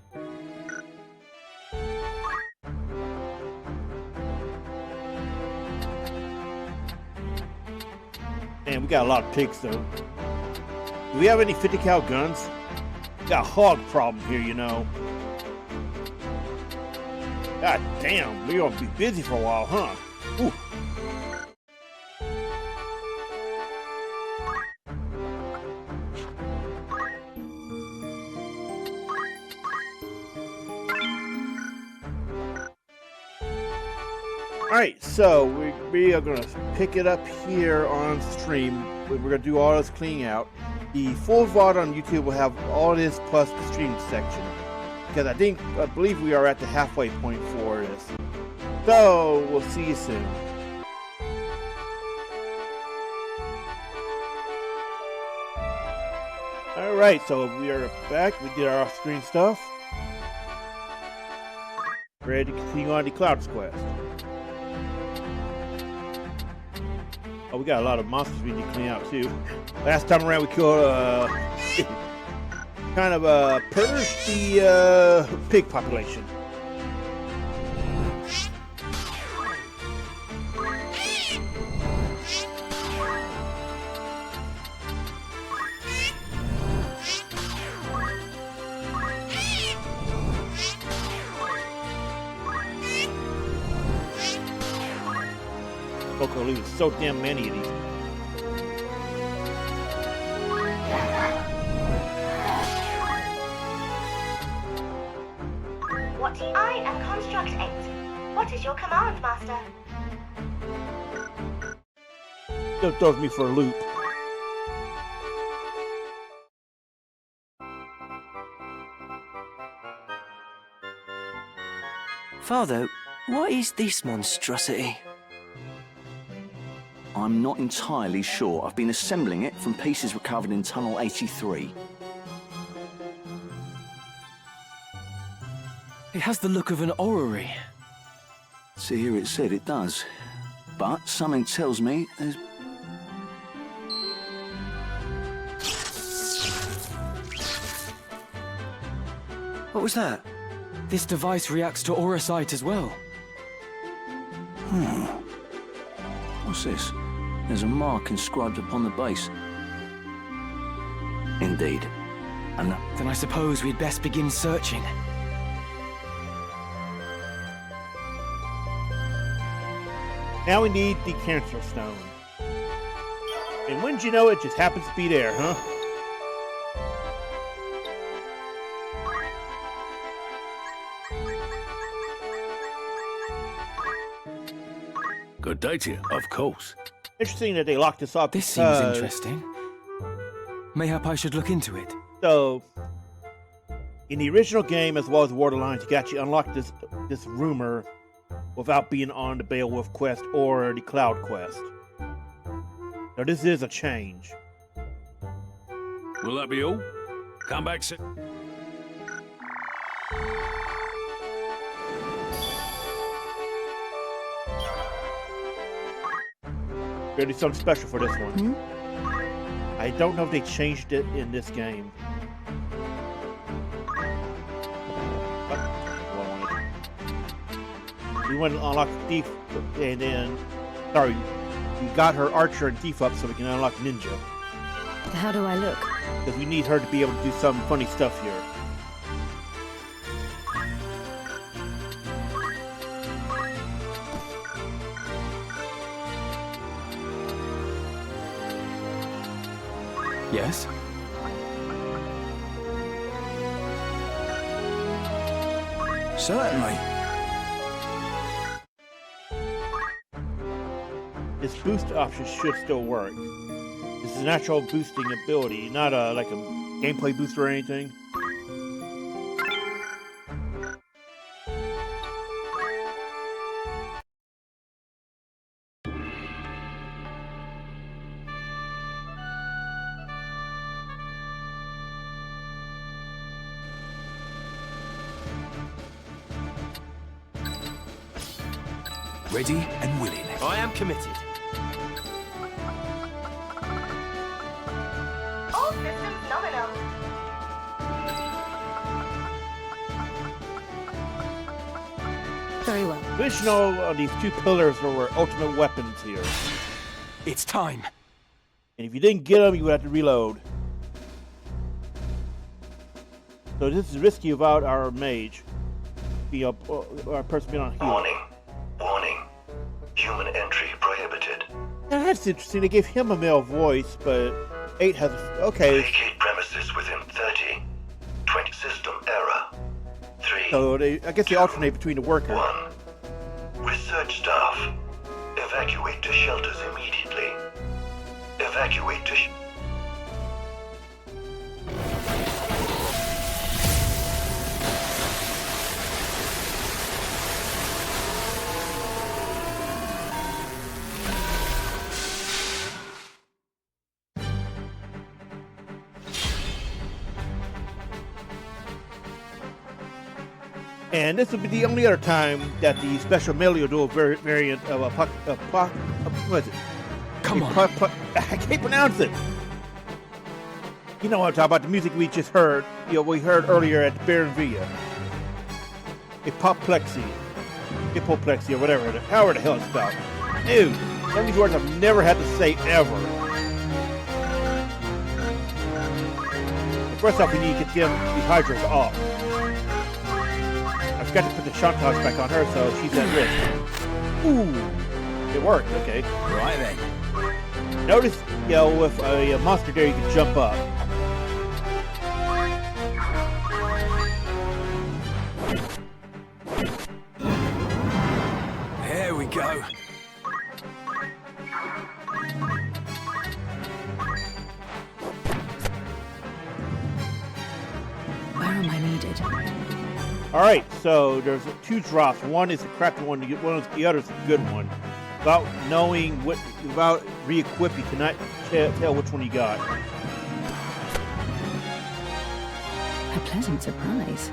Man, we got a lot of pigs, though. Do we have any 50 cal guns? We got a hog problem here, you know. God damn, we're gonna be busy for a while, huh? Ooh. Alright, so we are going to pick it up here on stream. We're going to do all this cleaning out. The full VOD on YouTube will have all this plus the stream section. Because I believe we are at the halfway point for this. So, we'll see you soon. Alright, so we are back. We did our off-screen stuff. Ready to continue on the Clouds quest. Oh, we got a lot of monsters we need to clean out too. Last time around we killed kind of purged the pig population. There's so damn many of these. I am Construct 8. What is your command, Master? That throws me for a loop. Father, what is this monstrosity? I'm not entirely sure. I've been assembling it from pieces recovered in Tunnel 83. It has the look of an orrery. See, here it said it does. But something tells me there's... What was that? This device reacts to aura sight as well. What's this? There's a mark inscribed upon the base. Indeed. And then I suppose we'd best begin searching. Now we need the Cancer Stone. And wouldn't you know it, just happens to be there, huh? Good day to you, of course. Interesting that they locked us up. This seems interesting. Mayhap I should look into it. So, in the original game, as well as Borderlands, you got unlock this rumor without being on the Beowulf quest or the Cloud quest. Now this is a change. Will that be all? Come back soon. Gotta do something special for this one. I don't know if they changed it in this game. We went and unlocked the thief, and then, sorry, we got her archer and thief up so we can unlock ninja. How do I look? Because we need her to be able to do some funny stuff here. Yes? Certainly. This boost option should still work. This is a natural boosting ability, not like a gameplay booster or anything. Ready and willing. I am committed. All systems nominal. Very well. Additional these two pillars were ultimate weapons here. It's time. And if you didn't get them, you would have to reload. So this is risky without our mage. Our person being on heal. Warning. Warning. Human entry prohibited. Now that's interesting. They gave him a male voice, but 8 has okay. Vacate premises within 30. 20 system error. 3. So I guess they alternate between the workers. 1. Research staff. to shelters immediately. Evacuate to And this will be the only other time that the special Meliadoul variant of what is it? Come on. I can't pronounce it. You know what I'm talking about, the music we just heard, we heard earlier at the Baronvilla. Apoplexy, or whatever, however the hell it's spelled. Dude, some of these words I've never had to say ever. First off, we need to get these hydras off. I forgot to put the chantage back on her, so she's at risk. Ooh, it worked. Okay. Right then. Notice, with a monster there, you can jump up. There we go. Where am I needed? Alright, so there's two drops. One is a crappy one, the other is a good one. Without re-equip, you cannot tell which one you got. A pleasant surprise.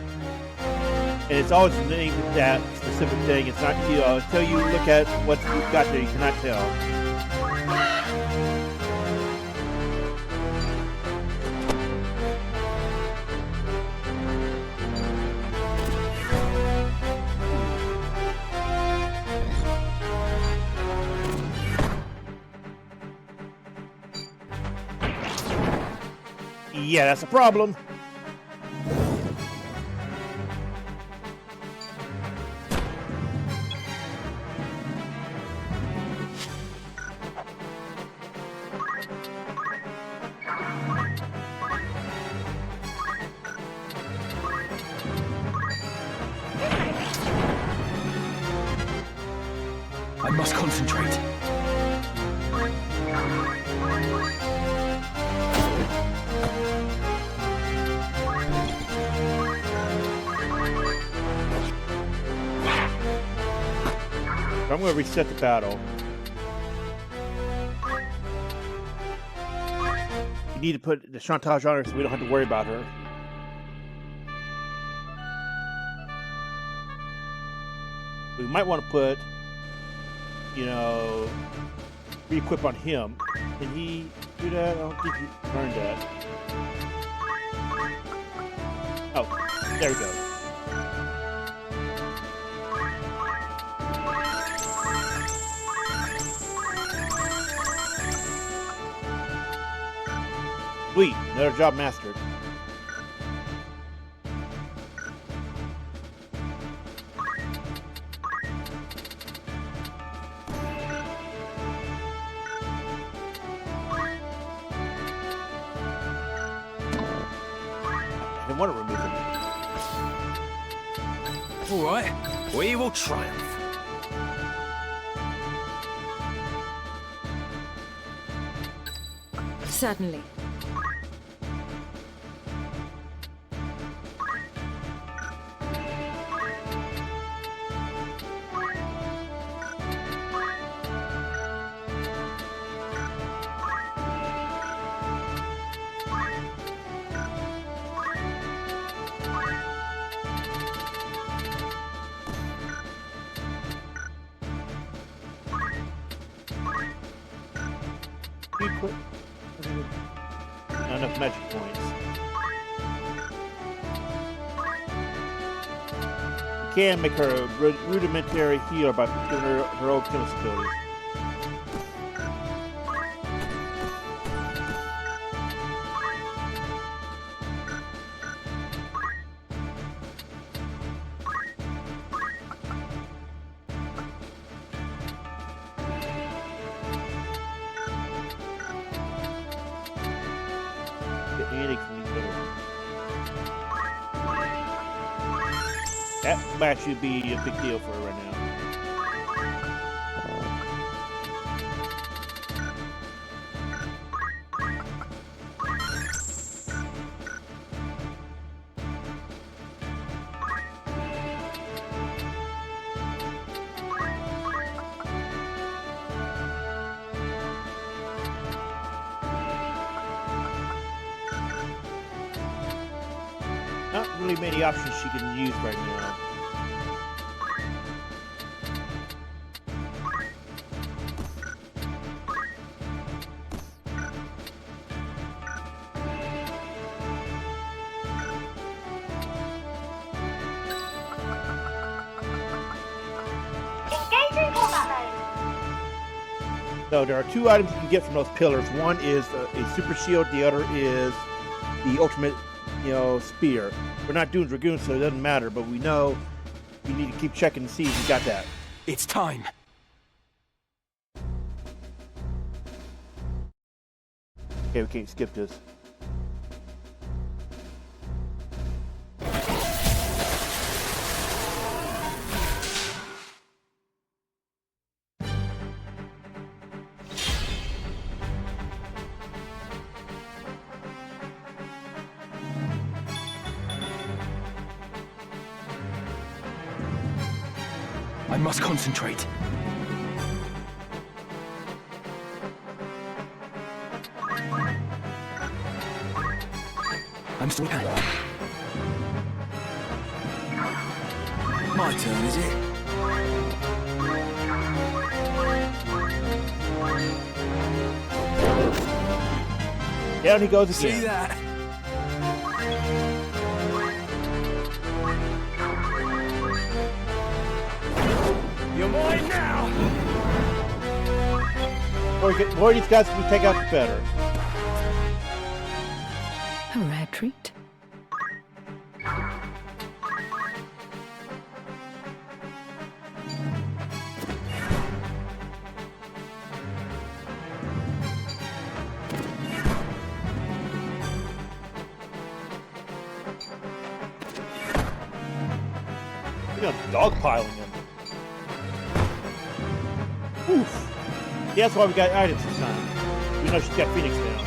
And it's always named that specific thing. It's not, until you look at what you've got there, you cannot tell. Yeah, that's a problem. I must concentrate. I'm going to reset the battle. You need to put the chantage on her so we don't have to worry about her. We might want to put, re-equip on him. Can he do that? I don't think he learned that. Oh, there we go. Sweet, another job mastered. I want to remove him. All right, we will triumph. Certainly. Not enough magic points. You can make her a rudimentary healer by giving her old killing abilities. That might actually be a big deal for her right now. Not really many options she can use right now. So there are two items you can get from those pillars. One is a super shield. The other is the ultimate, spear. We're not doing dragoons, so it doesn't matter. But we know you need to keep checking to see if you got that. It's time. Okay, we can't skip this. I must concentrate. I'm still can. My turn, is it? Down he goes again. See that? You're mine now! The more these guys we take out, the better. A rare treat. Look at dogpiling him. Oof. Yeah, that's why we got items this time. We know she's got Phoenix now.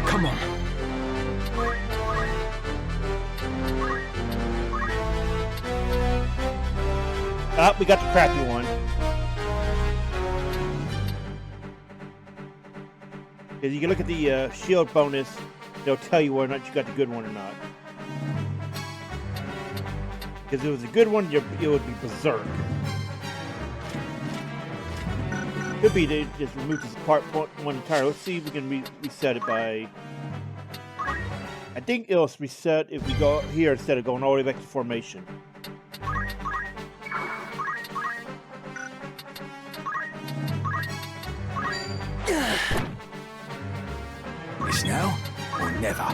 Come on. Ah, we got the crappy one. If you can look at the shield bonus, they'll tell you whether or not you got the good one or not. Because if it was a good one, it would be berserk. Could be they just remove this part one entirely. Let's see if we can reset it by... I think it'll reset if we go here instead of going all the way back to formation. It's now or never.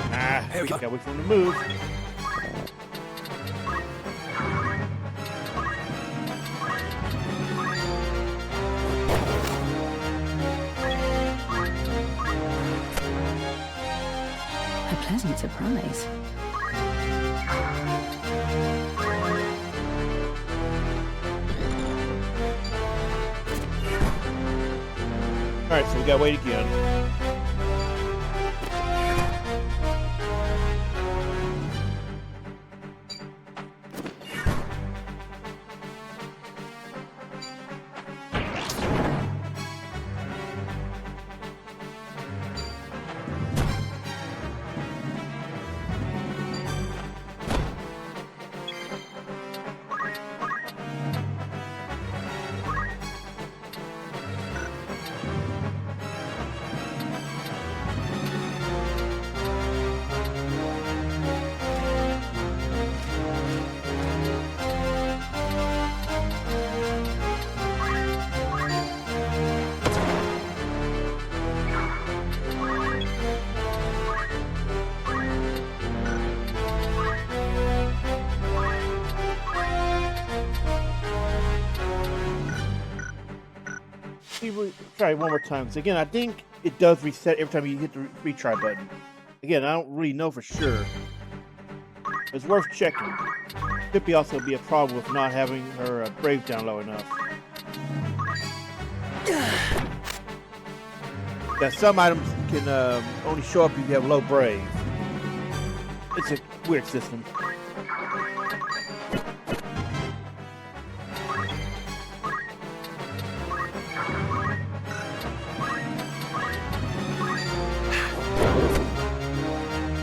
Ah, there we go. Gotta wait for him to move. A pleasant surprise. Alright, so we gotta wait again. Try it one more time, because again, I think it does reset every time you hit the retry button. Again, I don't really know for sure. It's worth checking. Could be also be a problem with not having her brave down low enough. Yeah, some items can only show up if you have low brave. it's a weird system.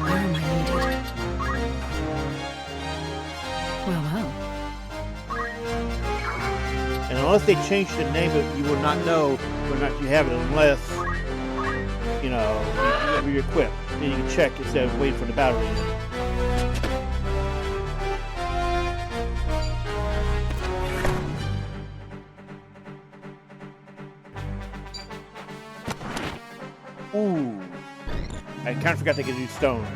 Where am I needed? Well. And unless they change the name of it, you will not know whether or not you have it unless, you know, you're equipped. Then you can check instead of waiting for the battle to end. Ooh. I kind of forgot they could do stone.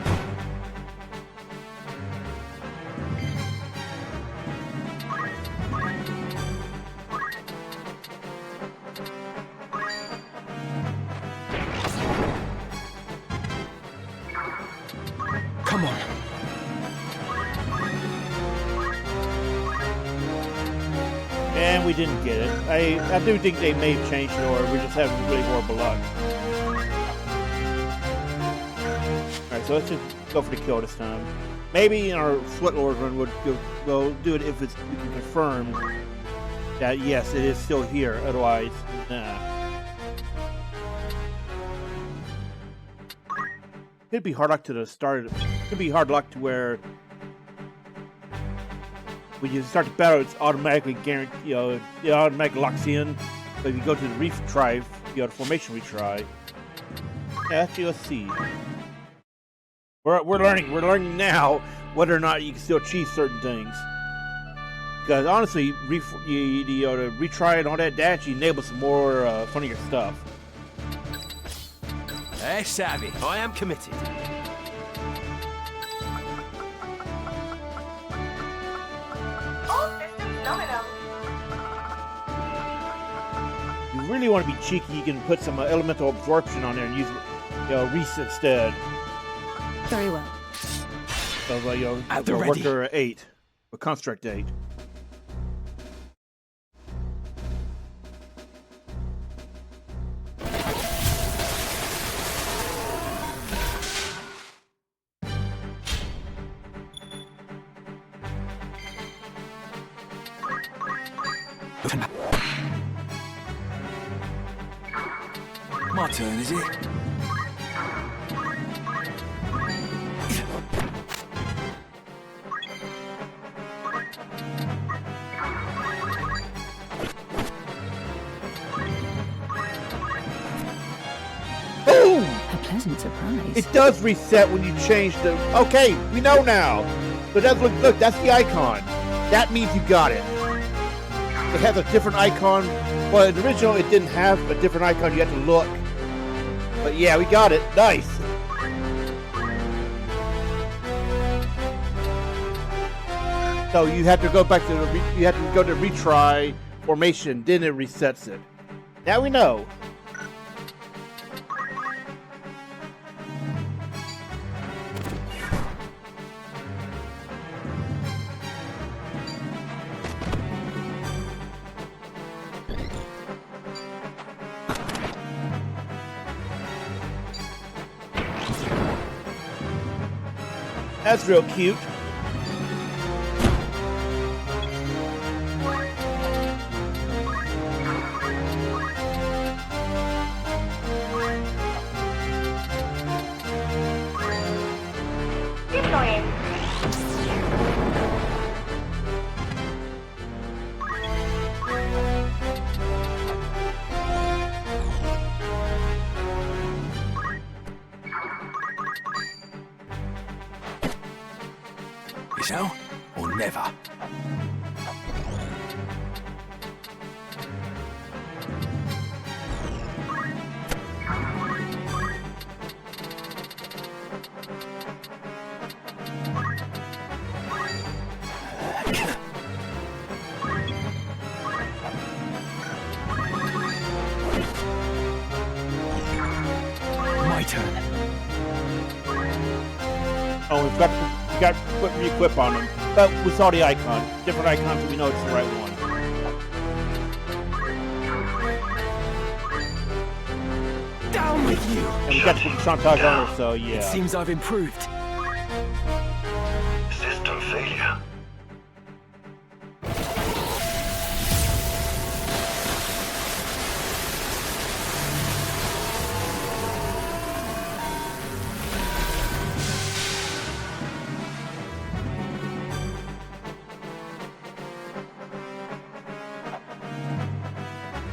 Come on. And we didn't get it. I do think they may have changed it, or we're just having really horrible luck. Alright, so let's just go for the kill this time. Maybe in our Sweatlord run we'll do it if we can confirm that yes, it is still here. Otherwise, nah. It'd be hard luck to the start. It'd be hard luck to where when you start the battle, it's automatically guaranteed. You know, it automatically locks in. But if you go to the retry, the formation retry. Yeah, actually, let's see. We're learning. We're learning now whether or not you can still achieve certain things. Because honestly, to retry and all that actually enables some more funnier stuff. Hey, Savvy, I am committed. All systems nominal. You really want to be cheeky, you can put some elemental absorption on there and use, Reis instead. Very well. Of Worker 8, or Construct 8. My turn, is it? Boom! A pleasant surprise. It does reset when you change the... Okay, we know now. So that's, look, that's the icon. That means you got it. It has a different icon. Well, in the original, it didn't have a different icon. You had to look. But yeah, we got it. Nice. So you have to go back to you have to go to retry formation, then it resets it. Now we know. That's real cute. Deploying. Now or never. My turn. Oh, we've got to put re-equip on them. But we saw the icon. Different icons, so we know it's the right one. Down with you! And we got to put the Chantage on her, so yeah. It seems I've improved.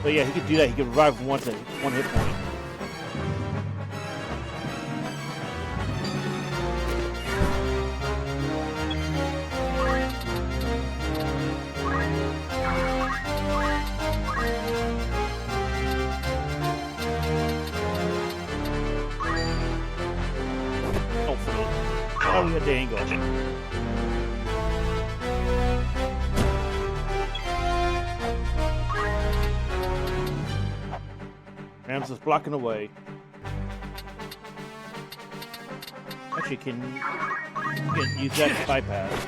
But yeah, he could do that. He could revive one hit point. Oh, the angle. Ramza's blocking away. Actually, can use that to bypass.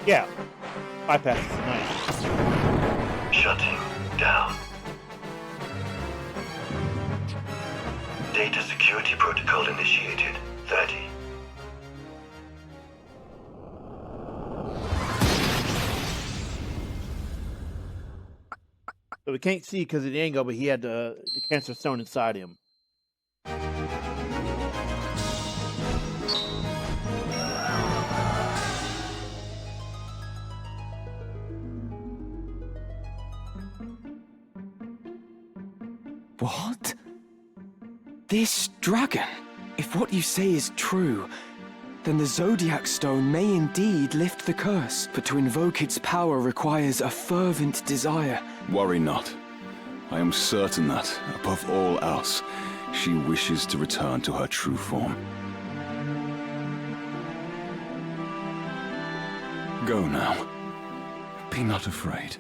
Yeah, bypass is nice. Shutting down. Data security protocol initiated. 30. So we can't see because of the angle, but he had the cancer stone inside him. What? This dragon? If what you say is true, then the Zodiac Stone may indeed lift the curse, but to invoke its power requires a fervent desire. Worry not. I am certain that, above all else, she wishes to return to her true form. Go now. Be not afraid.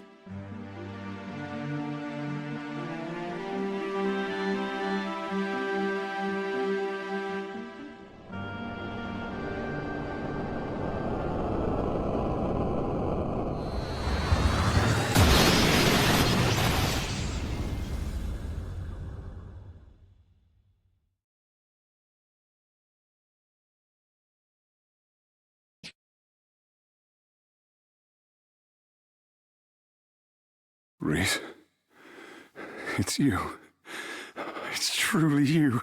Reis, it's you. It's truly you.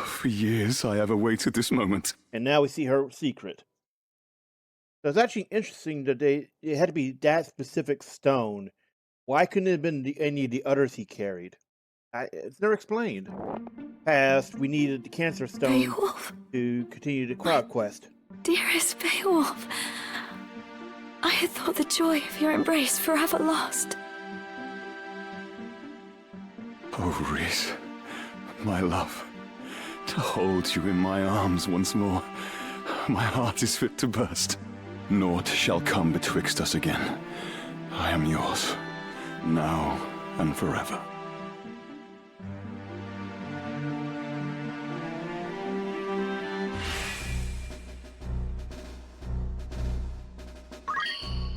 For years I have awaited this moment. And now we see her secret. So it's actually interesting that it had to be that specific stone. Why couldn't it have been any of the others he carried? It's never explained. Past, we needed the cancer stone Beowulf. to continue the crowd quest. Dearest Beowulf, I had thought the joy of your embrace forever lost. Oh, Reis, my love, to hold you in my arms once more, my heart is fit to burst. Naught shall come betwixt us again. I am yours, now and forever.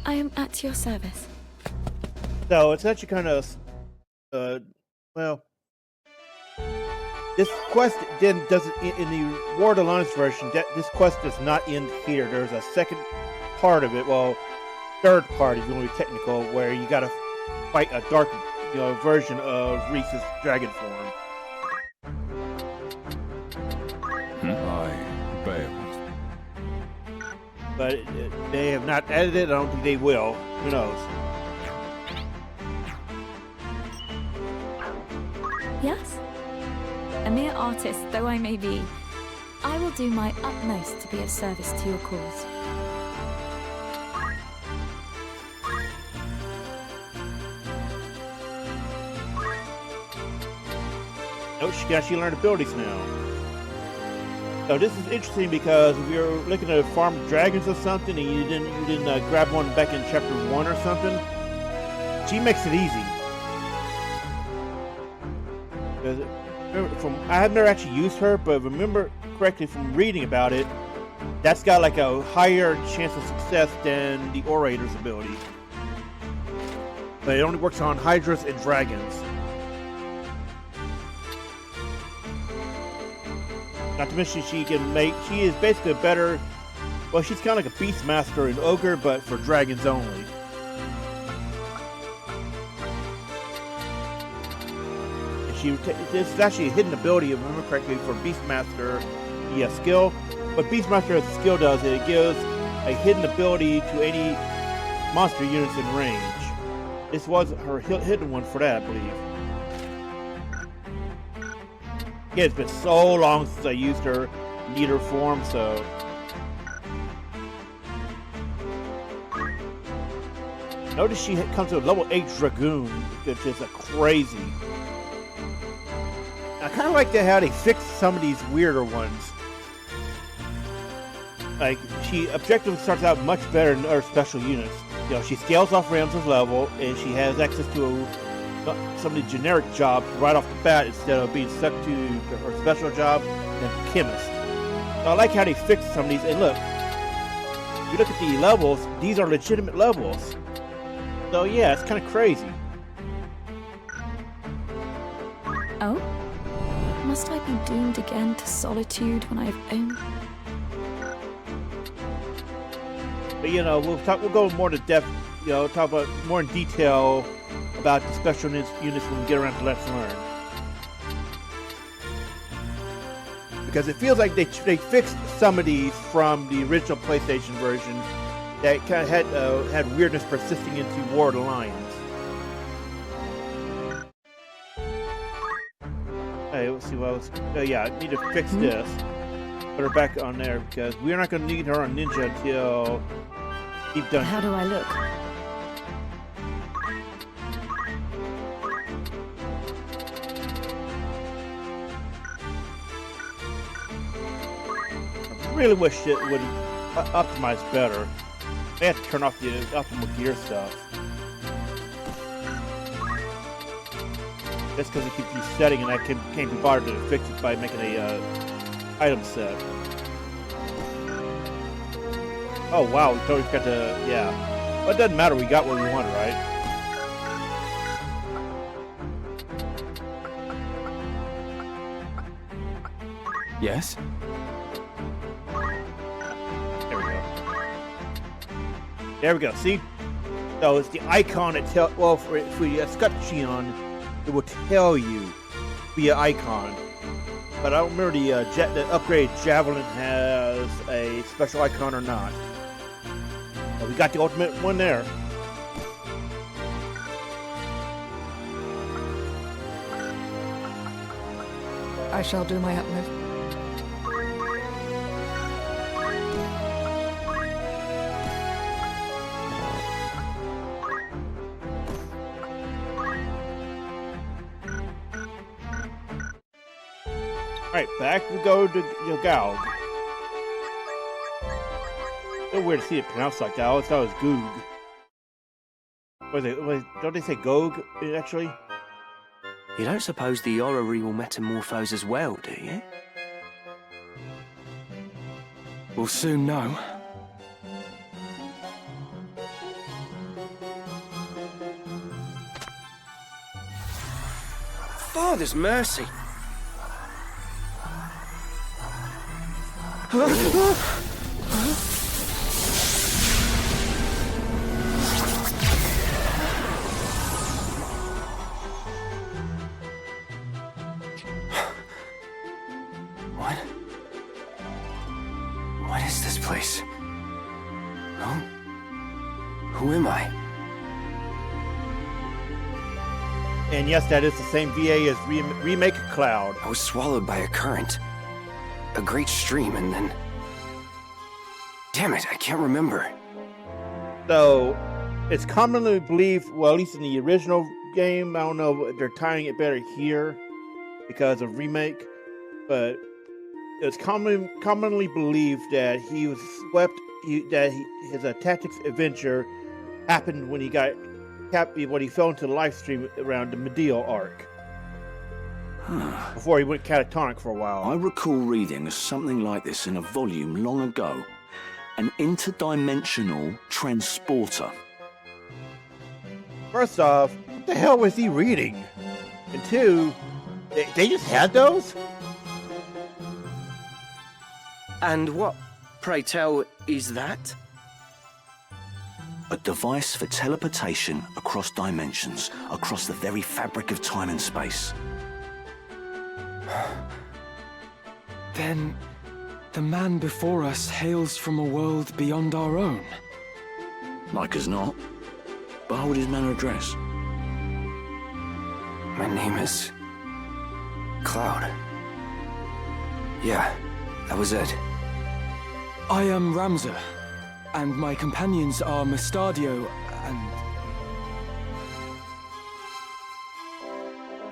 I am at your service. So it's actually kind of, well, this quest then doesn't, in the War of the Alliance version, this quest does not end here. There's a second part of it, well, third part if you want to be technical, where you gotta fight a dark, version of Reis's dragon form. I, Beowulf. But they have not added it. I don't think they will. Who knows? Yes? A mere artist though I may be, I will do my utmost to be of service to your cause. Oh, she can actually learn abilities now. So this is interesting because if you're looking to farm dragons or something and you didn't grab one back in chapter 1 or something, she makes it easy. I have never actually used her, but remember correctly from reading about it, that's got like a higher chance of success than the Orator's ability. But it only works on Hydras and dragons. Not to mention she is basically a better, well, she's kind of like a Beastmaster and Ogre, but for dragons only. And this is actually a hidden ability, if I remember correctly, for Beastmaster, skill, what Beastmaster's skill does is it gives a hidden ability to any monster units in range. This was her hidden one for that, I believe. Yeah, it's been so long since I used her leader form, so... Notice she comes to a level 8 Dragoon, which is a crazy. I kind of like how they fixed some of these weirder ones. Like, she objectively starts out much better than other special units. You know, she scales off Ramza's level, and she has access to some of the generic jobs right off the bat instead of being stuck to her special job and chemist. So I like how they fixed some of these. And look, if you look at the levels, these are legitimate levels. So yeah, it's kind of crazy. Oh? Must I be doomed again to solitude when I've owned? But you know, we'll go more to depth, you know, talk about more in detail about the special units when we get around to Let's Learn. Because it feels like they fixed some of these from the original PlayStation version that kind of had weirdness persisting into War of the Lions. Hey, let's see what else. Yeah, I need to fix this. Put her back on there because we're not going to need her on Ninja until Deep Dungeon. How do I look? I really wish it would optimize better. They have to turn off the optimal gear stuff. Just because it keeps resetting and I can't be bothered to fix it by making a item set. Oh wow, we totally got to, yeah. Well, it doesn't matter, we got what we wanted, right? Yes? There we go. There we go, see? So it's the icon that tells, well, if we Scutcheon, it will tell you via icon. But I don't remember the upgrade Javelin has a special icon or not. But we got the ultimate one there. I shall do my utmost. Alright, back we go to Goug. It's weird to see it pronounced like that. I always thought it was Goug. Don't they say Goug, actually? You don't suppose the orrery will metamorphose as well, do you? We'll soon know. Father's mercy! What is this place? Who am I? And yes, that is the same VA as Remake Cloud. I was swallowed by a current. A great stream, and then... Damn it, I can't remember. So, it's commonly believed, well, at least in the original game, I don't know if they're tying it better here because of Remake, but it's commonly believed that he was swept, his tactics adventure happened when he got when he fell into the live stream around the Meliadoul arc. Before he went catatonic for a while. I recall reading something like this in a volume long ago. An interdimensional transporter. First off, what the hell was he reading? And two, they just had those? And what, pray tell, is that? A device for teleportation across dimensions, across the very fabric of time and space. Then, The man before us hails from a world beyond our own. Like as not. But hold his manner address. My name is... Cloud. Yeah, that was it. I am Ramza, and my companions are Mustadio and...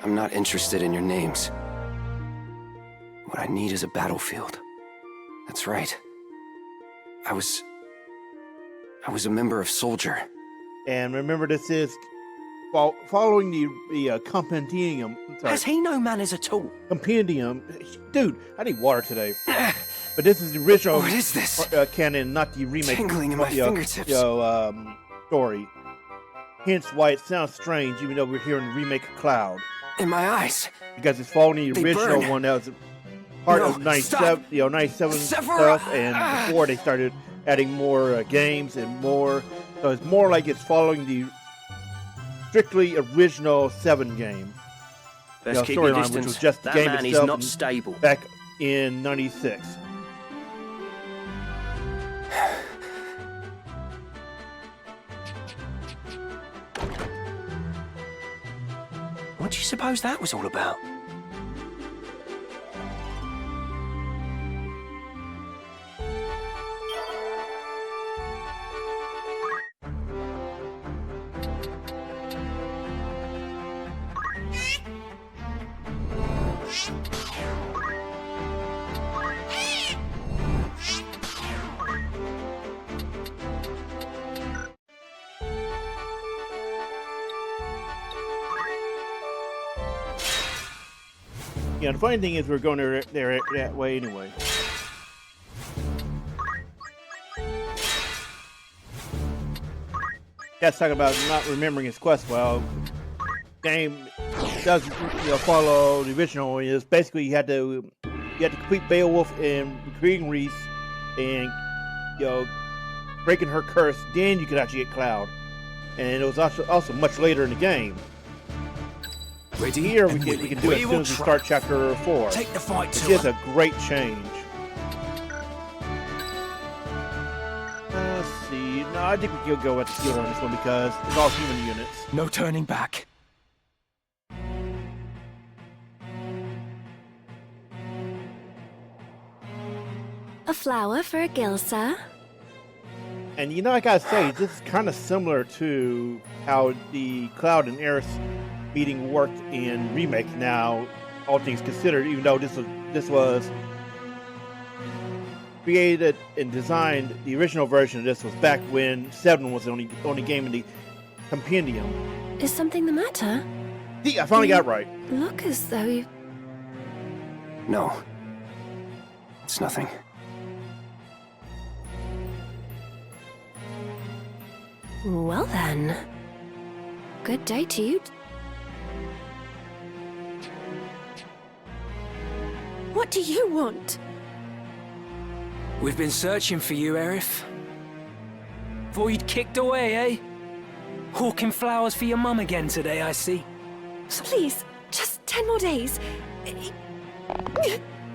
I'm not interested in your names. What I need is a battlefield. That's right. I was a member of Soldier. And remember, this is following the compendium. Has he no manners at all? Compendium. Dude, I need water today. But this is the original What is this? canon, not the remake. Tingling in my fingertips. Story. Hence why it sounds strange, even though we're hearing the remake of Cloud. In my eyes. Because it's following the original one that was part of 97, 97 stuff, and before they started adding more games and more. So it's more like it's following the strictly original 7 game. Best keep your storyline, distance. which was just the That game man is itself not stable. back in 96. What do you suppose that was all about? Yeah, the funny thing is we're going there that way anyway. That's talking about not remembering his quest well. Game doesn't follow the original. Is basically you had to complete Beowulf and Reis and breaking her curse. Then you could actually get Cloud, and it was also much later in the game. Ready Here we can do it as soon as we start chapter 4. Take the fight to which is a great change. Let's see. No, I think we could go with the healer on this one because it's all human units. No turning back. A flower for a Gilsa. And I gotta say, this is kind of similar to how the Cloud and Aeris meeting worked in remake. Now, all things considered, even though this was created and designed, the original version of this was back when 7 was the only game in the compendium. Is something the matter? See, I finally got it right. Look as though you... No. It's nothing. Well then. Good day to you. What do you want? We've been searching for you, Aerith. Thought you'd kicked away, eh? Hawking flowers for your mum again today, I see. Please, just 10 more days.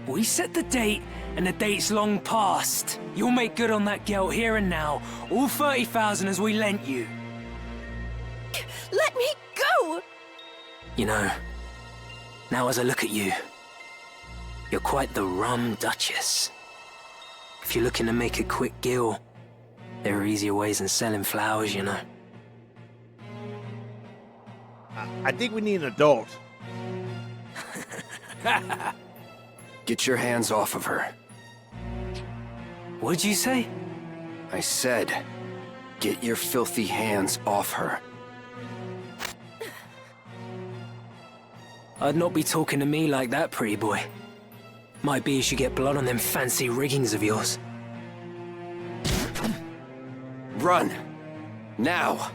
We set the date, and the date's long past. You'll make good on that gelt here and now. All 30,000 as we lent you. Let me go! Now as I look at you, you're quite the rum duchess. If you're looking to make a quick gill, there are easier ways than selling flowers, I think we need an adult. Get your hands off of her. What'd you say? I said, get your filthy hands off her. I'd not be talking to me like that, pretty boy. Might be you should get blood on them fancy riggings of yours. Run! Now!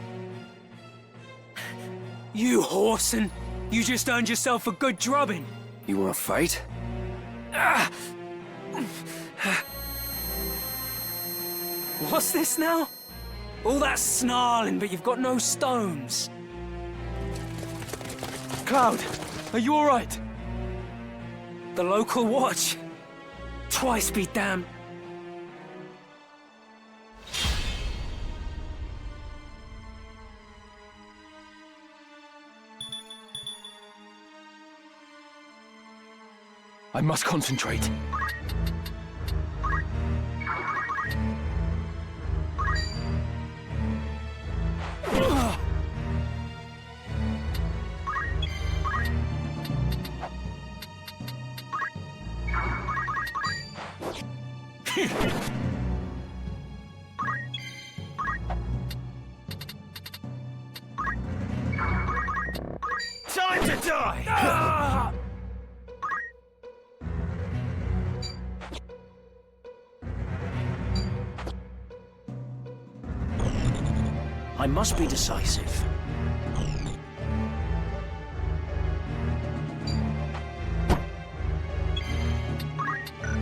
You whoreson! You just earned yourself a good drubbing! You wanna fight? What's this now? All that snarling, but you've got no stones. Cloud, are you alright? The local watch? Twice be damned. I must concentrate. Time to die! Ah! I must be decisive.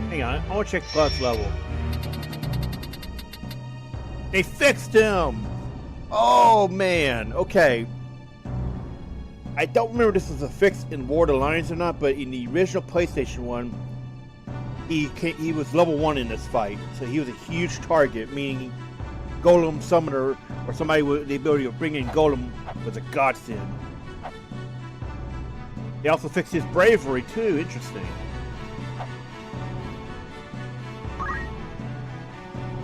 Hang on, I want to check plus level. They fixed him! Oh man, okay. I don't remember if this was a fix in War of the Lions or not, but in the original PlayStation one, he was level 1 in this fight, so he was a huge target, meaning Golem Summoner or somebody with the ability of bringing in Golem was a godsend. They also fixed his bravery too, interesting.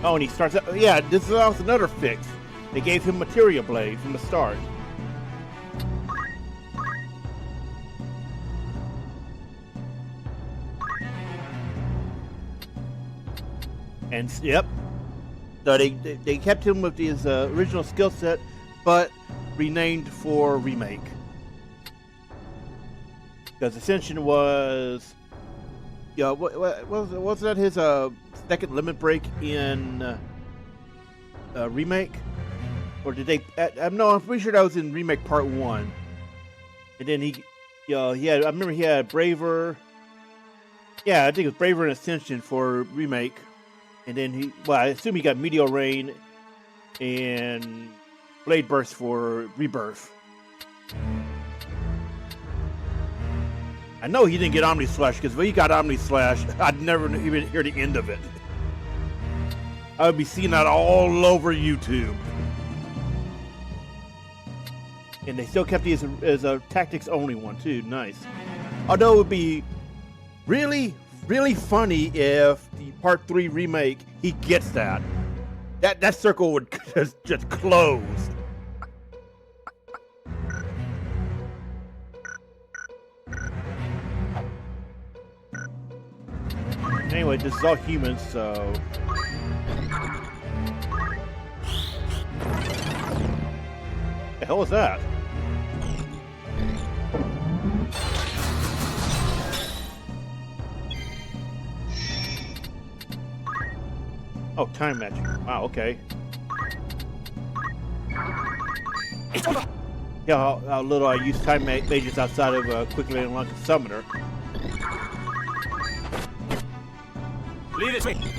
Oh, and he starts out, yeah, this is also another fix. They gave him Materia Blade from the start. And, yep. So they kept him with his original skill set, but renamed for Remake. Because Ascension was... Yeah, wasn't that his second limit break in Remake? Or did they... no, I'm pretty sure that was in Remake Part 1. And then he had... I remember he had Braver... Yeah, I think it was Braver and Ascension for Remake. And then I assume he got Meteor Rain and Blade Burst for Rebirth. I know he didn't get Omni Slash, because if he got Omni Slash, I'd never even hear the end of it. I would be seeing that all over YouTube. And they still kept it as a tactics only one too. Nice. Although it would be really funny if the Part 3 remake he gets that. That circle would just close. Anyway, this is all humans, so the hell is that? Oh, time magic. Wow, okay. Yeah, how little I use time mages outside of quickly unlocking Summoner. Leave it to me.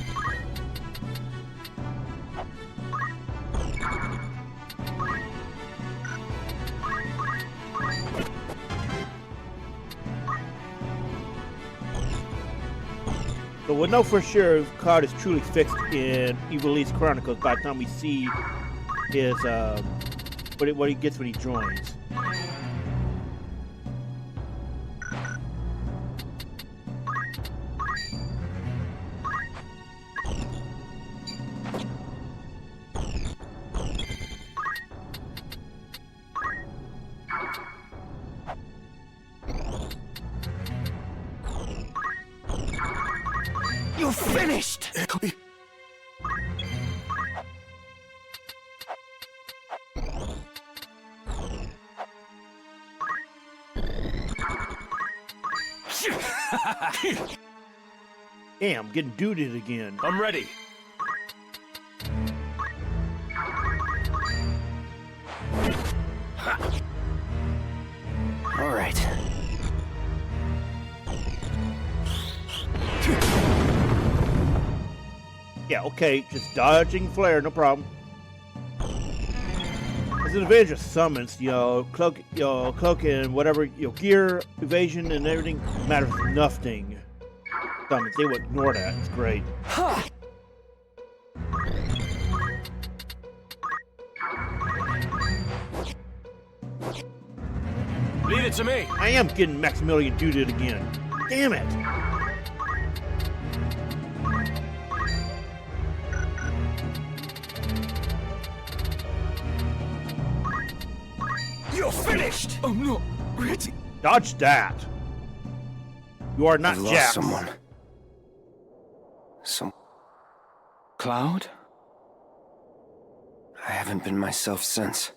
So we'll know for sure if Card is truly fixed in Ivalice Chronicles by the time we see his what he gets when he joins. You're finished! Damn, getting duded again. I'm ready. All right. Yeah, okay, just dodging flare, no problem. There's an advantage of summons, cloak and whatever, gear, evasion, and everything matters nothing. They would ignore that. It's great. Ha! Leave it to me. I am getting Maximilian Dude again. Damn it! You're finished! I'm not ready. Dodge that. You are not I've lost Jax. someone. Cloud? I haven't been myself since.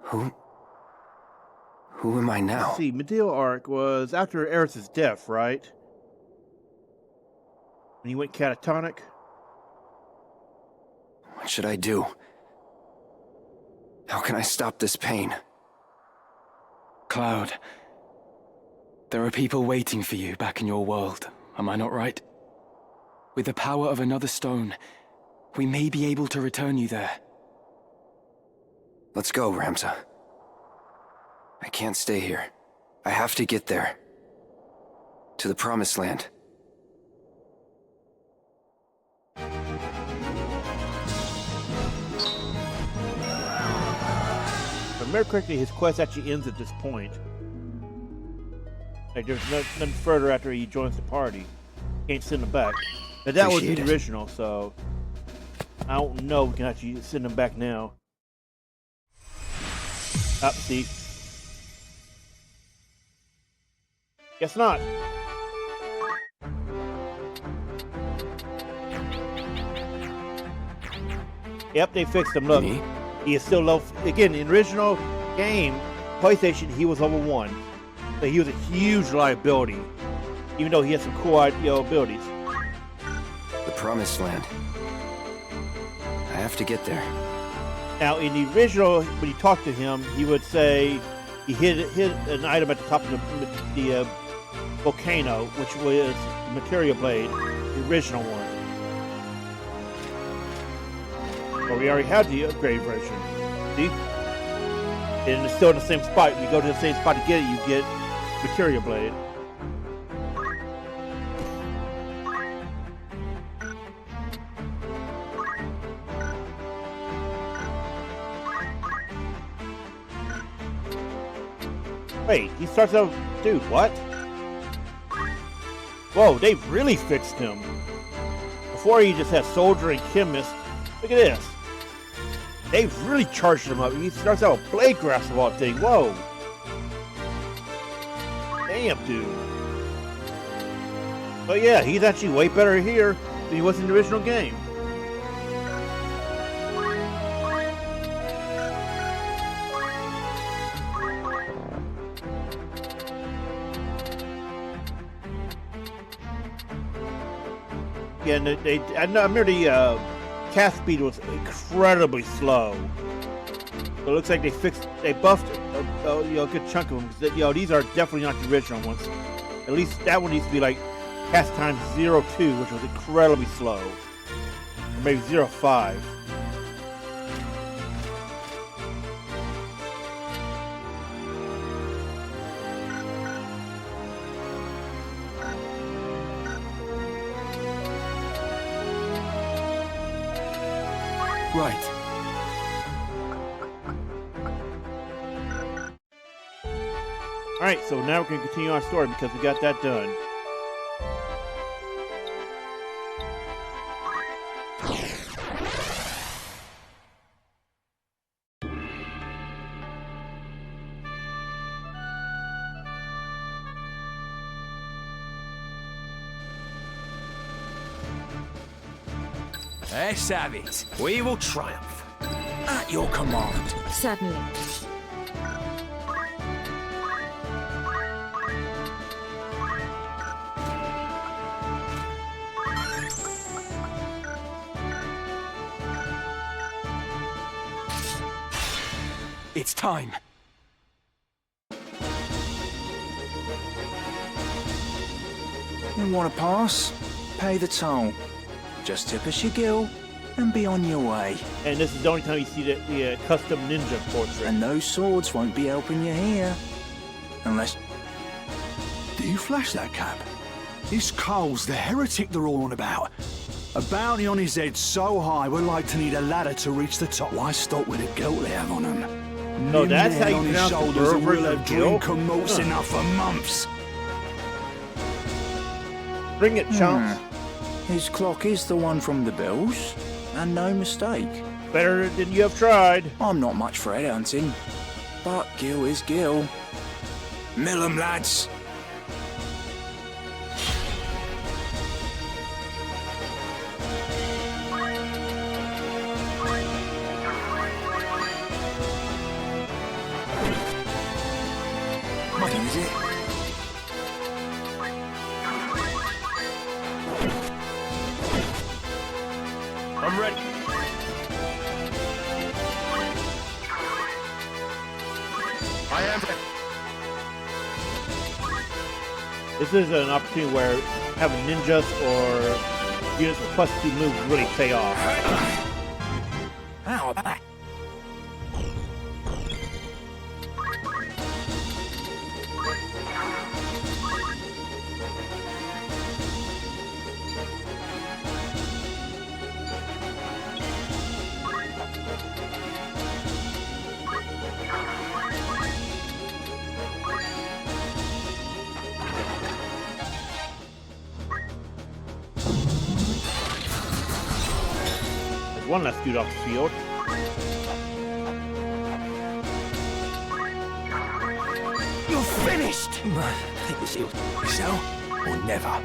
Who am I now? Let's see, Meliadoul arc was after Aeris' death, right? When he went catatonic. What should I do? How can I stop this pain? Cloud, there are people waiting for you back in your world, am I not right? With the power of another stone, we may be able to return you there. Let's go, Ramza. I can't stay here. I have to get there. To the Promised Land. If I remember correctly, his quest actually ends at this point. Like, there's nothing further after he joins the party. Can't send him back. But that was the original, so I don't know if we can actually send him back now. Up, see. Guess not. Yep, they fixed him. Look, he is still low. Again, in the original game, PlayStation, he was level 1. So he was a huge liability, even though he had some cool abilities. The Promised Land. I have to get there. Now, in the original, when you talk to him, he would say he hit an item at the top of the volcano, which was the Materia Blade, the original one. But we already have the upgrade version. See? And it's still in the same spot. If you go to the same spot to get it, you get Materia Blade. Wait, he starts out... Dude, what? Whoa, they really fixed him. Before he just had Soldier and Chemist. Look at this. They really charged him up. He starts out with Blade Grasp of all things. Whoa. Damn, dude. But yeah, he's actually way better here than he was in the original game. Yeah, and I remember the cast speed was incredibly slow. So it looks like they buffed a good chunk of them. Because, these are definitely not the original ones. At least that one needs to be like cast time 0.2, which was incredibly slow. Or maybe 0.5. Right. Alright, so now we're going to continue our story because we got that done. Let's have it. We will triumph. At your command. Certainly. It's time. You want to pass? Pay the toll. Just tip us your gill and be on your way. And this is the only time you see the custom ninja portrait. And those swords won't be helping you here. Unless... Do you flash that cap? This Cole's the heretic they're all on about. A bounty on his head so high we're like to need a ladder to reach the top. Why stop with the guilt they have on him? No, that's how you on his pronounce the shoulders and verb we'll of have guilt. drink and malts Huh. enough for months. Bring it, chumps. His clock is the one from the bells, and no mistake. Better than you have tried. I'm not much for headhunting, but Gil is Gil. Mill 'em, lads. Nothing, is it? I'm ready. I am. This is an opportunity where having ninjas or units with +2 moves really pay off. How about that? One less dude off the field. You're finished! Take the shield. Sal, or never.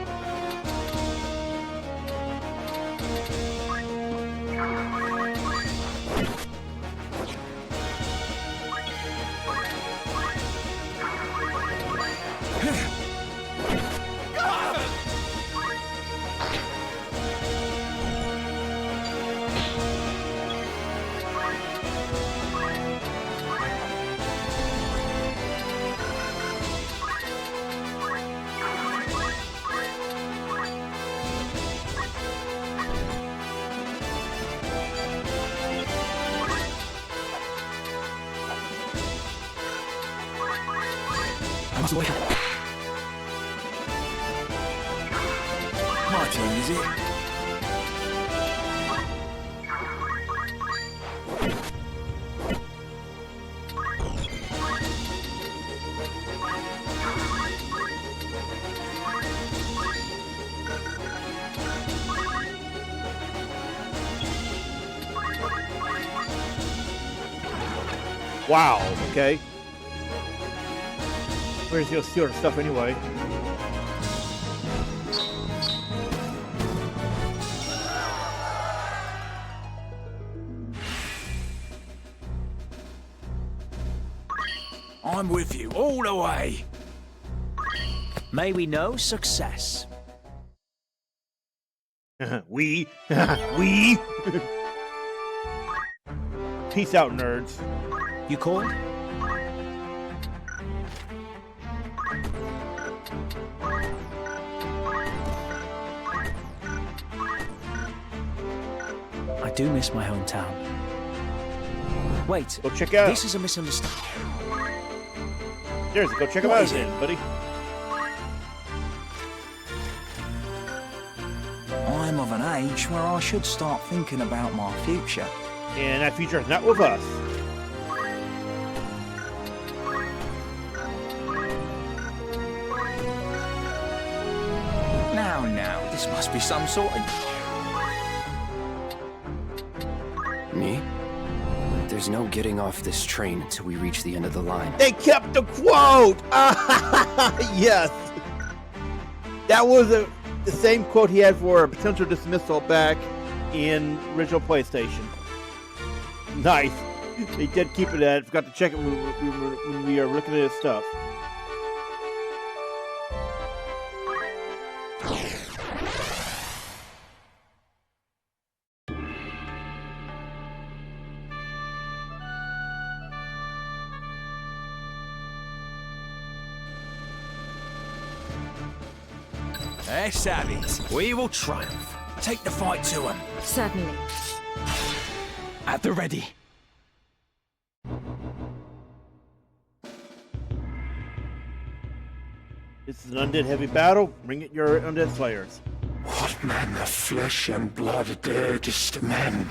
My turn, is it? Wow, okay. Where's your sort of stuff anyway? I'm with you all the way. May we know success. we. Peace out, nerds. You called? I do miss my hometown. Wait, go check out. This is a misunderstanding. Seriously, go check them out then, buddy. I'm of an age where I should start thinking about my future. And that future is not with us. Now, this must be some sort of... Me? There's no getting off this train until we reach the end of the line. They kept the quote! Yes! That was the same quote he had for a potential dismissal back in original PlayStation. Nice. They did keep it at. Forgot to check it when we are looking at his stuff. Hey, Savvies, we will triumph. Take the fight to them. Certainly. At the ready. This is an undead heavy battle. Bring it your undead slayers. What man of flesh and blood daredest men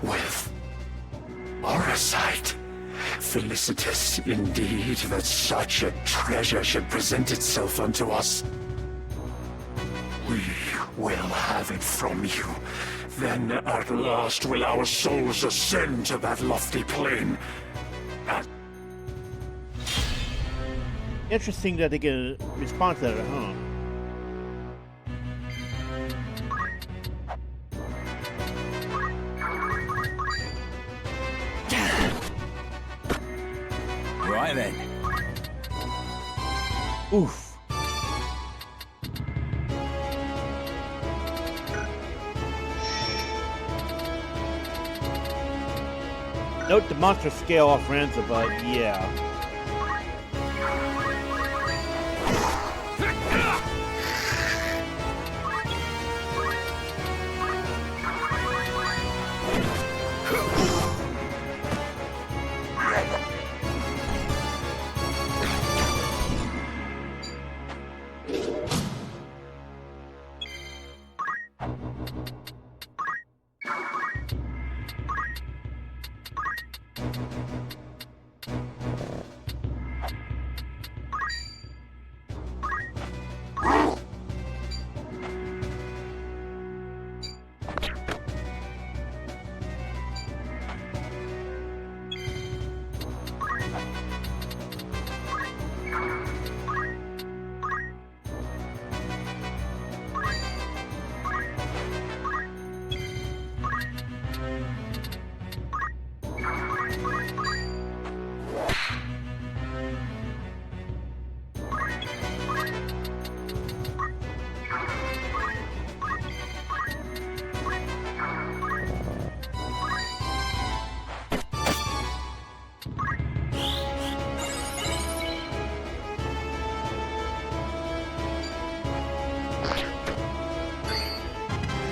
with Orisight? Felicitous indeed that such a treasure should present itself unto us. We will have it from you. Then at last will our souls ascend to that lofty plane. Interesting that they can respond to that, huh? Right then. Oof. Note the monster scale off Ramza, but yeah.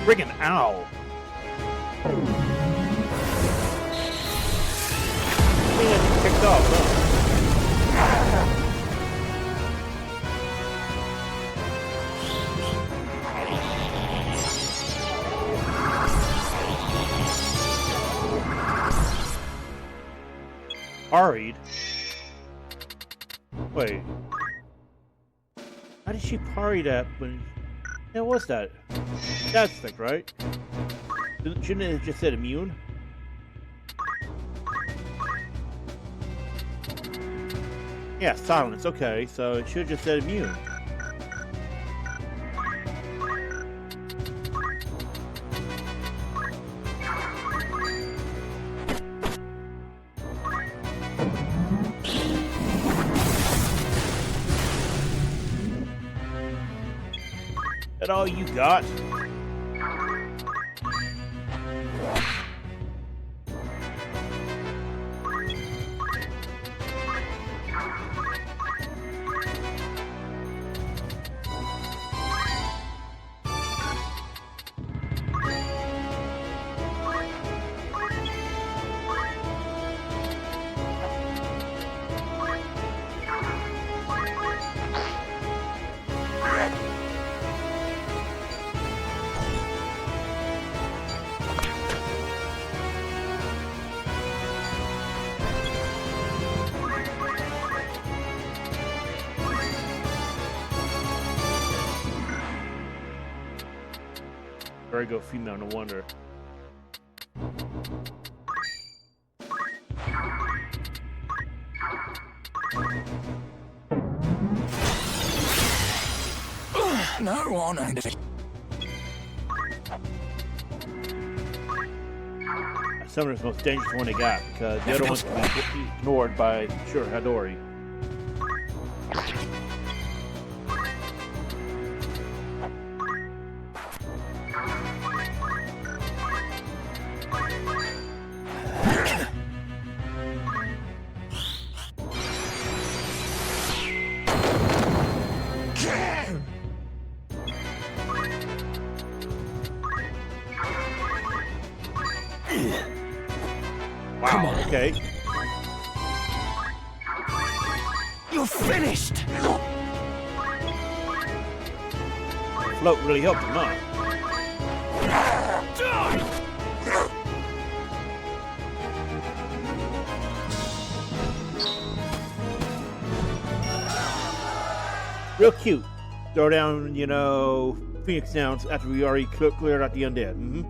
Friggin' ow! Man, kicked off, huh? Parried? Wait. How did she parry that when... Yeah, what's that? That's thick, right? Shouldn't it have just said immune? Yeah, silence, okay, so it should have just said immune. That all you got? There you go, female, no wonder. No one. Summoner's the most dangerous one they got because the other ones can be ignored by Hadori. Wow, okay. You're finished! float really helped him out. Real cute. Throw down, you know, Phoenix Downs after we already cleared out the undead.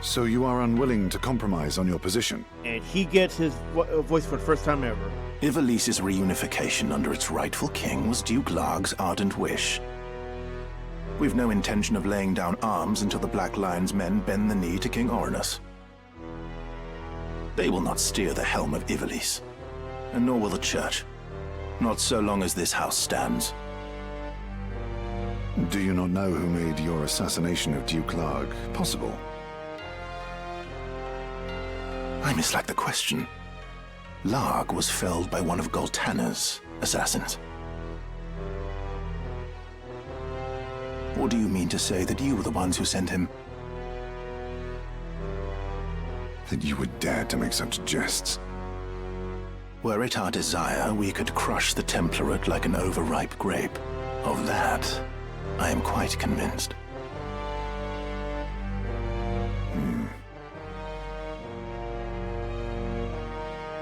So you are unwilling to compromise on your position? And he gets his voice for the first time ever. Ivalice's reunification under its rightful king was Duke Larg's ardent wish. We've no intention of laying down arms until the Black Lion's men bend the knee to King Orranus. They will not steer the helm of Ivalice, and nor will the Church. Not so long as this house stands. Do you not know who made your assassination of Duke Larg possible? I mislike the question. Larg was felled by one of Goltanna's assassins. Or do you mean to say that you were the ones who sent him? That you would dare to make such jests? Were it our desire, we could crush the Template like an overripe grape. Of that, I am quite convinced.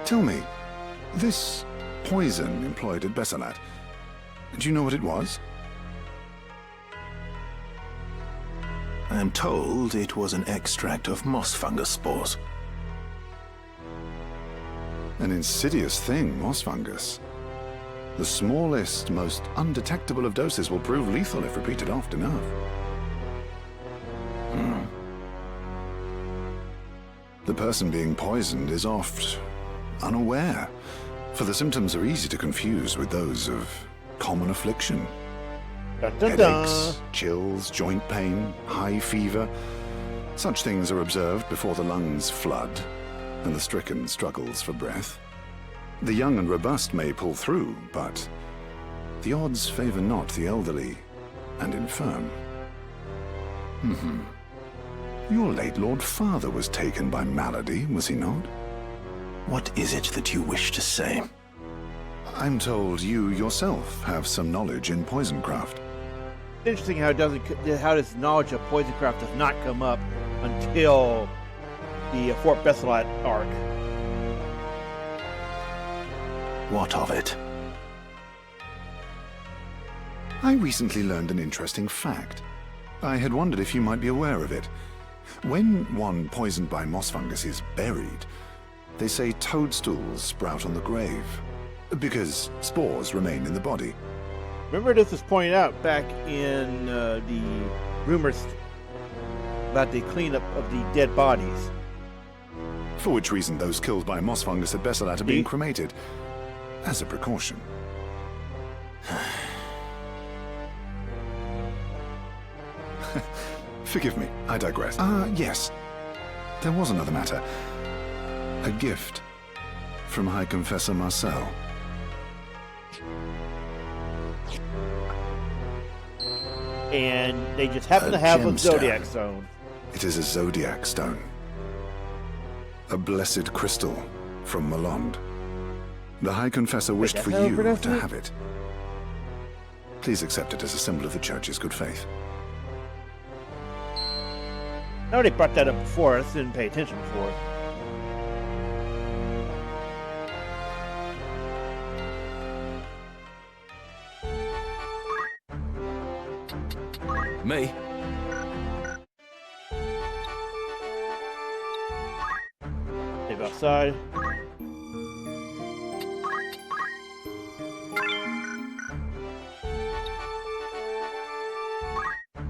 Tell me, this poison employed at Besselat, do you know what it was? I am told it was an extract of moss fungus spores. An insidious thing, moss fungus. The smallest, most undetectable of doses will prove lethal if repeated often enough. The person being poisoned is oft unaware, for the symptoms are easy to confuse with those of common affliction. Headaches, chills, joint pain, high fever. Such things are observed before the lungs flood and the stricken struggles for breath. The young and robust may pull through, but the odds favor not the elderly and infirm. Your late Lord Father was taken by malady, was he not? What is it that you wish to say? I'm told you yourself have some knowledge in poisoncraft. Interesting how this knowledge of poisoncraft does not come up until the Fort Besselat arc. What of it? I recently learned an interesting fact. I had wondered if you might be aware of it. When one poisoned by moss fungus is buried, they say toadstools sprout on the grave, because spores remain in the body. Remember this was pointed out back in the rumors about the cleanup of the dead bodies. For which reason those killed by moss fungus at Besselat are being cremated, as a precaution. Forgive me, I digress. Yes. There was another matter. A gift from High Confessor Marcel. And they just happen to have a Zodiac Stone. It is a Zodiac Stone. A blessed crystal from Malond. The High Confessor wished for you to have it. Please accept it as a symbol of the Church's good faith. I already brought that up before, I just didn't pay attention before. Me? Step outside.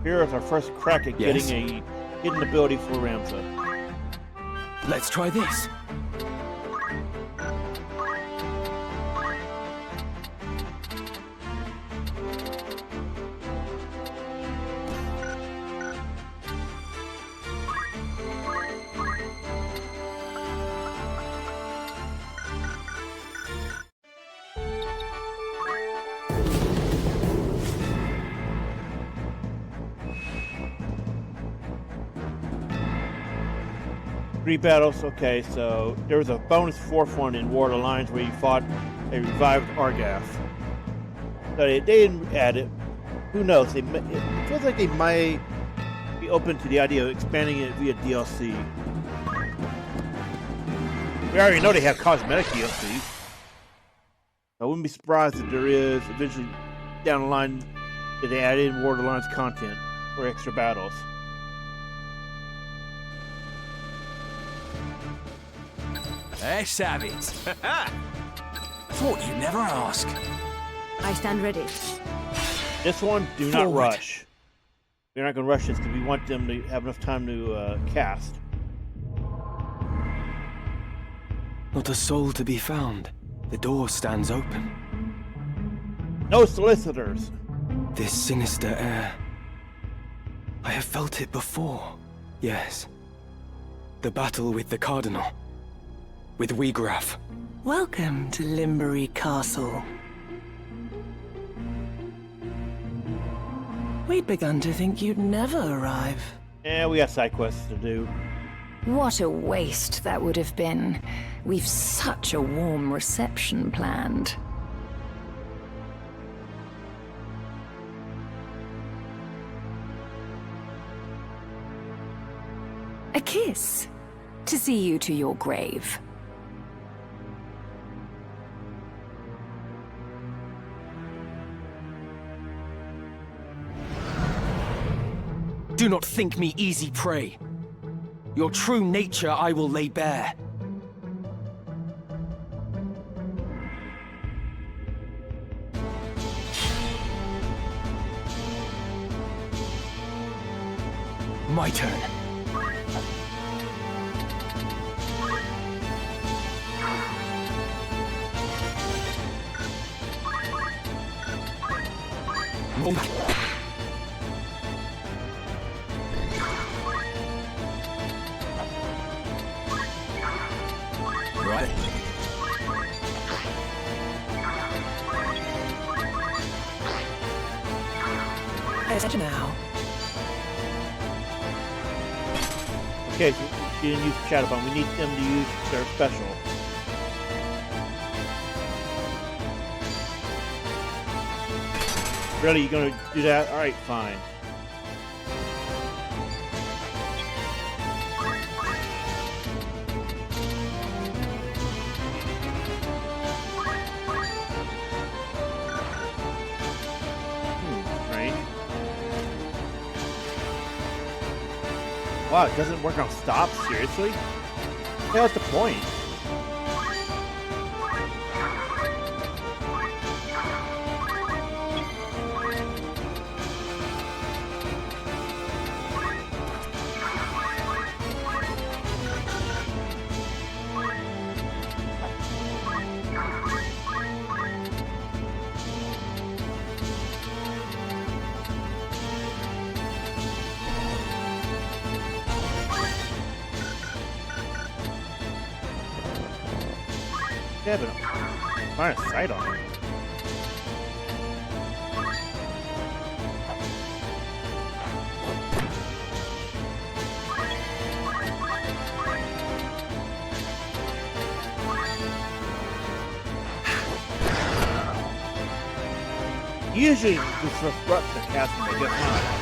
Here is our first crack at getting a hidden ability for Ramza. Let's try this. Three battles, okay, so there was a bonus fourth one in War of the Lions where you fought They revived Argath. So they didn't add it. Who knows? It feels like they might be open to the idea of expanding it via DLC. We already know they have cosmetic DLC. I wouldn't be surprised if there is eventually down the line that they add in War of the Alliance content or extra battles. Hey, savage. Thought you'd never ask. I stand ready. This one, do not rush. We're not going to rush this because we want them to have enough time to cast. Not a soul to be found. The door stands open. No solicitors. This sinister air. I have felt it before. Yes. The battle with the Cardinal. With Wiegraf. Welcome to Limberry Castle. We'd begun to think you'd never arrive. Yeah, we got side quests to do. What a waste that would have been. We've such a warm reception planned. A kiss to see you to your grave. Do not think me easy prey. Your true nature I will lay bare. My turn. Right. Pay attention now. Okay, so she didn't use the Shadow Bomb. We need them to use their special. Really, you gonna do that? Alright, fine. Strange. Wow, it doesn't work on stop? Seriously? Hey, what's the point? Yeah, but I'm trying to sight on it. Usually, this disrupts the casting, but guess not.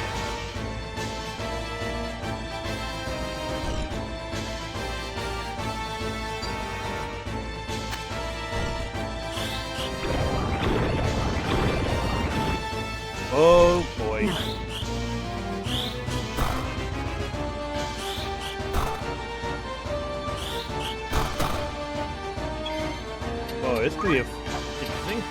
Oh boy. Oh, this could be interesting.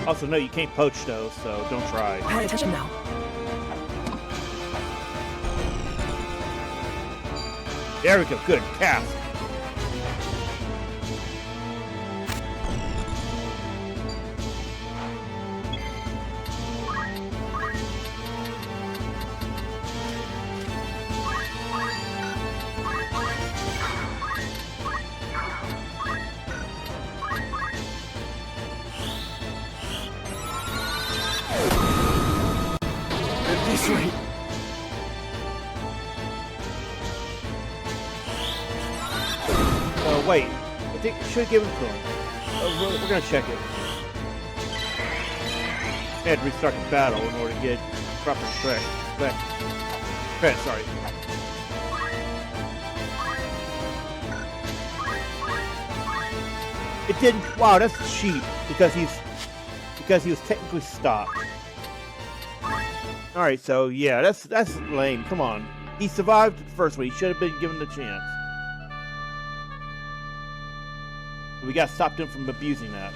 Also, no, you can't poach those, so don't try. Pay attention now. There we go. Good. Cast. wait. I think it should give him to him. We're gonna check it. I had to restart the battle in order to get proper credit. Sorry. It didn't. Wow, that's cheap because he was technically stopped. All right, so yeah, that's lame. Come on, he survived the first one. He should have been given the chance. We got to stop him from abusing that.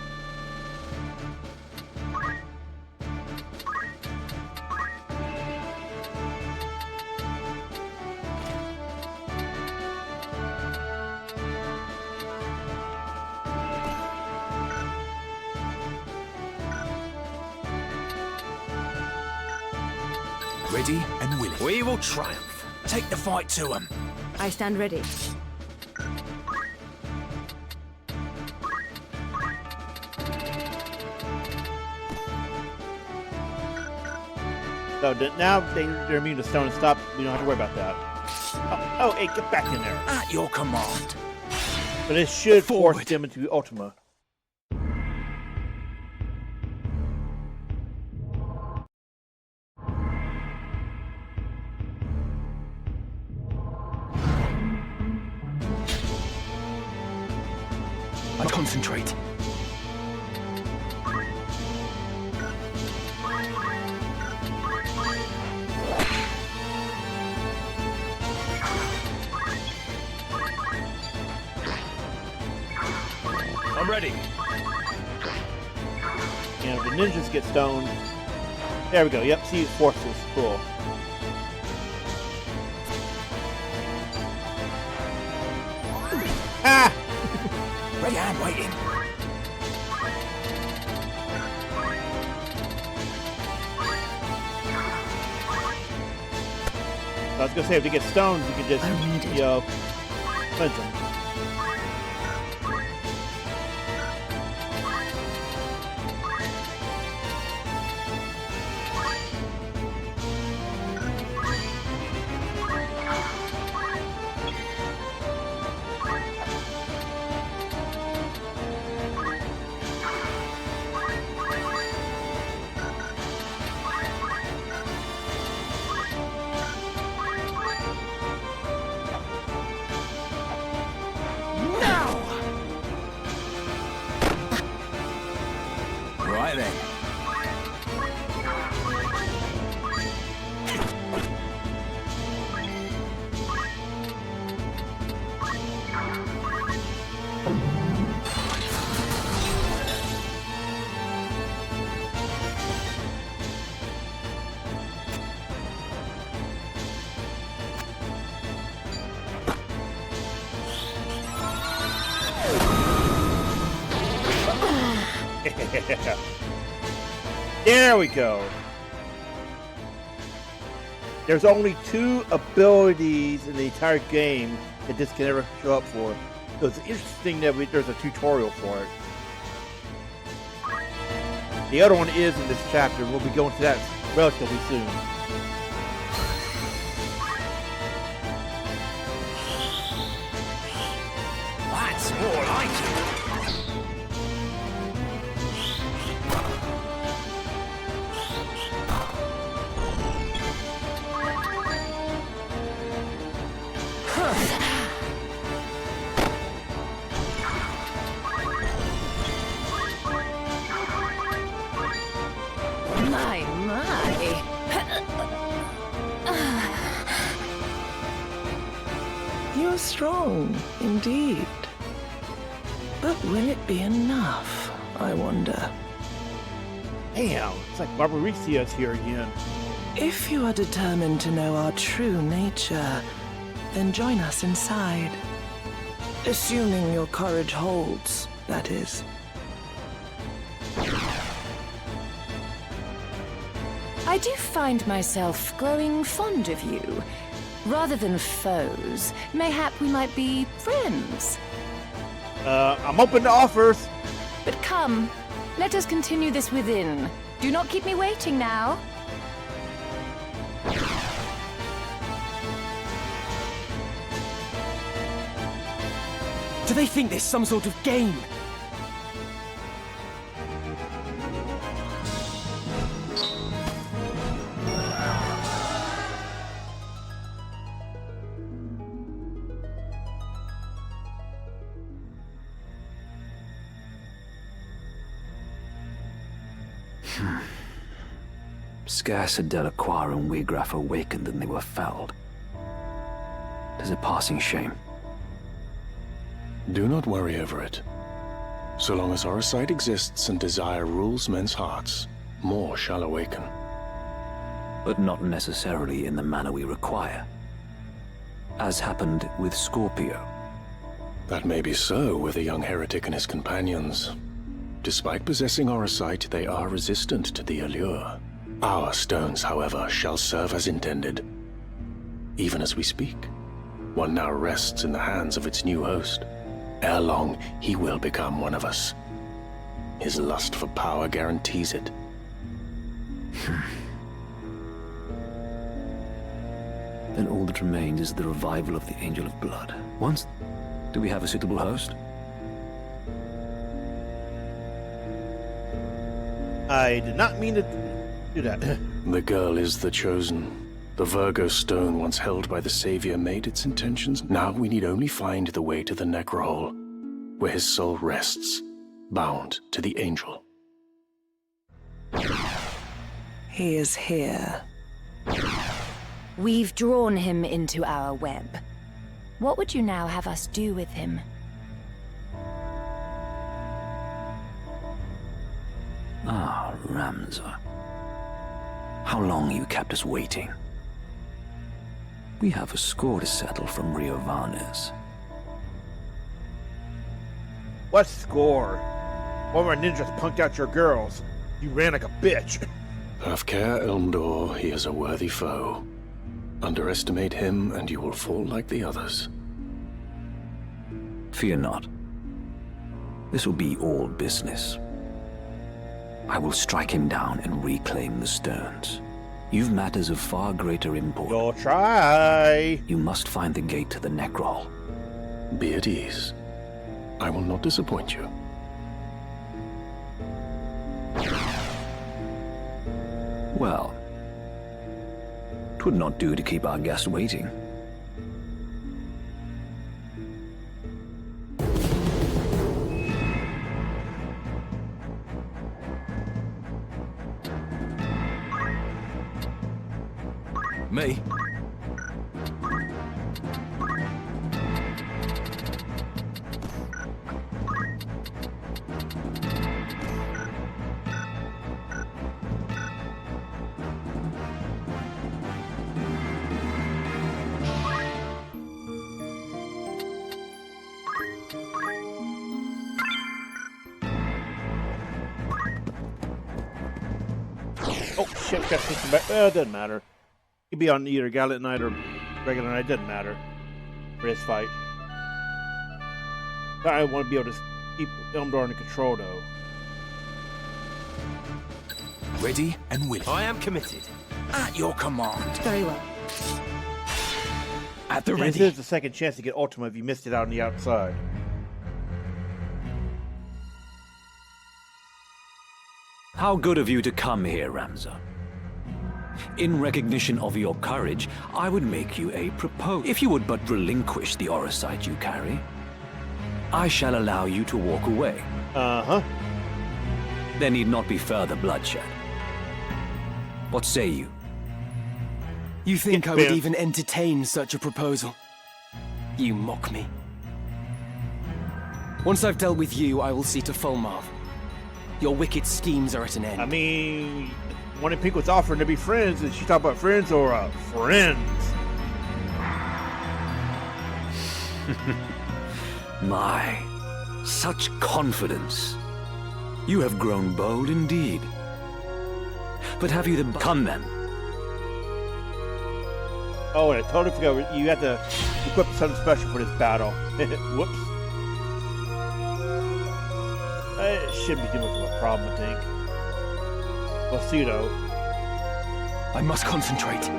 Ready and willing. We will triumph. Take the fight to them. I stand ready. So now they're immune to stone and stop. We don't have to worry about that. Oh, hey, get back in there. At your command. But it should force them into Ultima. I concentrate. I'm ready. And the ninjas get stoned. There we go. Yep, see it forces. Cool. Ah! Ready and waiting. I was gonna say if they get stoned, you can just cleanse them. There we go. There's only 2 abilities in the entire game that this can ever show up for. So it's interesting that there's a tutorial for it. The other one is in this chapter. We'll be going to that relatively soon. That's more like it. You're strong, indeed. But will it be enough, I wonder? Damn, it's like Barbaricia's here again. If you are determined to know our true nature, then join us inside. Assuming your courage holds, that is. I do find myself growing fond of you. Rather than foes, mayhap we might be friends. I'm open to offers. But come, let us continue this within. Do not keep me waiting now. Do they think this some sort of game? Scarce had Delacroix and Wigraf awakened than they were felled. 'Tis a passing shame. Do not worry over it. So long as our sight exists and desire rules men's hearts, more shall awaken. But not necessarily in the manner we require. As happened with Scorpio. That may be so with a young heretic and his companions. Despite possessing our sight, they are resistant to the allure. Our stones, however, shall serve as intended. Even as we speak, one now rests in the hands of its new host. Ere long, he will become one of us. His lust for power guarantees it. Then all that remains is the revival of the Angel of Blood. Do we have a suitable host? I did not mean to do that. The girl is the chosen. The Virgo stone once held by the Savior made its intentions. Now we need only find the way to the Necrohole, where his soul rests, bound to the Angel. He is here. We've drawn him into our web. What would you now have us do with him? Ah, Ramza. How long you kept us waiting? We have a score to settle from Rio Varnes. What score? One of our ninjas punked out your girls. You ran like a bitch. Have care, Elmdore. He is a worthy foe. Underestimate him, and you will fall like the others. Fear not. This will be all business. I will strike him down and reclaim the stones. You've matters of far greater import. You'll try. You must find the gate to the Necrohole. Be at ease. I will not disappoint you. Well, 'twould not do to keep our guest waiting. Me? Oh shit, got system back. Well, it doesn't matter. He'd be on either Gallant Knight or regular Knight, doesn't matter for his fight. I want to be able to keep Elmdore under control, though. Ready and willing. I am committed. At your command. Very well. At the And ready. this is the second chance to get Ultima if you missed it out on the outside. How good of you to come here, Ramza. In recognition of your courage, I would make you a proposal. If you would but relinquish the Oracite you carry, I shall allow you to walk away. Uh-huh. There need not be further bloodshed. What say you? You think I would even entertain such a proposal? You mock me. Once I've dealt with you, I will see to Folmarv. Your wicked schemes are at an end. I mean, one in Pink was offering to be friends, and she talked about friends or friends. My, such confidence. You have grown bold indeed. But have you the... Come then. Oh, and I totally forgot, you had to equip something special for this battle. Whoops. It shouldn't be too much of a problem, I think. We'll see, though. I must concentrate.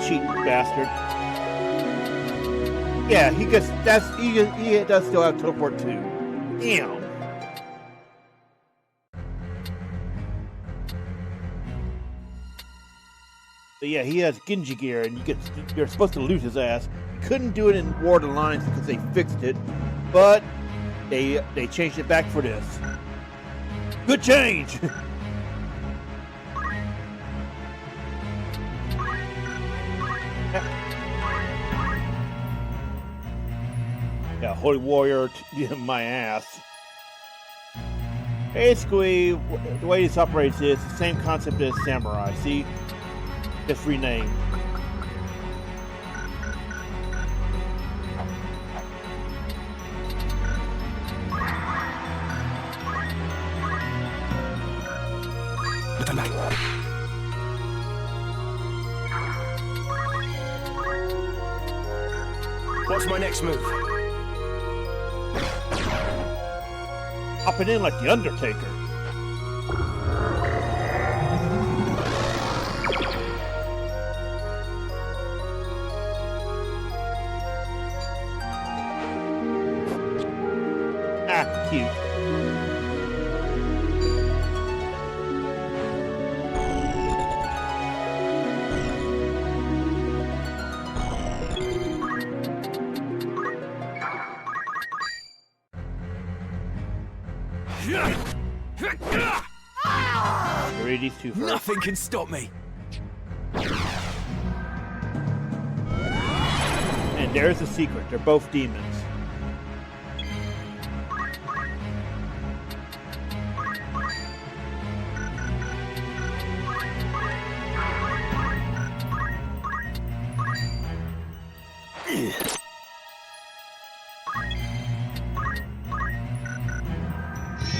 cheat bastard. Yeah, he does still have teleport too. Damn. But yeah, he has Genji gear, and you're supposed to loot his ass. You couldn't do it in War of the Lions because they fixed it, but they changed it back for this. Good change. Yeah, Holy Warrior, my ass. Basically, the way this operates is the same concept as Samurai. See? Just renamed. What's my next move? Hopping in like the Undertaker. Ah, cute. These two first. Nothing can stop me. And there's the secret. They're both demons.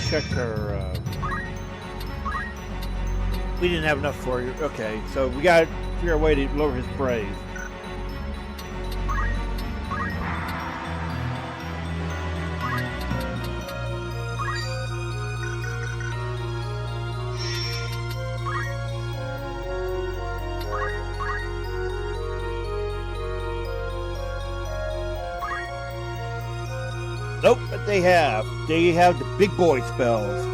Check her. We didn't have enough for you. Okay, so we got to figure a way to lower his brave. Nope, but they have the big boy spells.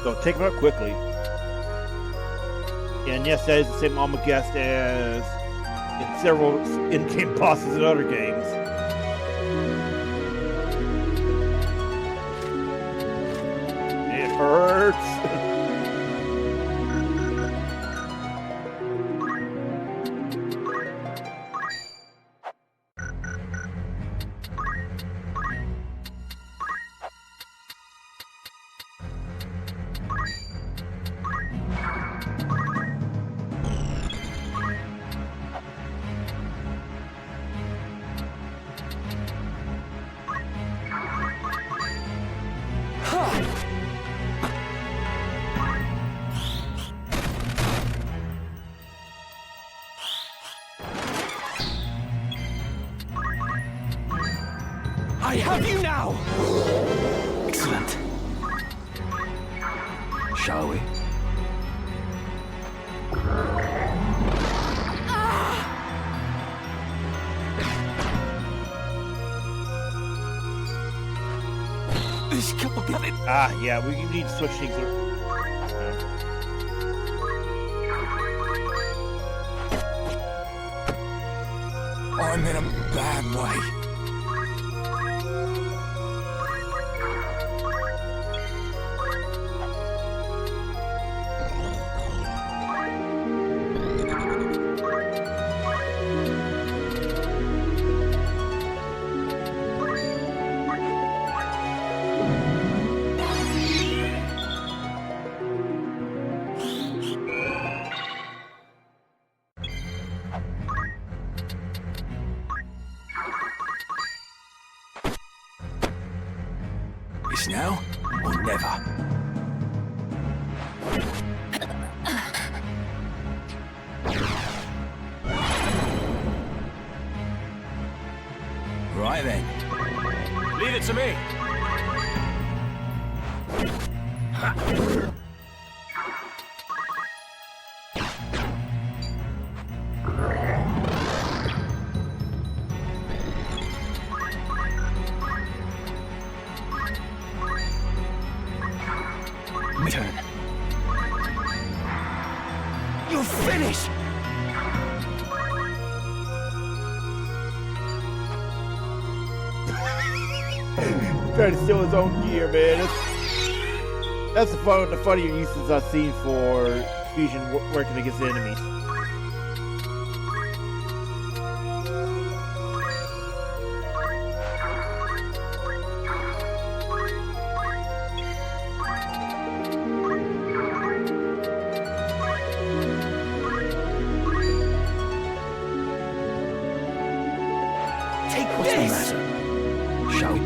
So take them out quickly. And yes, that is the same Almagest as in several in-game bosses in other games. It hurts. I have you now! Excellent. Shall we? This can't be it. Ah, yeah, we need to switch things up. I'm in a bad way. It's now or never. Right then. Leave it to me. My turn. You're finished! Trying to steal his own gear, man. That's the funnier uses I've seen for fusion working against enemies. What's the matter? Shall we?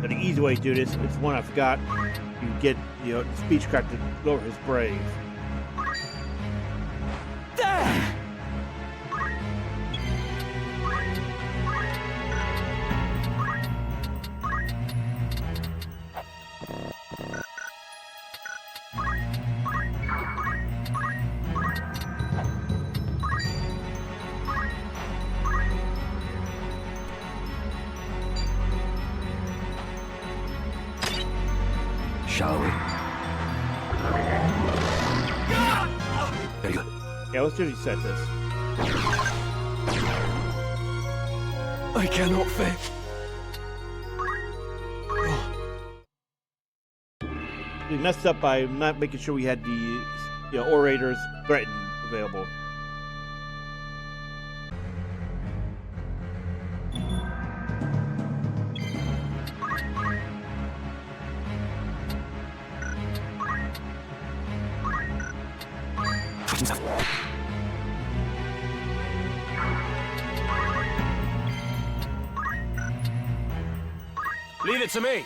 But the easy way to do this, it's one I forgot. You get, the speechcraft to lower his brave. There! Shall we? Very good. Yeah, let's just reset this. I cannot fail. We messed up by not making sure we had the orators threatened available. Leave it to me.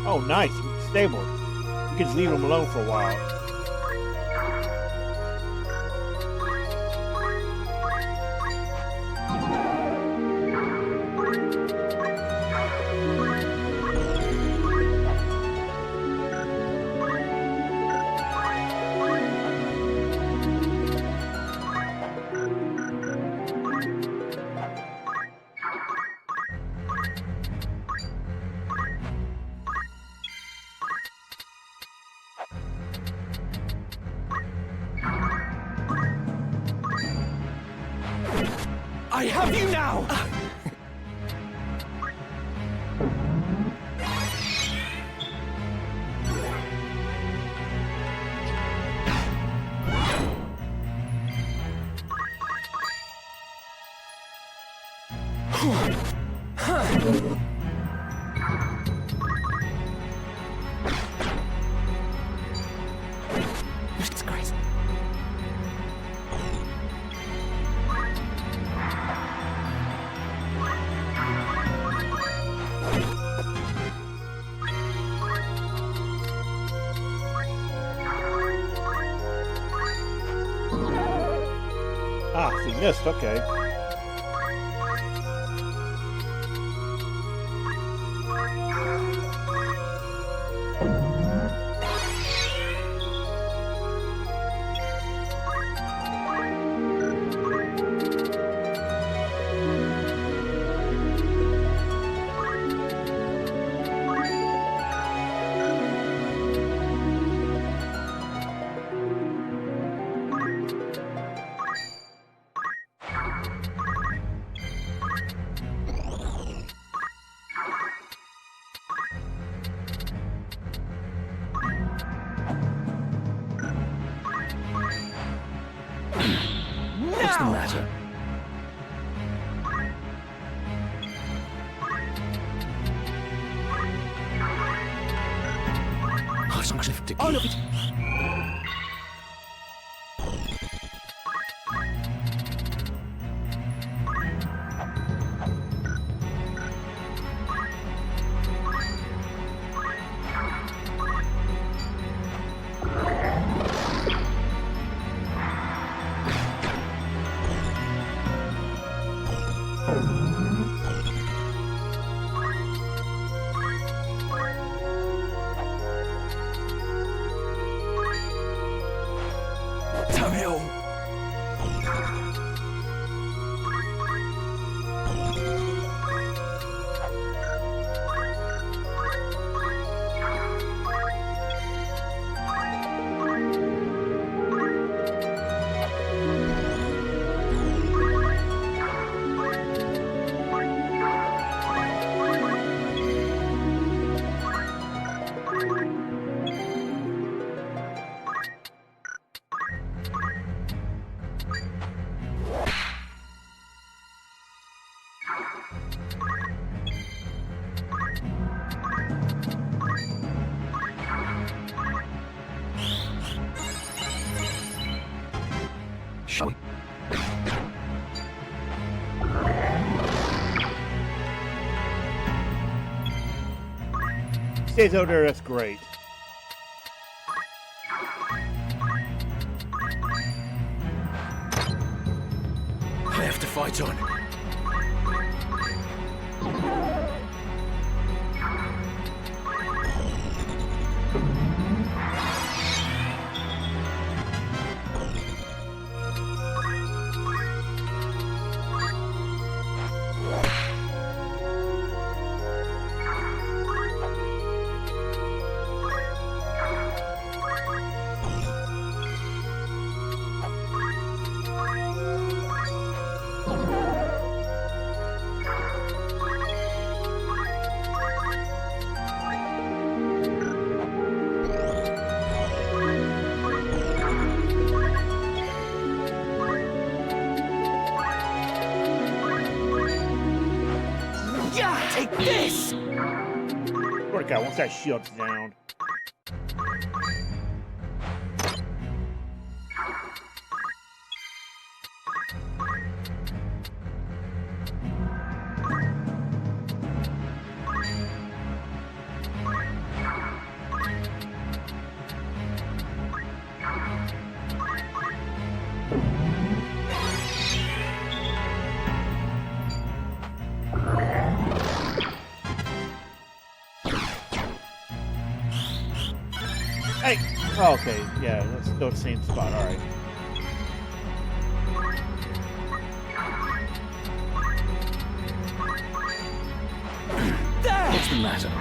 Oh, nice. Stable. You can just leave him alone for a while. I have you now! Disgrace. Ah, so you missed, okay. What's the matter? function to all of it. Shall we? Stays out there, that's great. I have to fight on. Take this! Work out once that shield's down. Hey! Oh, okay, yeah, that's still the same spot, alright. What's the matter?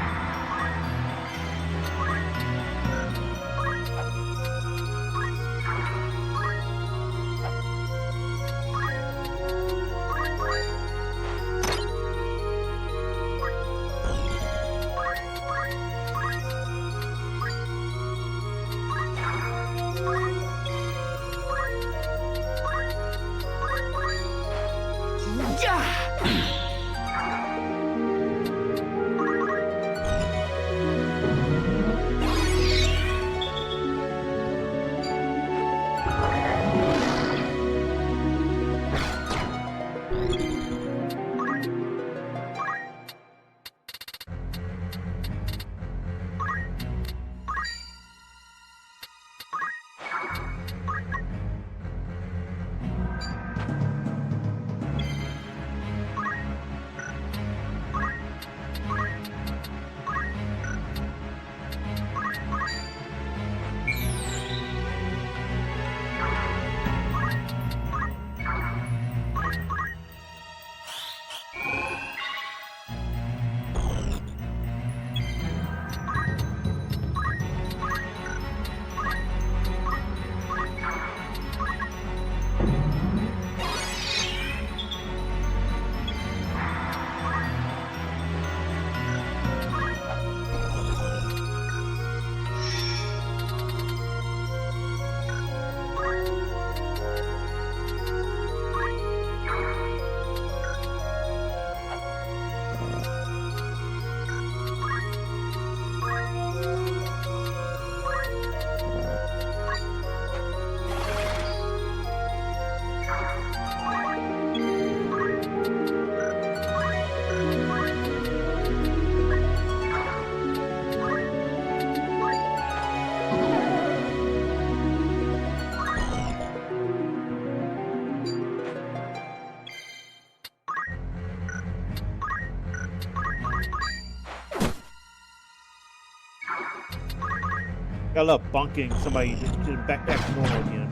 I love bonking somebody to back to normal again.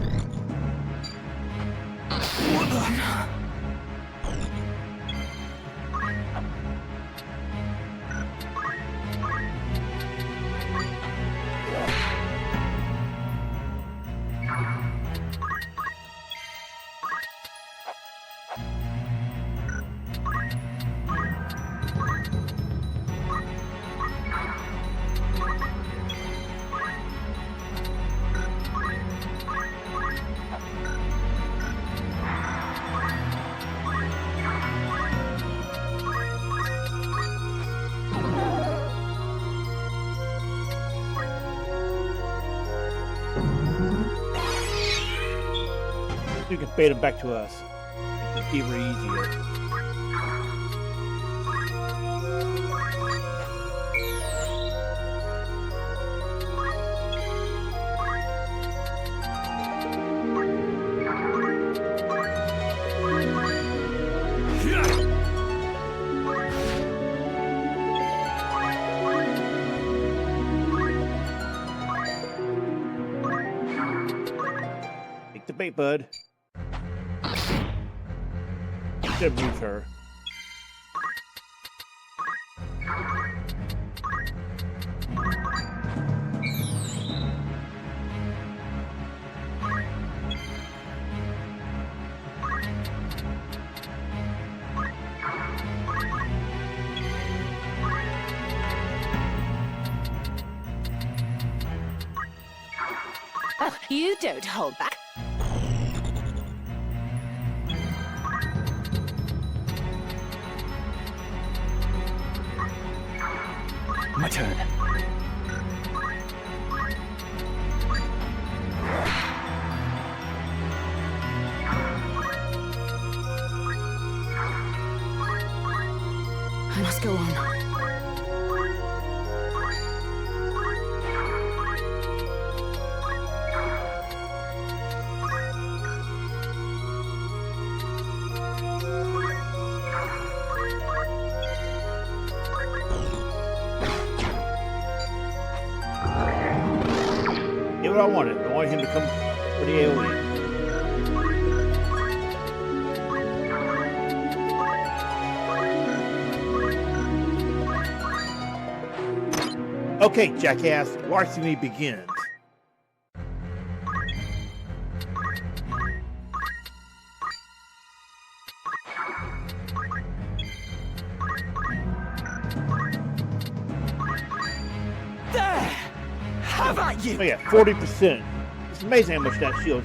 We can bait him back to us. Make the fever easier. Take the bait, bud. Should move her. Oh, you don't hold back. My turn. I must go on. What I wanted. I wanted him to come for the AoE. Okay, jackass, Larceny begins. There! How about you? Oh yeah, 40%. It's amazing how much that shield.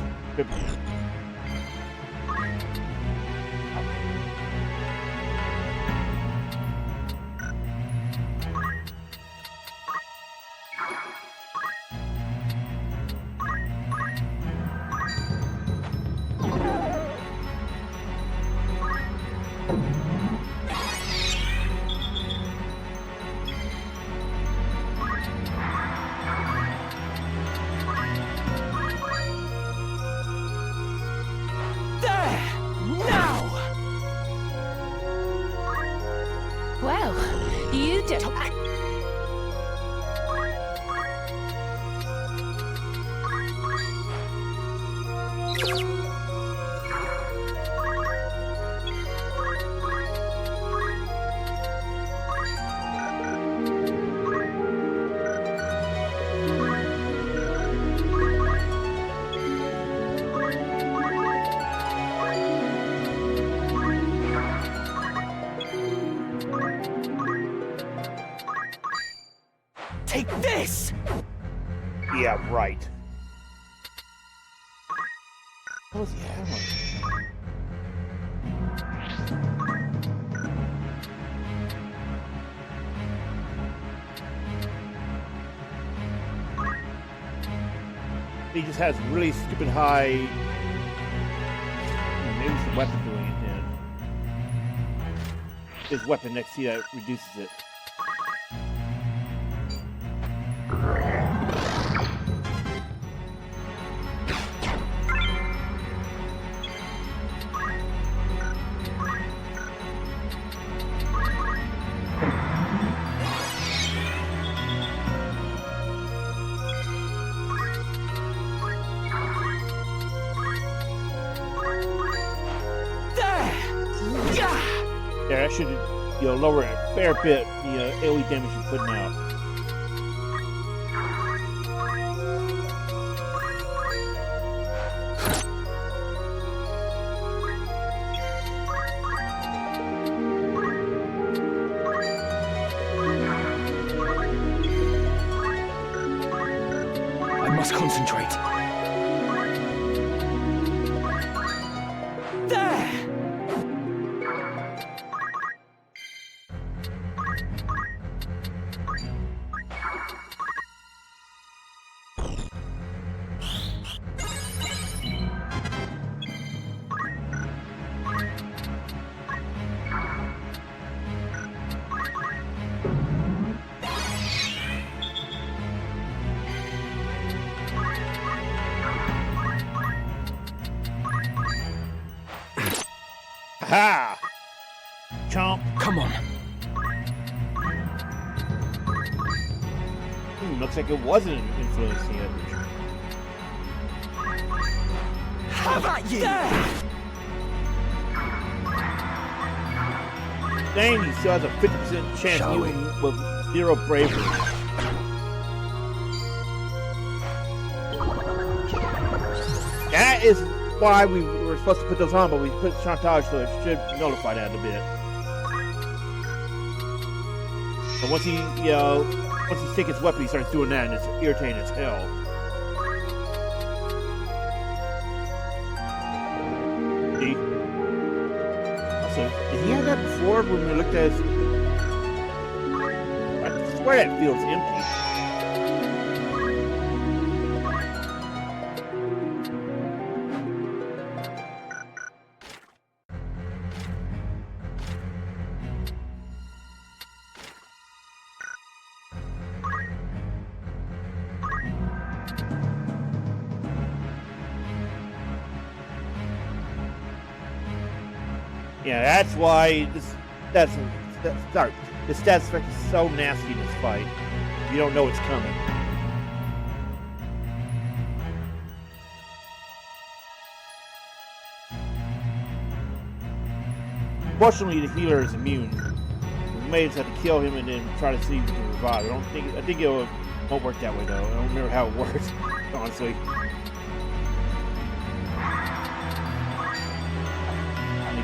Take this! Yeah, right. What was he having? He just has really stupid high. Maybe it's the weapon doing it then. His weapon next to that reduces it. that should, lower a fair bit the AoE damage you're putting out. I must concentrate. There! Ha! Chomp. Come on. Looks like it wasn't influencing it. Have at you! Dang, he still has a 50% chance even with 0 bravery. That is why we were supposed to put those on, but we put Chantage, so it should nullify that a bit. But once he, once he sticks his weapon, he starts doing that, and it's irritating as hell. See? Also, did he have that before when we looked at his... I swear that field's empty. Yeah, that's why the stats effect is so nasty in this fight. You don't know it's coming. Fortunately, the healer is immune. We may just have to kill him and then try to see if we can revive. I think it won't work that way though. I don't remember how it works, honestly.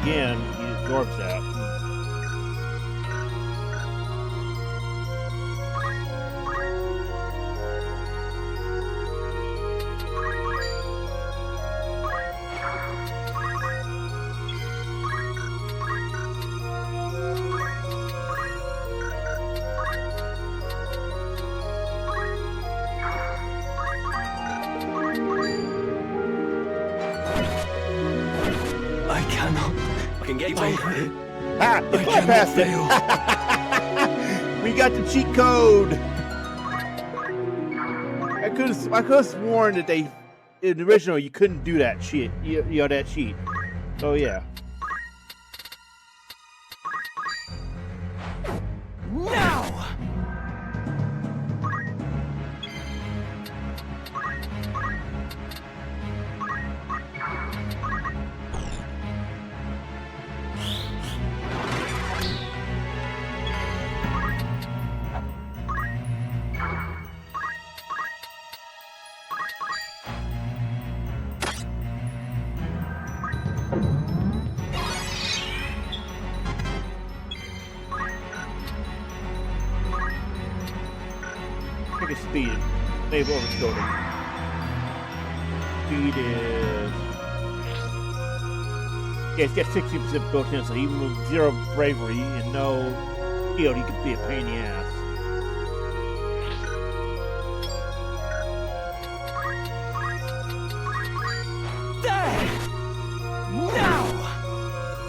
Again, he absorbs that. I cannot. I can get you one. Ah, I passed it. We got the cheat code. I could have sworn that in the original you couldn't do that shit. That cheat. So yeah. Now. Speed. They've overkilled him. Speed is... Yeah, it's got 60% built in, so even with 0 bravery and no shield, he could be a pain in the ass. There! Now!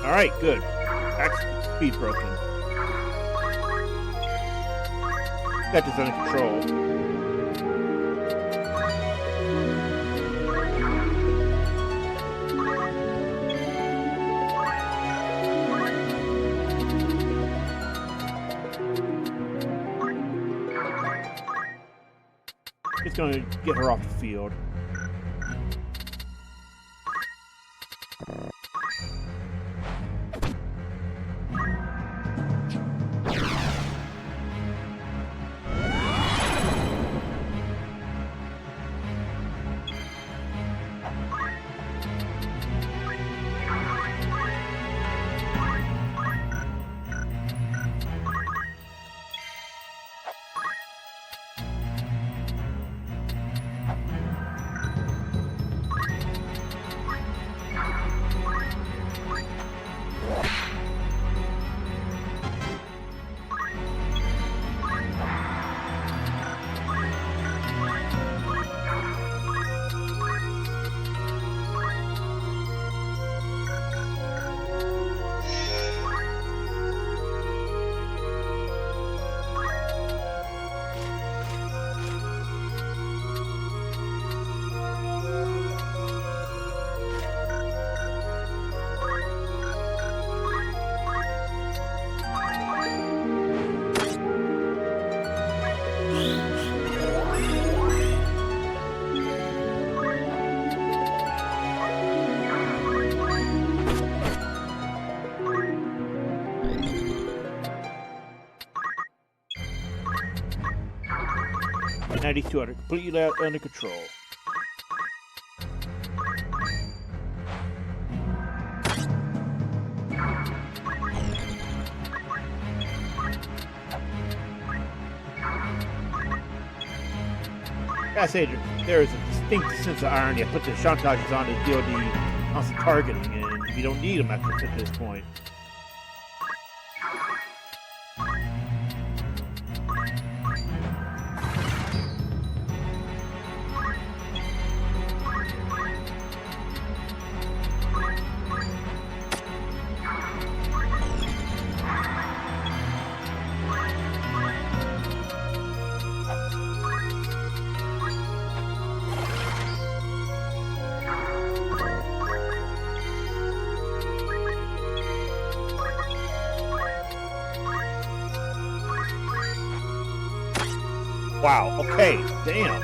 Alright, good. That's speed broken. Got this under control. It's going to get her off the field. Now these two are completely under control. I say there is a distinct sense of irony. I put the chantages on to deal the constant targeting, and you don't need them at this point. Wow, okay, damn.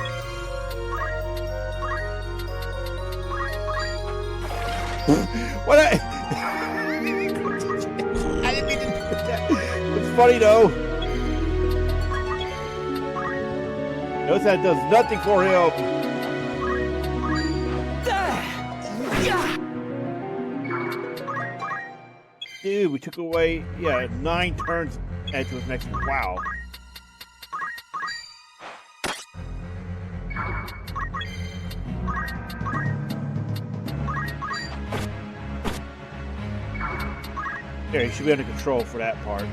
What I didn't mean to do that. It's funny though. Notice that does nothing for him. Dude, we took away, 9 turns into his next one. Wow. There, he should be under control for that part.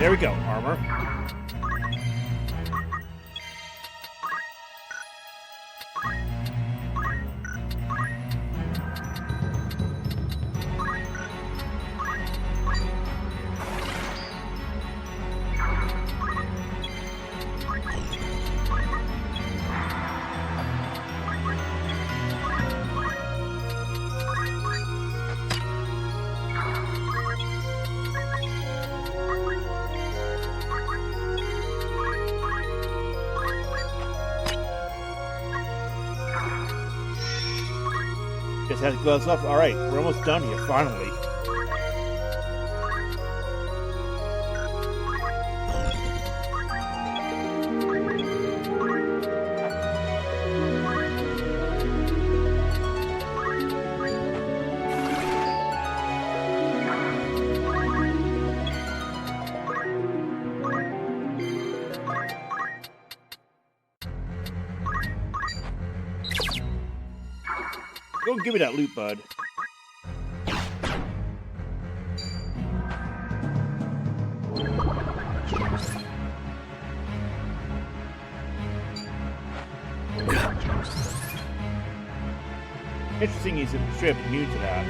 There we go, armor. Just had the gloves up. All right, we're almost done here, finally. Go give me that loot, bud. Interesting, he's straight up immune to that.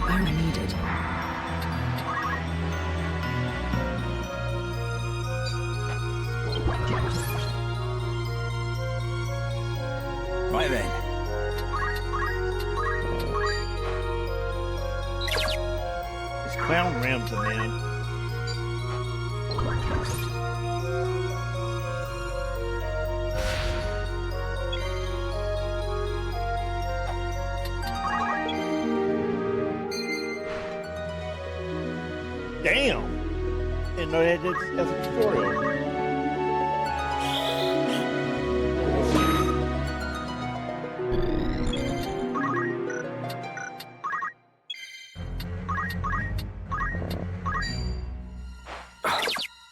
Armor needed. Right then. This clown Ramza, man. Damn! Didn't know that as a tutorial.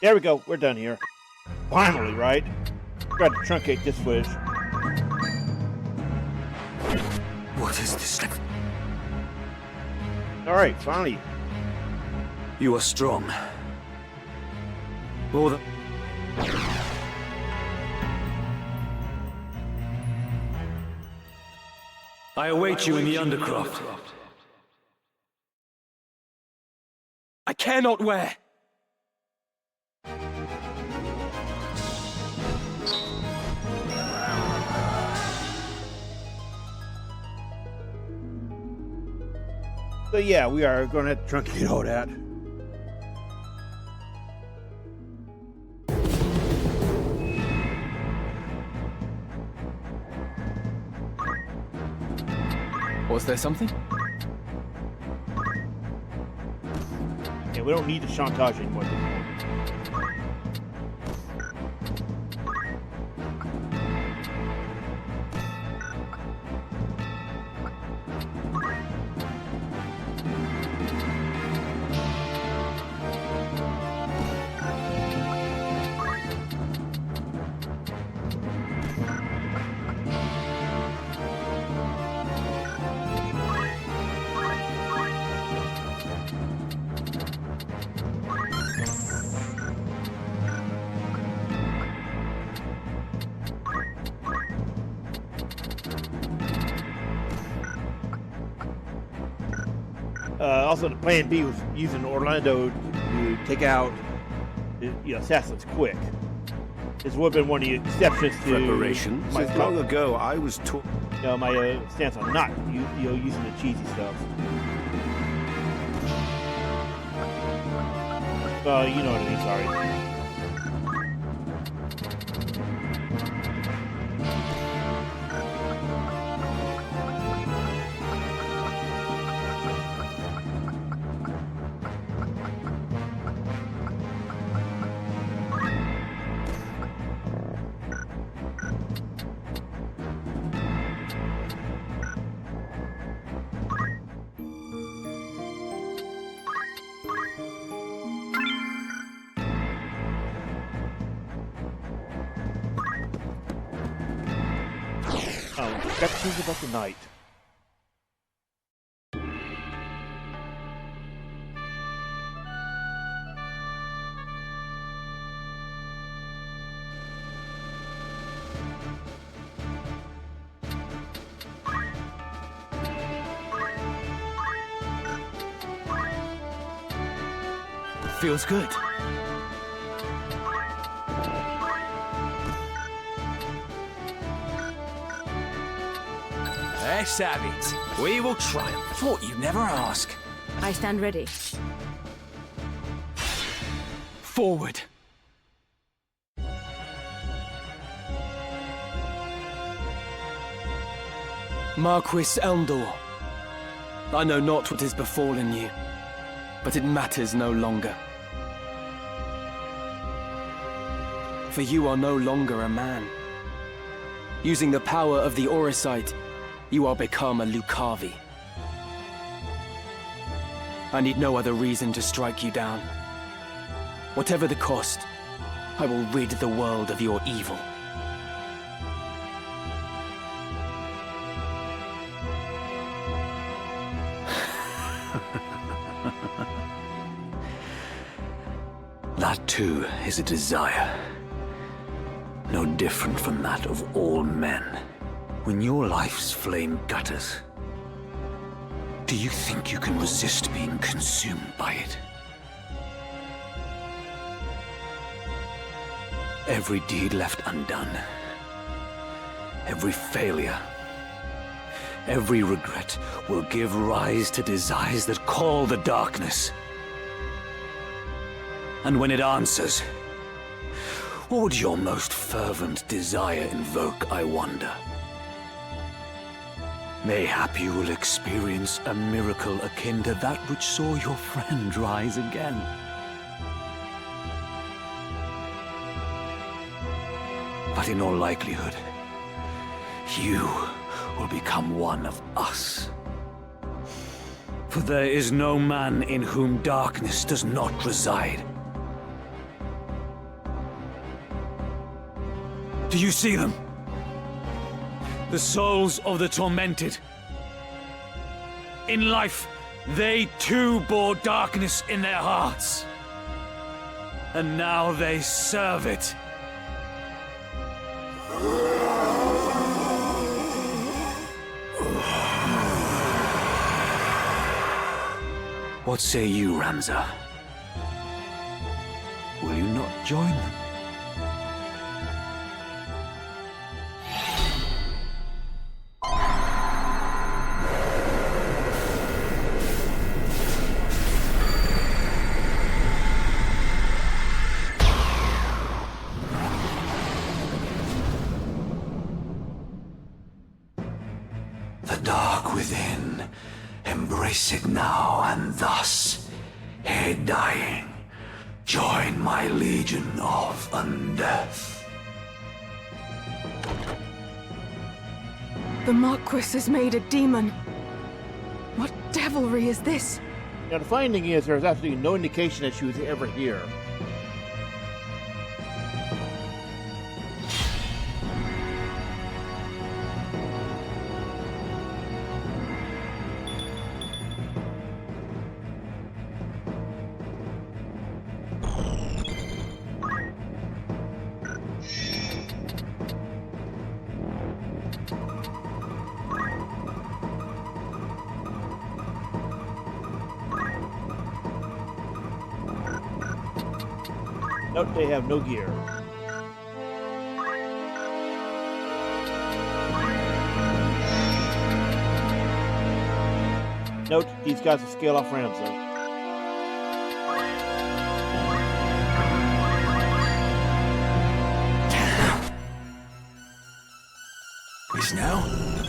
There we go, we're done here. Finally, right? Got to truncate this footage. What is this? Alright, finally. You are strong. More than... I await you in the Undercroft. I cannot wear. So yeah, we are going to truncate all that. Was there something? Yeah, we don't need the chantage anymore at this point. Also, the plan B was using Orlandeau to take out the assassins quick. This would have been one of the exceptions to preparation. Since long ago, I was taught. My stance on not using the cheesy stuff. You know what I mean. Sorry. Perspectives about the night. Feels good. Let's have it. We will triumph. Thought you'd never ask. I stand ready. Forward. Marquis Elmdore, I know not what has befallen you, but it matters no longer. For you are no longer a man. Using the power of the Auricite, you are become a Lucavi. I need no other reason to strike you down. Whatever the cost, I will rid the world of your evil. That too is a desire. No different from that of all men. When your life's flame gutters, do you think you can resist being consumed by it? Every deed left undone, every failure, every regret will give rise to desires that call the darkness. And when it answers, what would your most fervent desire invoke, I wonder? Mayhap you will experience a miracle akin to that which saw your friend rise again. But in all likelihood, you will become one of us. For there is no man in whom darkness does not reside. Do you see them? The souls of the tormented. In life, they too bore darkness in their hearts. And now they serve it. What say you, Ramza? Will you not join them? dark within. Embrace it now, and thus, ere dying, join my legion of undeath. The Marquis is made a demon. What devilry is this? Now, the finding is there's absolutely no indication that she was ever here. Note they have no gear. Note these guys will scale off Ramza. It's now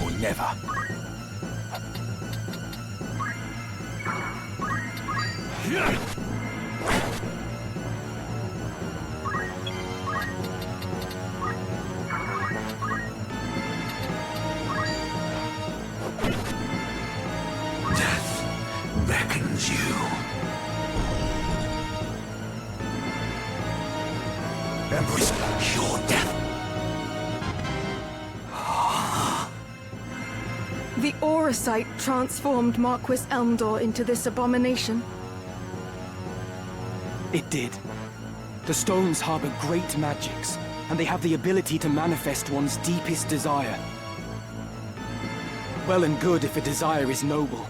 or never. Beckons you. Embrace your death. The Auracite transformed Marquis Elmdore into this abomination. It did. The stones harbor great magics, and they have the ability to manifest one's deepest desire. Well and good if a desire is noble,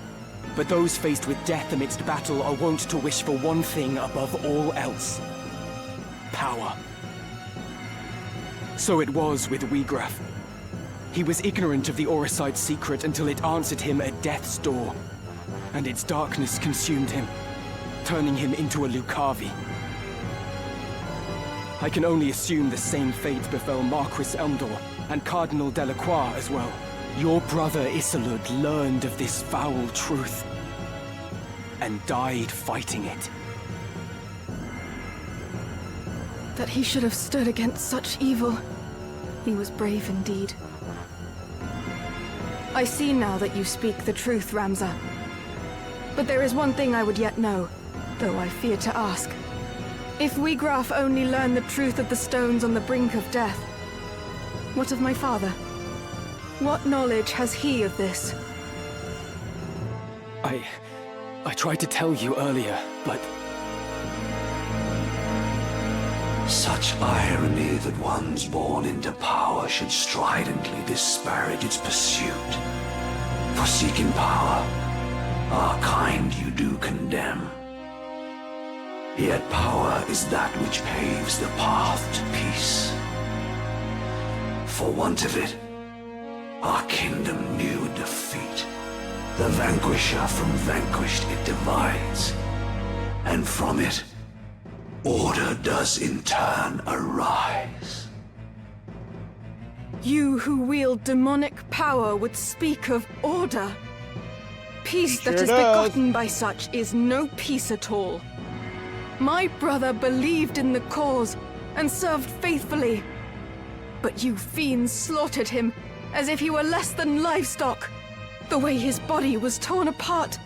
but those faced with death amidst battle are wont to wish for one thing above all else: power. So it was with Wiegraf. He was ignorant of the Auracite's secret until it answered him at death's door, and its darkness consumed him, turning him into a Lucavi. I can only assume the same fate befell Marquis Elmdore and Cardinal Delacroix as well. Your brother Isolde learned of this foul truth and died fighting it. That he should have stood against such evil. He was brave indeed. I see now that you speak the truth, Ramza. But there is one thing I would yet know, though I fear to ask. If Wiegraf only learned the truth of the stones on the brink of death, what of my father? What knowledge has he of this? I tried to tell you earlier, but... Such irony that ones born into power should stridently disparage its pursuit. For seeking power, our kind you do condemn. Yet power is that which paves the path to peace. For want of it, our kingdom knew defeat. The vanquisher from vanquished it divides, and from it, order does in turn arise. You who wield demonic power would speak of order. Peace that is begotten by such is no peace at all. My brother believed in the cause and served faithfully, but you fiends slaughtered him as if he were less than livestock, the way his body was torn apart.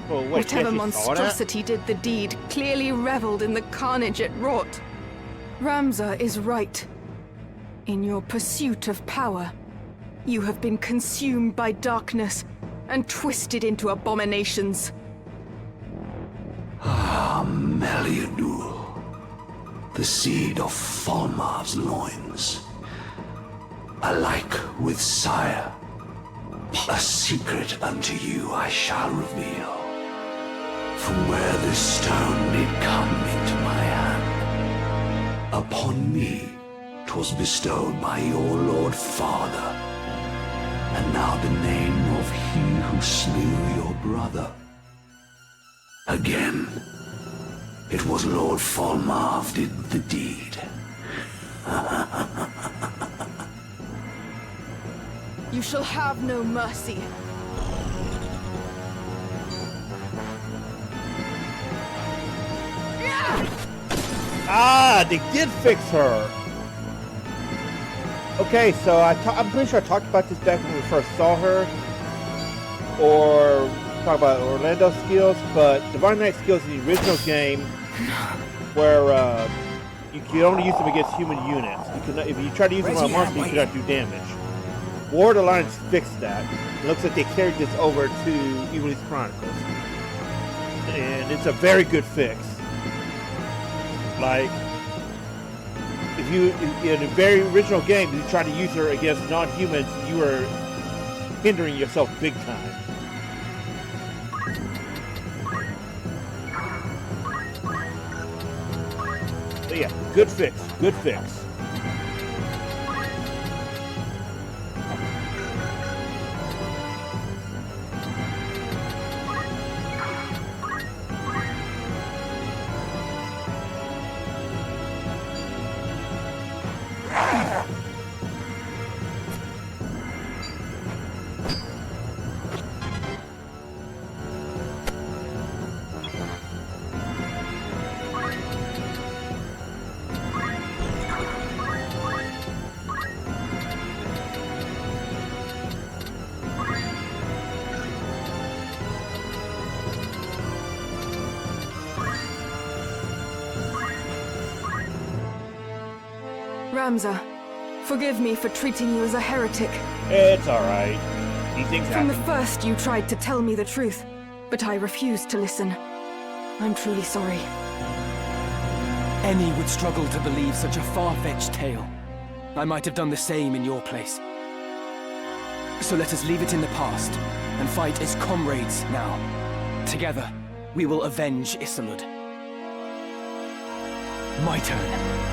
Well, Whatever monstrosity did the deed clearly reveled in the carnage it wrought. Ramza is right. In your pursuit of power, you have been consumed by darkness and twisted into abominations. Ah, Meliadoul, the seed of Folmarv's loins. Alike with sire, a secret unto you I shall reveal. From where this stone did come into my hand, upon me 'twas bestowed by your lord father, and now the name of he who slew your brother. Again, it was Lord Folmarv did the deed. You shall have no mercy. Ah, they did fix her. Okay, so I'm pretty sure I talked about this back when we first saw her, or talk about Orlandeau's skills, but Divine Knight skills in the original game, where you can only use them against human units. You cannot, if you try to use them on a monster, you cannot do damage. War of the Alliance fixed that. It looks like they carried this over to Ivalice Chronicles, and it's a very good fix. Like, if you, in the very original game, you try to use her against non-humans, you are hindering yourself big time. So yeah, good fix, good fix. Ramza, forgive me for treating you as a heretic. It's alright. These things happen. From the first you tried to tell me the truth, but I refused to listen. I'm truly sorry. Any would struggle to believe such a far-fetched tale. I might have done the same in your place. So let us leave it in the past, and fight as comrades now. Together, we will avenge Isilud. My turn.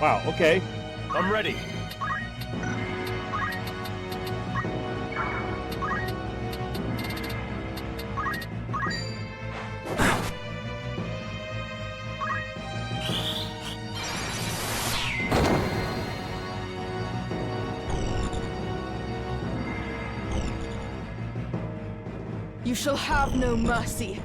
Wow, okay. I'm ready. You shall have no mercy.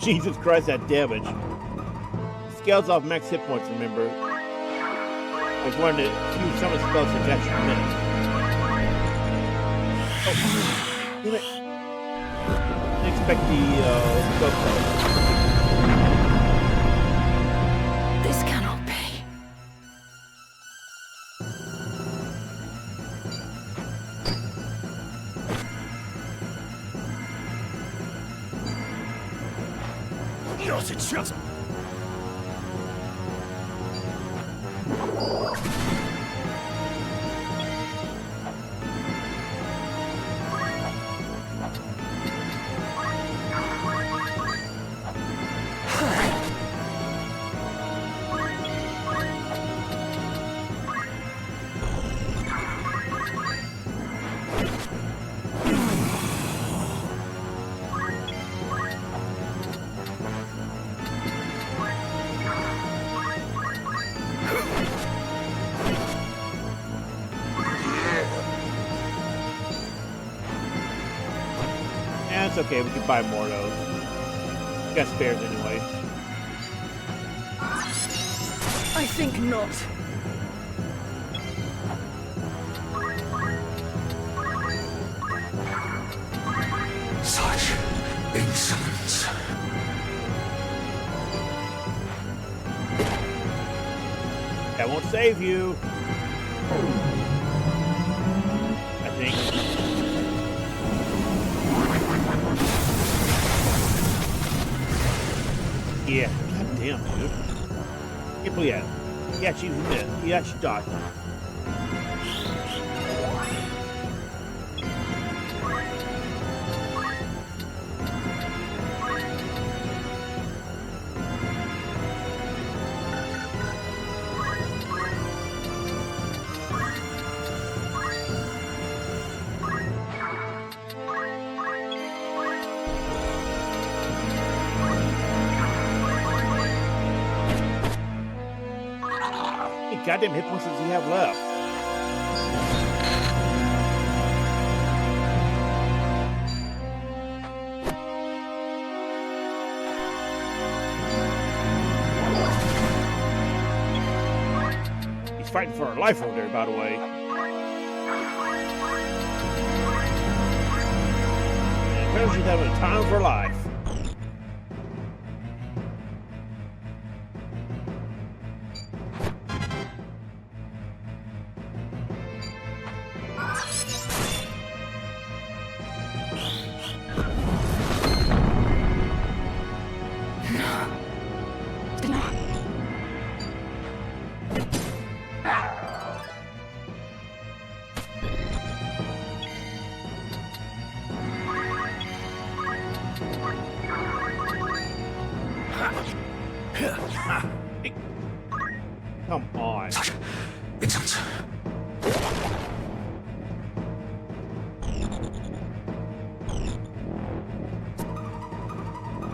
Jesus Christ, that damage. Scales off max hit points, remember. It's one of the few summon spells that actually miss. Oh, damn it. Didn't expect the spell card. This cannot be. Not a chance. It's okay, we can buy more of those. Got spares anyway. I think not. Such insolence. That won't save you. I think. Yeah, goddamn, dude. Can't believe that. He actually died. goddamn hit points does he have left? He's fighting for her life over there, by the way. And apparently she's having a time of her life. Come on. It's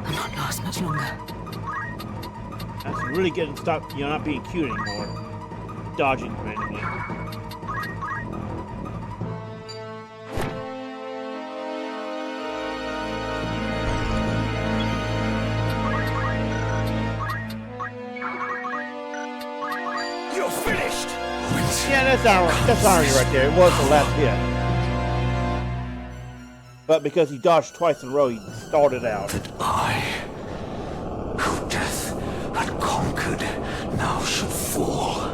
I'll not last much longer. That's really getting stuck. You're not being cute anymore. Dodging randomly. You're finished! Yeah, that's Arnie right there. It was the last hit. But because he dodged twice in a row, he stalled it out. I, who death had conquered, now should fall.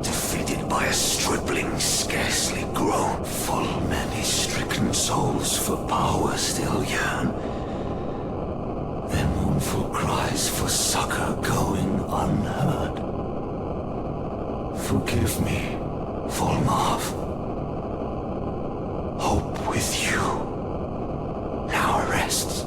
Defeated by a stripling scarcely grown, full many stricken souls for power still yearn. Their mournful cries for succor going unheard. Forgive me, Folmarv. Hope with you now rests.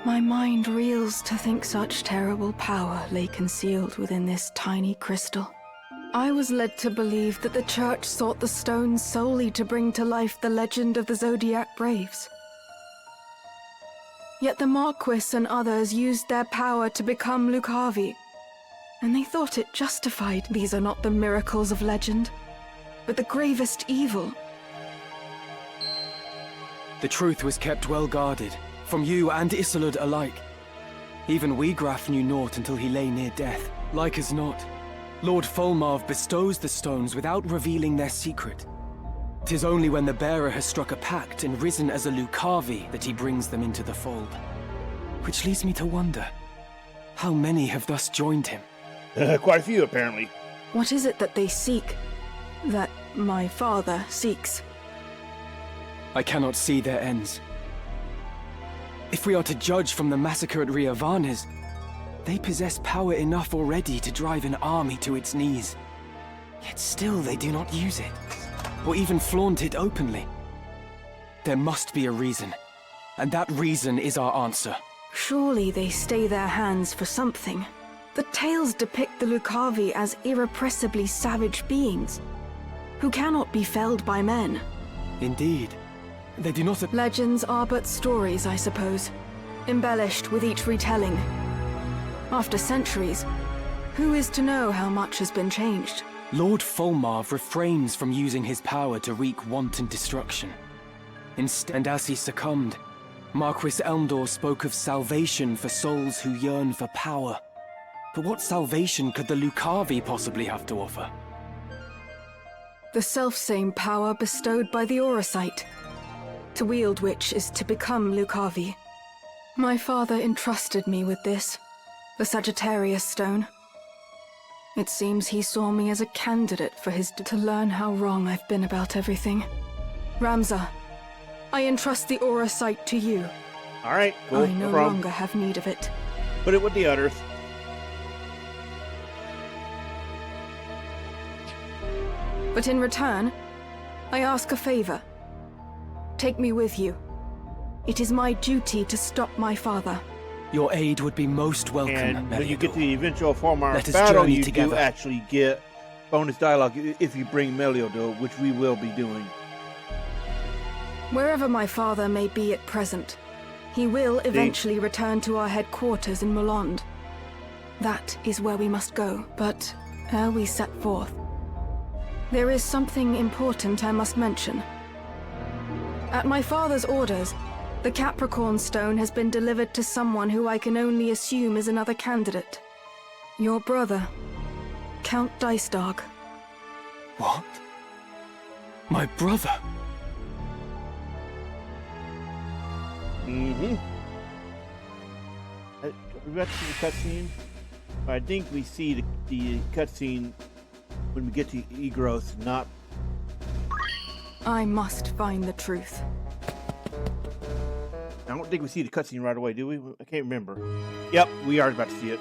My mind reels to think such terrible power lay concealed within this tiny crystal. I was led to believe that the Church sought the stones solely to bring to life the legend of the Zodiac Braves. Yet the Marquis and others used their power to become Lucavi, and they thought it justified. These are not the miracles of legend, but the gravest evil. The truth was kept well guarded, from you and Isolde alike. Even Wiegraf knew naught until he lay near death. Like as not, Lord Folmarv bestows the stones without revealing their secret. 'Tis only when the bearer has struck a pact and risen as a Lucavi that he brings them into the fold. Which leads me to wonder, how many have thus joined him? Quite a few, apparently. What is it that they seek? That my father seeks? I cannot see their ends. If we are to judge from the massacre at Riavanes, they possess power enough already to drive an army to its knees. Yet still they do not use it, or even flaunt it openly. There must be a reason, and that reason is our answer. Surely they stay their hands for something. The tales depict the Lucavi as irrepressibly savage beings, who cannot be felled by men. Indeed. They do not... Legends are but stories, I suppose, embellished with each retelling. After centuries, who is to know how much has been changed? Lord Folmarv refrains from using his power to wreak wanton destruction. Instead, and as he succumbed, Marquis Elmdore spoke of salvation for souls who yearn for power. But what salvation could the Lucavi possibly have to offer? The selfsame power bestowed by the Orosite, to wield which is to become Lucavi. My father entrusted me with this, the Sagittarius Stone. It seems he saw me as a candidate for his to learn how wrong I've been about everything. Ramza, I entrust the Orosite to you. All right, cool. I no problem. longer have need of it. Put it with the others. But in return, I ask a favor. Take me with you. It is my duty to stop my father. Your aid would be most welcome, And when you Meliadoul. get to the eventual Folmarv Let us battle, journey you together. do actually get bonus dialogue if you bring Meliadoul, which we will be doing. Wherever my father may be at present, he will eventually return to our headquarters in Moland. That is where we must go, but ere we set forth, there is something important I must mention. At my father's orders, the Capricorn Stone has been delivered to someone who I can only assume is another candidate. Your brother, Count Dycedarg. What? My brother? Mm-hmm. We got to see the cutscene. I think we see the cutscene when we get to Egros, not... I must find the truth. I don't think we see the cutscene right away, do we? I can't remember. Yep, we are about to see it.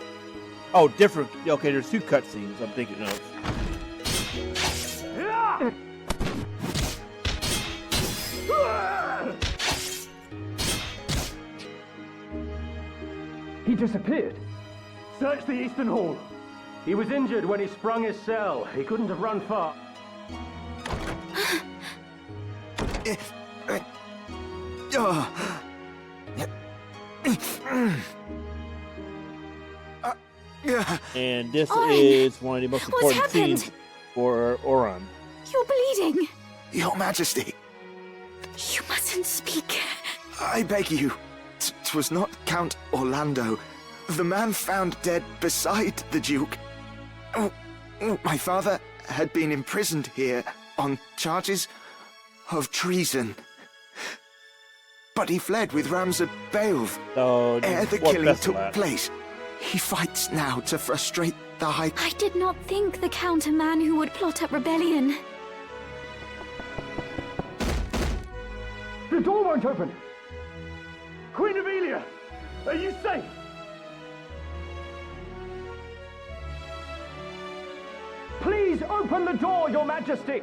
Oh, different. Okay, there's two cutscenes I'm thinking of. He disappeared. Search the Eastern Hall. He was injured when he sprung his cell. He couldn't have run far. And this Orran, is one of the most what's important happened? scenes for Orran. You're bleeding. Your Majesty, You mustn't speak. I beg you. 'Twas not Count Orlandeau. The man found dead beside the Duke. My father had been imprisoned here on charges of treason. But he fled with Ramza Beowulf. Ere the killing took place. He fights now to frustrate the High... I did not think the Count a man who would plot a rebellion. The door won't open. Queen Amelia, are you safe? Please open the door, Your Majesty.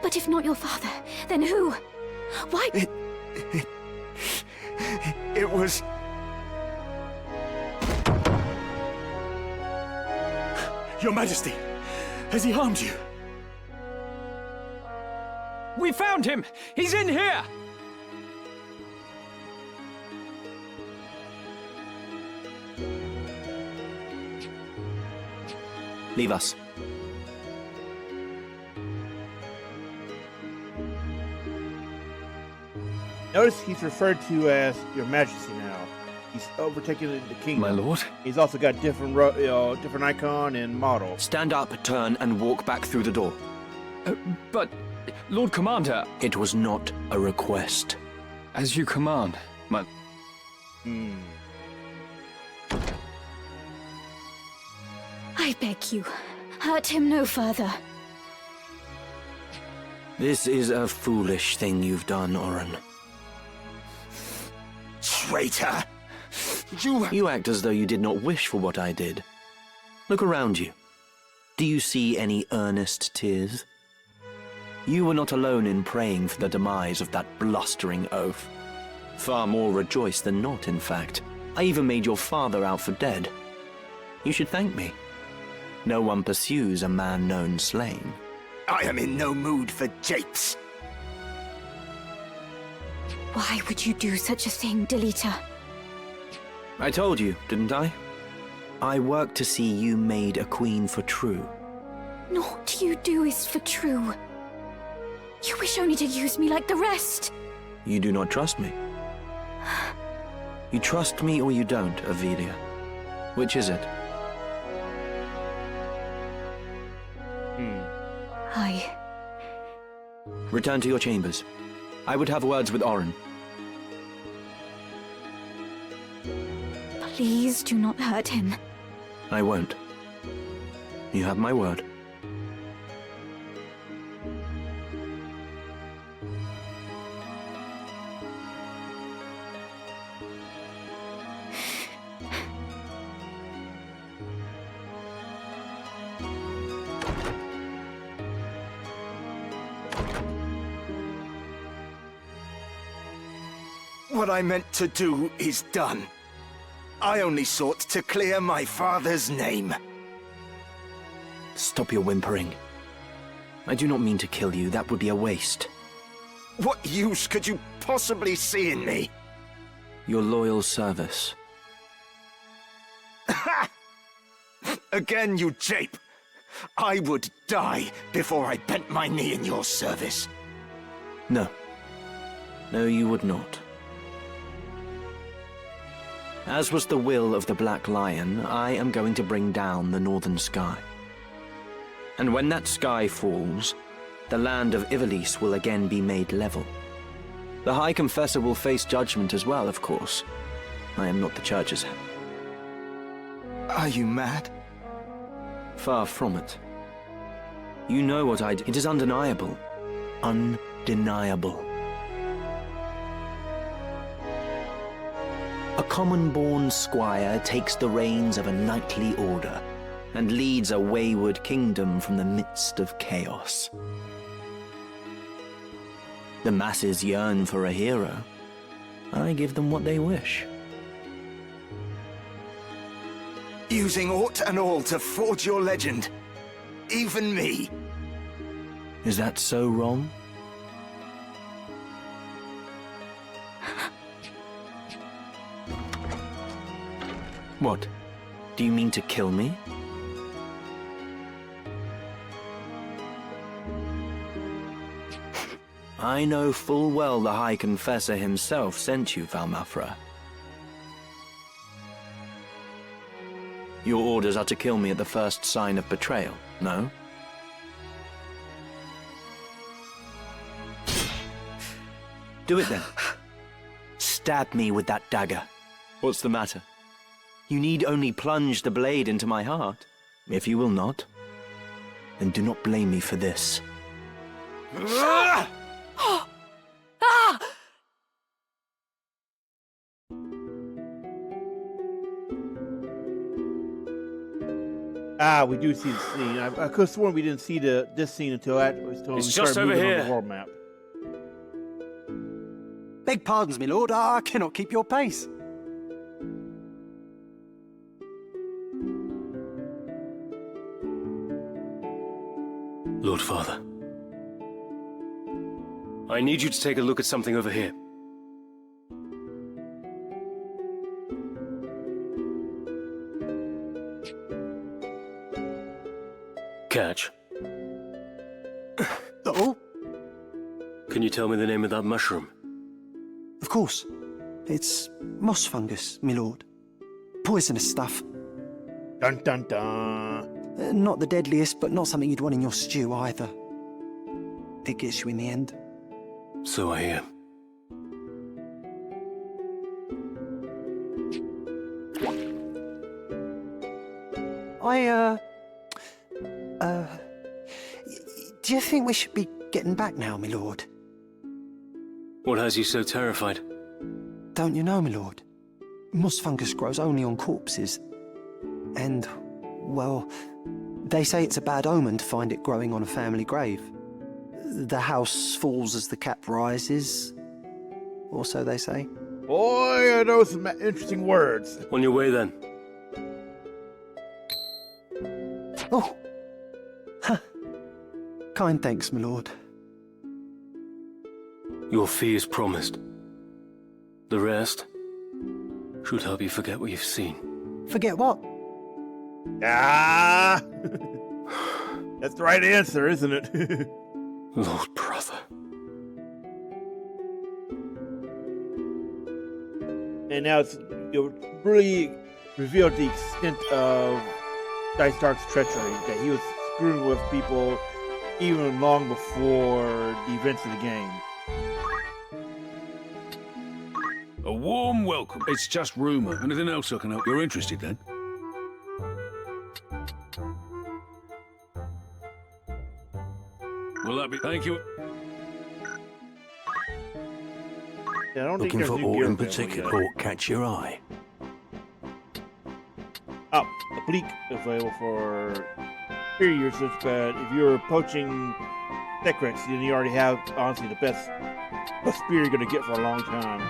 But if not your father, then who? Why? It was... Your Majesty, has he harmed you? We found him! He's in here! Leave us. Notice he's referred to as Your Majesty now. He's overtaken the kingdom. My lord? He's also got different, different icon and model. Stand up, turn, and walk back through the door. But, Lord Commander... It was not a request. As you command, my... I beg you, hurt him no further. This is a foolish thing you've done, Orran. Traitor! You act as though you did not wish for what I did. Look around you. Do you see any earnest tears? You were not alone in praying for the demise of that blustering oaf. Far more rejoiced than not, in fact. I even made your father out for dead. You should thank me. No one pursues a man known slain. I am in no mood for japes. Why would you do such a thing, Delita? I told you, didn't I? I work to see you made a queen for true. Naught you do is for true. You wish only to use me like the rest. You do not trust me. You trust me or you don't, Avilia. Which is it? Return to your chambers. I would have words with Orran. Please do not hurt him. I won't. You have my word. What I meant to do is done. I only sought to clear my father's name. Stop your whimpering. I do not mean to kill you. That would be a waste. What use could you possibly see in me? Your loyal service. Again, you jape. I would die before I bent my knee in your service. No. No, you would not. As was the will of the Black Lion, I am going to bring down the northern sky. And when that sky falls, the land of Ivalice will again be made level. The High Confessor will face judgment as well, of course. I am not the Church's head. Are you mad? Far from it. You know what I did. It is undeniable. Undeniable. A common-born squire takes the reins of a knightly order and leads a wayward kingdom from the midst of chaos. The masses yearn for a hero. I give them what they wish. Using aught and all to forge your legend. Even me. Is that so wrong? What? Do you mean to kill me? I know full well the High Confessor himself sent you, Valmafra. Your orders are to kill me at the first sign of betrayal, no? Do it then. Stab me with that dagger. What's the matter? You need only plunge the blade into my heart. If you will not, then do not blame me for this. We do see the scene. I could have sworn we didn't see this scene until we just over here on the world map. Beg pardons, my lord. I cannot keep your pace. Lord Father, I need you to take a look at something over here. Catch. Oh? Can you tell me the name of that mushroom? Of course. It's moss fungus, my lord. Poisonous stuff. Dun dun dun. Not the deadliest, but not something you'd want in your stew either. It gets you in the end. So I hear. Do you think we should be getting back now, my lord? What has you so terrified? Don't you know, my lord? Moss fungus grows only on corpses. And, well, they say it's a bad omen to find it growing on a family grave. The house falls as the cap rises, or so they say. Boy, I know some interesting words. On your way, then. Oh! Kind thanks, my lord. Your fee is promised. The rest should help you forget what you've seen. Forget what? Ah! That's the right answer, isn't it? Lord brother. And now it's really revealed the extent of Dycedarg's treachery, that he was screwing with people even long before the events of the game. A warm welcome. It's just rumor. Anything else I can help? You're interested then? Will that be? Thank you. Yeah, I don't Looking think for there's new aught gear in available particular yet. catch your eye? Oh, Oblique available for superior usage, but if you're poaching Necrex, then you already have, honestly, the best spear you're going to get for a long time.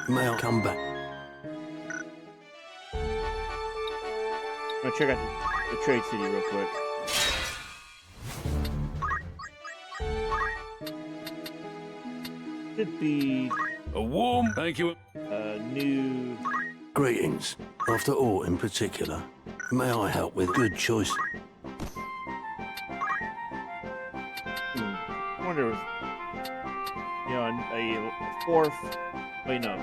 May I come back? I'm gonna check out the trade city real quick. Should be a warm thank you. New Greetings. After aught in particular, may I help with good choice? I wonder if, you know, a fourth, wait, no.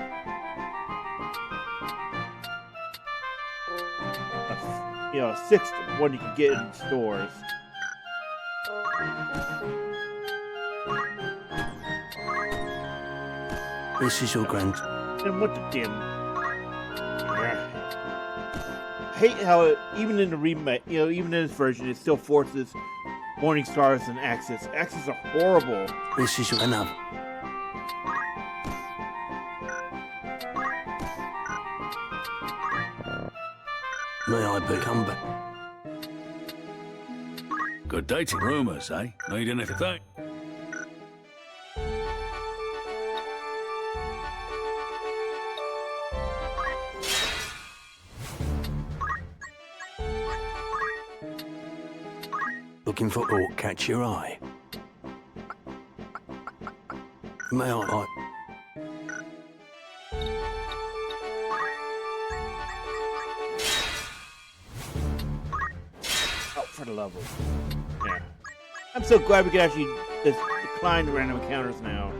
You know, a sixth one you can get in stores. This is your grand. And what the damn. I hate how it, even in the remake, you know, even in this version, it still forces Morning Stars and Axis. Axis are horrible. This is your enough. May I become back? Good dating rumours, eh? Need anything? Looking for aught catch your eye? May I? For the level. Yeah. I'm so glad we can actually just decline the random encounters now.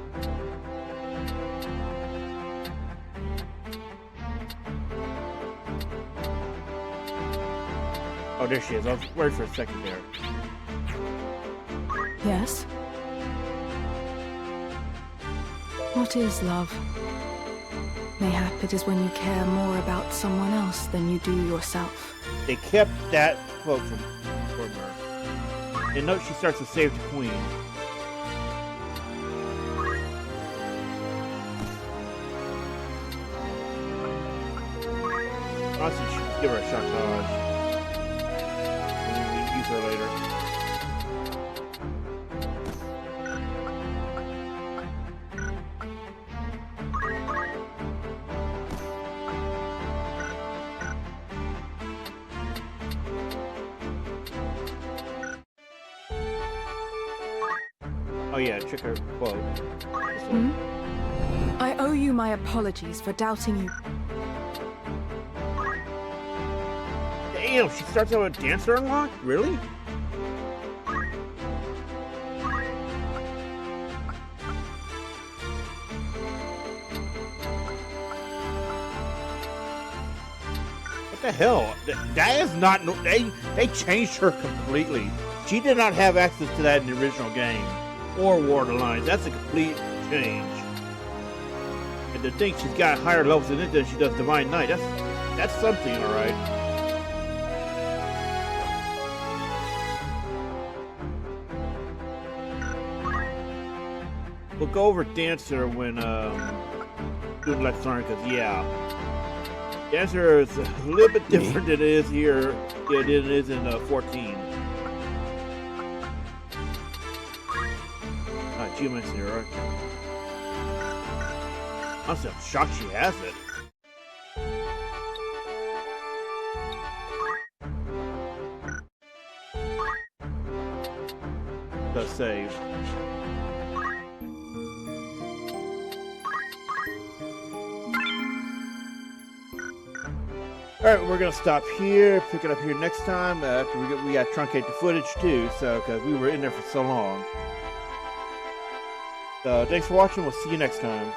Oh, there she is. I was worried for a second there. Yes? What is love? Mayhap it is when you care more about someone else than you do yourself. They kept that quote from her. And note she starts to save the queen. Honestly, she should give her a chantage. And we use her later. Oh yeah, check her quote. Hmm? I owe you my apologies for doubting you. Damn, she starts out with Dancer unlocked? Really? What the hell? That is not... They changed her completely. She did not have access to that in the original game. Or War of the Lions. That's a complete change. And to think she's got higher levels in it than she does Divine Knight. That's something, alright. We'll go over Dancer when doing Lexarn, because yeah. Dancer is a little bit different than it is here than it is in 14. Geomancy, right? Honestly, I'm shocked she has it. Does save. Alright, we're gonna stop here, pick it up here next time. After we got to truncate the footage too, so because we were in there for so long. Thanks for watching. We'll see you next time.